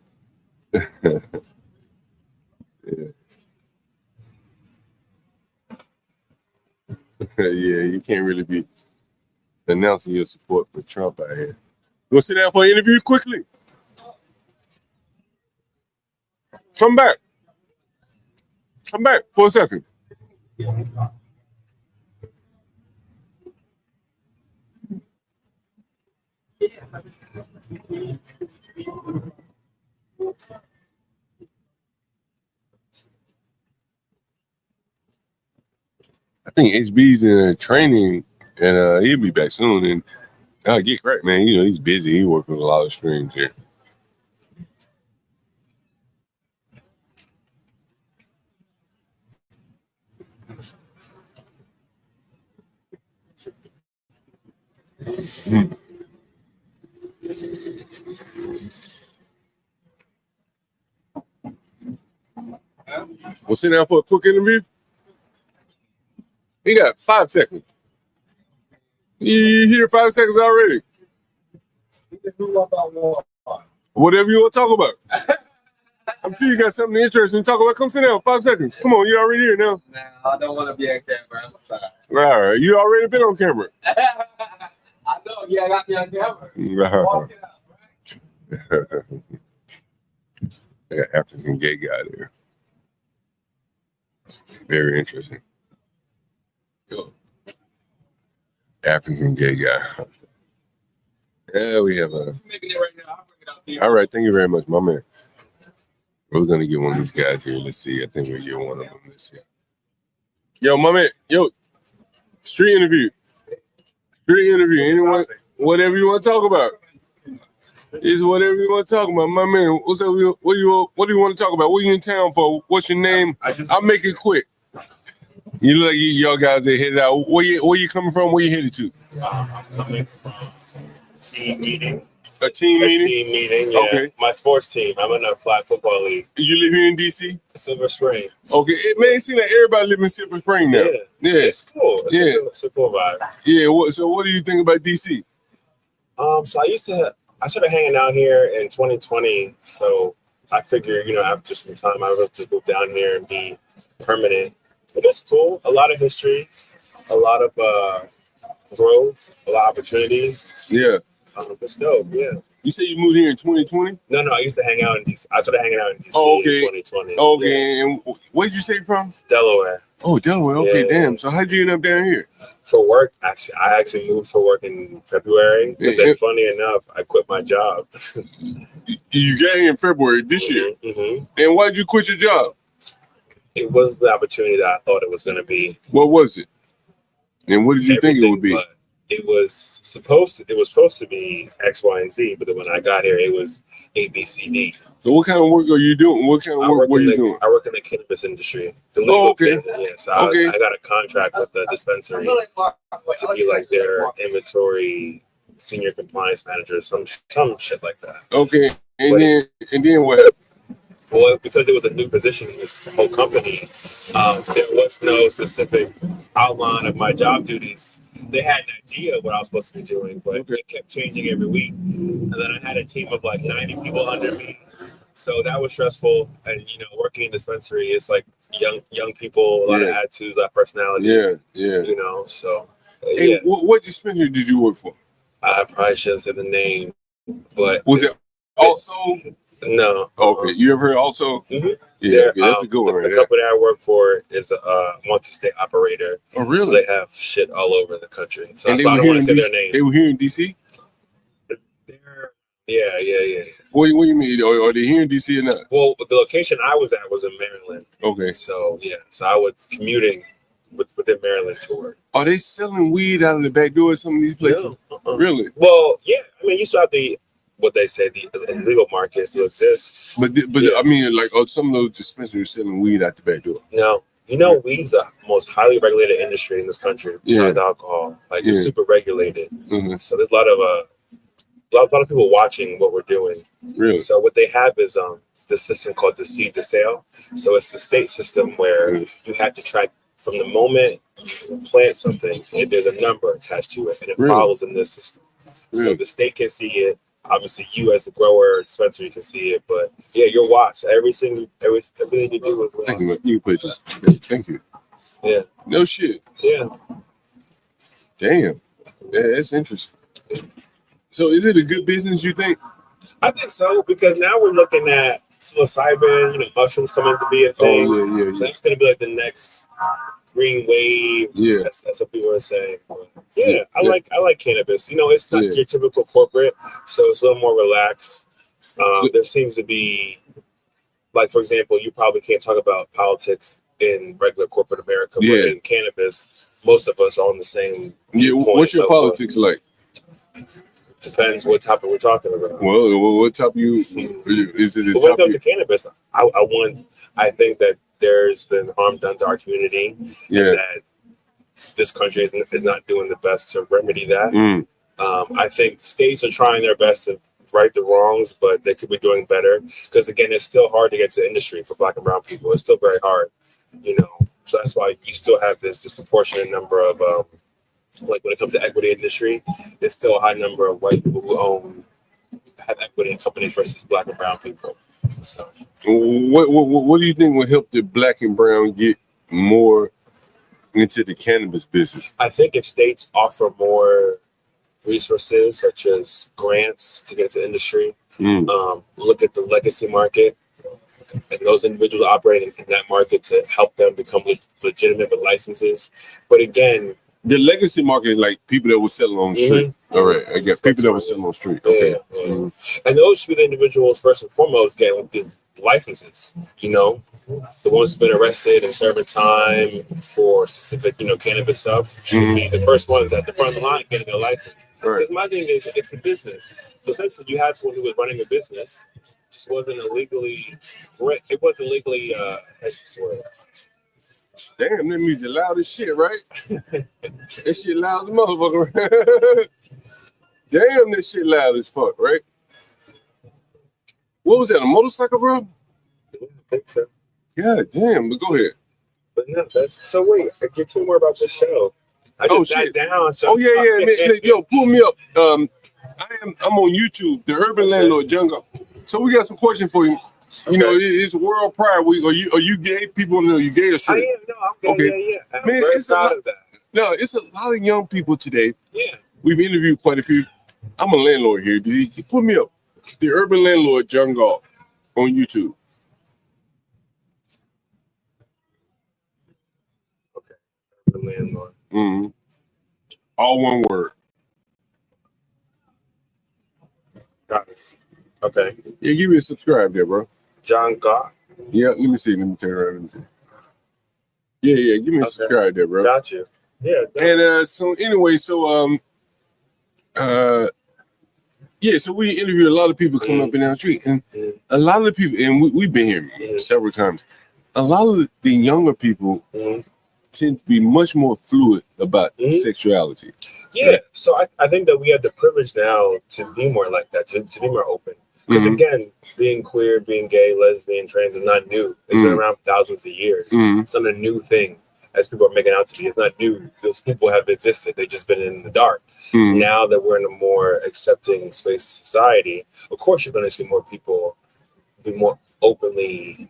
Yeah, you can't really be announcing your support for Trump out here. You want to sit down for an interview quickly? Come back for a second. I think HB's in training, and he'll be back soon. And I'll get cracked, man. You know, he's busy. He working with a lot of streams here. We'll sit down for a quick interview. He got 5 seconds. You here 5 seconds already. Whatever you want to talk about. I'm sure you got something interesting to talk about. Come sit down. 5 seconds. Come on, you're already here now. Nah, I don't want to be on camera. I'm sorry. All right, you already been on camera. I know. Yeah, I got me on camera. Walk it out, right? I got African gay guy there. Very interesting. Yo. African gay guy. Yeah, we have a. Making it right now. I'll bring it out to you. All right, thank you very much, my man. We're gonna get one of these guys here. Let's see. I think we'll get one of them. Let's see. Yo, my man. Yo, street interview. Street interview. Anyone, whatever you want to talk about. It's whatever you want to talk about, my man. What's up? What do you want to talk about? What are you in town for? What's your name? I'll make it quick. You look like y'all guys are headed out. Where you coming from? Where you headed to? I'm coming from team meeting. A team meeting? Team meeting, yeah. Okay. My sports team. I'm in a flag football league. You live here in DC? Silver Spring. Okay. It seems like everybody live in Silver Spring now. Yeah. It's cool. It's a cool vibe. Yeah. So what do you think about DC? So I started hanging out here in 2020. So I figured, after some time, I would just move down here and be permanent. But it's cool. A lot of history, a lot of growth, a lot of opportunity. Yeah. It's dope, yeah. You say you moved here in 2020? No, I used to hang out in DC. I started hanging out in DC in 2020. Okay, yeah. And where did you say you're from? Delaware. Oh, Delaware. Okay, yeah. Damn. So how'd you end up down here? For work, actually. I actually moved for work in February. But then, funny enough, I quit my job. You got here in February this year? Mm-hmm. And why did you quit your job? It was the opportunity that I thought it was going to be. What was it? And what did you think it would be? It was supposed to be X, Y, and Z, but then when I got here, it was A, B, C, D. So what kind of work are you doing? What kind of work were you doing? I work in the cannabis industry. The legal okay. Cannabis, so I got a contract with the dispensary to be like their inventory senior compliance manager, some shit like that. Okay, and then what happened? Well, because it was a new position in this whole company, there was no specific outline of my job duties. They had an idea of what I was supposed to be doing, but it kept changing every week. And then I had a team of like 90 people under me. So that was stressful. And, working in dispensary is like young people, a lot of attitudes, a lot of personality. Yeah. So. And what dispensary did you work for? I probably shouldn't say the name, but. Was it also? No. Okay. You ever heard also? Mm-hmm. Yeah, that's a good one. The company I work for is a multi-state operator. Oh, really? So they have shit all over the country. So and I don't want to say their name. They were here in DC? Yeah. What do you mean? Are they here in DC or not? Well, the location I was at was in Maryland. Okay. So I was commuting within Maryland to work. Are they selling weed out of the back door of some of these places? No. Really? Well, yeah. I mean, you still have what they say, the illegal market still exists. But I mean, like, some of those dispensaries selling weed out the back door. No. Weed's the most highly regulated industry in this country besides alcohol. Like, it's super regulated. Mm-hmm. So there's a lot of people watching what we're doing. Really? So what they have is this system called the seed to sale. So it's a state system where you have to track from the moment you plant something, and there's a number attached to it, and it follows in this system. So the state can see it. Obviously, you as a grower, dispenser, you can see it, but you're watched. Everything you do is watched. Thank you, man. You put that. Thank you. Yeah. No shit. Yeah. Damn. Yeah, that's interesting. So, is it a good business? You think? I think so, because now we're looking at psilocybin. Mushrooms coming to be a thing. Oh, yeah. So that's going to be like the next green wave. Yeah. That's what people are saying. I like cannabis. It's not your typical corporate, so it's a little more relaxed. There seems to be, like, for example, you probably can't talk about politics in regular corporate America, but in cannabis, most of us are on the same. What's your politics like? Depends what topic we're talking about. Well, what topic is it? But when it comes to cannabis, I think that there's been harm done to our community, and that this country is not doing the best to remedy that. I think states are trying their best to right the wrongs, but they could be doing better. Because again, it's still hard to get to the industry for Black and brown people. It's still very hard, you know. So that's why you still have this disproportionate number of like when it comes to equity industry, there's still a high number of white people who have equity in companies versus Black and brown people. So what do you think will help the Black and brown get more into the cannabis business? I think if states offer more resources such as grants to get into industry, look at the legacy market and those individuals operating in that market to help them become legitimate with licenses. But again, the legacy market is like people that were selling on the street. All right, I get people that were selling on the street. Okay, and those should be the individuals first and foremost getting these licenses. You know, the ones who've been arrested and serving time for specific, cannabis stuff should be the first ones at the front of the line getting a license. Because my thing is, it's a business. So essentially, you had someone who was running a business, just wasn't illegally. It wasn't legally. Damn, that music loud as shit, right? That shit loud as motherfucker. Damn, that shit loud as fuck, right? What was that, a motorcycle, bro? I think so. God damn, but go ahead. But no, so wait, I get to more about this show. I just sat down. So Man, yo, pull me up. I'm on YouTube, the Urban Landlord Jungle. So we got some questions for you. You know, it's World Pride Week. Are you gay? People know you gay or straight? I am. No, I'm gay. Yeah. I'm very proud of that. No, it's a lot of young people today. Yeah. We've interviewed quite a few. I'm a landlord here. Put me up. The Urban Landlord Jungle on YouTube. Okay. Urban Landlord. All one word. Got it. Okay. Yeah, give me a subscribe there, bro. John Gott. Yeah, let me see. Let me turn around. Let me see. Yeah, give me a subscribe there, bro. Got you. Yeah. And so anyway, so so we interview a lot of people coming up and down the street, and a lot of the people, and we've been here several times. A lot of the younger people tend to be much more fluid about sexuality. Yeah, so I think that we have the privilege now to be more like that, to be more open. Because again, being queer, being gay, lesbian, trans is not new. It's been around for thousands of years. It's not a new thing, as people are making out to be. It's not new. Those people have existed. They've just been in the dark. Now that we're in a more accepting space of society, of course you're going to see more people be more openly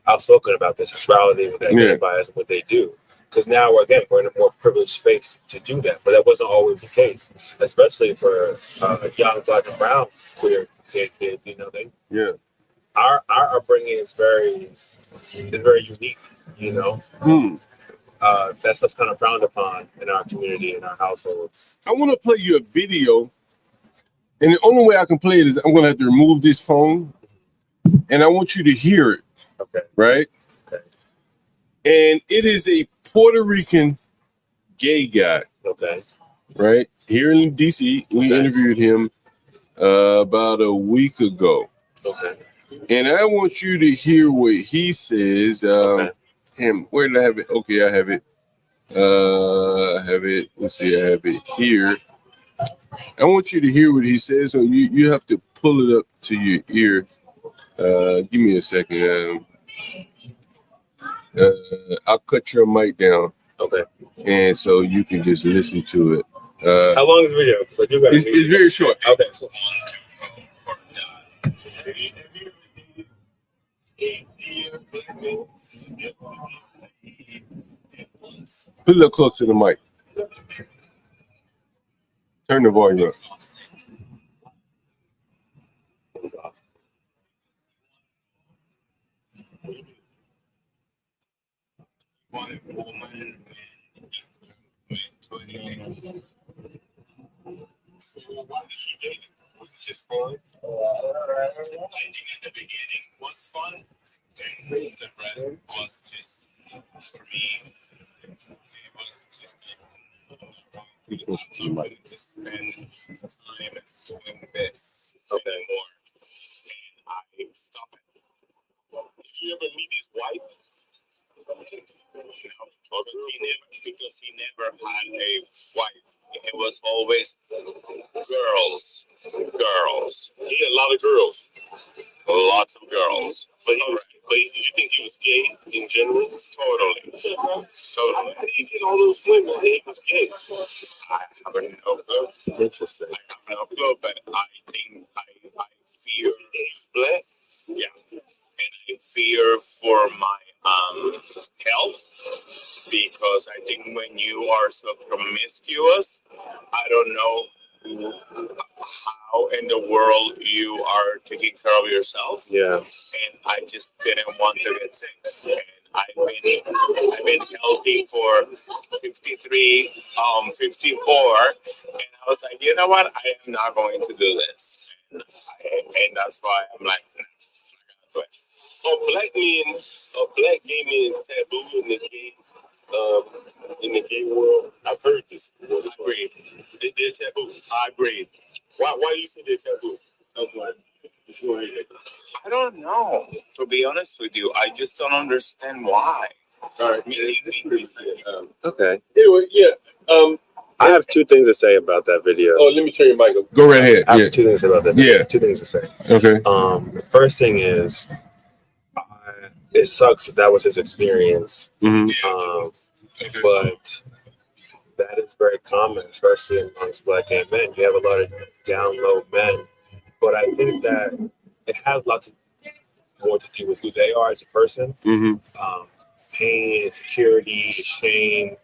outspoken about their sexuality, what they identify as, and what they do. Because now, we're in a more privileged space to do that. But that wasn't always the case, especially for a young Black and brown queer kid. Our upbringing is very unique. That stuff's kind of frowned upon in our community, in our households. I want to play you a video, and the only way I can play it is I'm going to have to remove this phone, and I want you to hear it. Okay. Right? Okay. And it is a Puerto Rican gay guy. Okay. Right? Here in DC, we interviewed him about a week ago. Okay. And I want you to hear what he says. Where did I have it? Okay, I have it. Let's see, I have it here. I want you to hear what he says. So you have to pull it up to your ear. Give me a second. I'll cut your mic down. Okay. And so you can just listen to it. How long is the video? Because it's very short. Okay. Put a little close to the mic. Turn the volume up. So why did you get it? Was it just fun? I think at the beginning was fun. And the rest was just, for me, it was just just spend time doing this more. And I stopped it. Did you ever meet his wife? Because he never had a wife. It was always girls. He had a lot of girls. Lots of girls. But you think he was gay in general? Totally. How did he get all those women that he was gay? I haven't no clue. Interesting. I have no clue, but I think I fear he's black. Yeah. And I fear for my health because I think when you are so promiscuous, I don't know how in the world you are taking care of yourself. Yeah. And I just didn't want to get sick. And I've been healthy for 53, 54, and I was like, you know what? I am not going to do this. And that's why I'm like, nah, a black gay man taboo in the gay world. I've heard this before. I agree. They're taboo. I agree. Why you say they're taboo? I don't know. To be honest with you, I just don't understand why. All right. Okay. Anyway, yeah. I have two things to say about that video. Oh, let me turn your mic up. Go right ahead. I have two things to say about that video. Yeah. Two things to say. Okay. The first thing is, it sucks that was his experience. Mm-hmm. But that is very common, especially amongst black gay men. You have a lot of down low men. But I think that it has lots more to do with who they are as a person. Mm-hmm. Pain, insecurity, shame.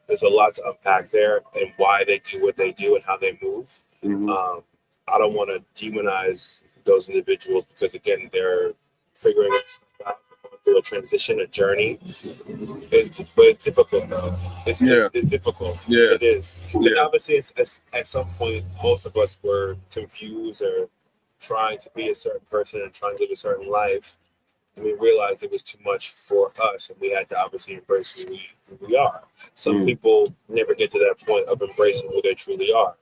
There's a lot to unpack there and why they do what they do and how they move. Mm-hmm. I don't want to demonize those individuals because, again, they're figuring stuff out, through a transition, a journey. But it's difficult, though. It's difficult. Yeah. It is. Because obviously, at some point, most of us were confused or trying to be a certain person and trying to live a certain life. And we realized it was too much for us, and we had to obviously embrace who we are. Some people never get to that point of embracing who they truly are.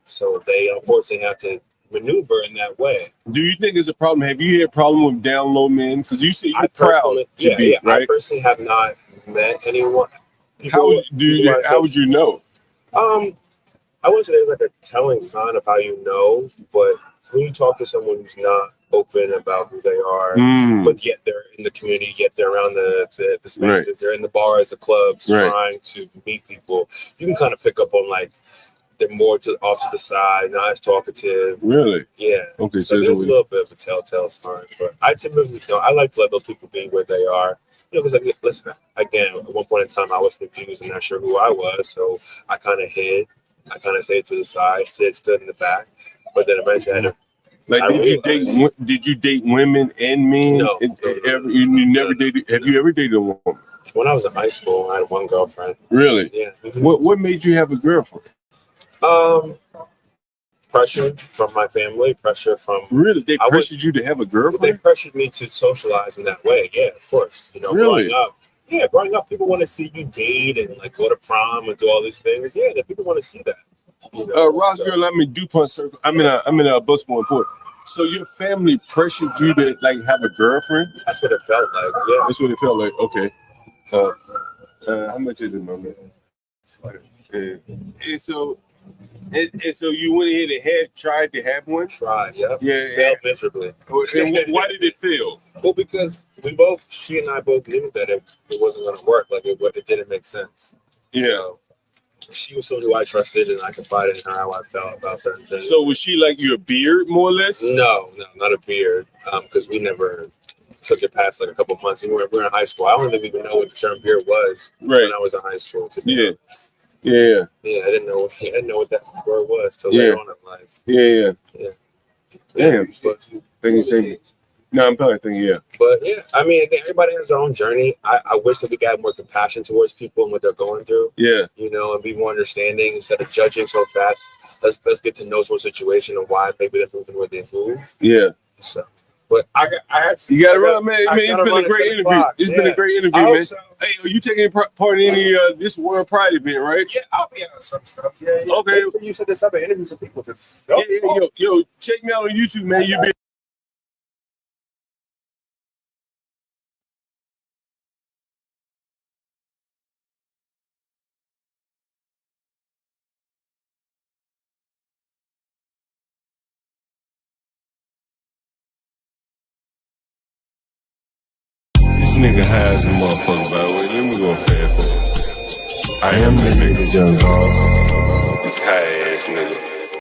So they unfortunately have to maneuver in that way. Do you think it's a problem? Have you had a problem with down low men? Because you say you're proud to be, right? I personally have not met anyone. How would you know? I wouldn't say there's like a telling sign of how you know, but when you talk to someone who's not open about who they are, but yet they're in the community, yet they're around the spaces, they're in the bars, the clubs, trying to meet people, you can kind of pick up on like they're more off to the side, not as talkative. Really? Yeah. Okay. So there's a little bit of a telltale sign, but I typically don't. I like to let those people be where they are. You know, because like, listen, again, at one point in time, I was confused and not sure who I was, so I kind of hid. I kind of stayed to the side, stood in the back, but then eventually I had to. Like, did you date women and men? No. You never dated. Have you ever dated a woman? When I was in high school, I had one girlfriend. Really? Yeah. Mm-hmm. What made you have a girlfriend? Pressure from my family, pressure from... Really? They pressured you to have a girlfriend? They pressured me to socialize in that way. Yeah, of course. You know, really? Growing up, people want to see you date and like go to prom and do all these things. Yeah, people want to see that. You know, Ross girl, I'm in DuPont Circle. I'm in a busboy port. So your family pressured you to like have a girlfriend? That's what it felt like. Yeah, that's what it felt like. Okay. How much is it, my man? And so you went ahead and tried to have one? Tried, yeah. Yeah. Failed miserably. And why did it fail? Well, because she and I both knew that it wasn't going to work. Like it didn't make sense. Yeah. So she was someone who I trusted, and I confided in her how I felt about certain things. So was she like your beard, more or less? No, not a beard, because we never took it past like a couple months. We were in high school. I don't even know what the term beard was when I was in high school. To be honest. Yeah. Yeah, I didn't know what that word was till later on in life. Yeah. Damn. Thank you, Sammy. No, I'm probably thinking, yeah. But yeah, I mean, again, everybody has their own journey. I wish that we got more compassion towards people and what they're going through. Yeah. You know, and be more understanding instead of judging so fast. Let's get to know someone's situation and why maybe they're moving where they move. Yeah. So, but I had to. You got to run, man. It's been a great interview. It's been a great interview, man. So. Hey, are you taking part in any this WorldPride event, right? Yeah, I'll be on some stuff. Yeah. Okay. You said this. I've been interviewing some people. Yo, check me out on YouTube, man. You be. nigga high as a motherfucker, by the way. Let me go fast forward. I am the nigga, John Paul. This high ass nigga.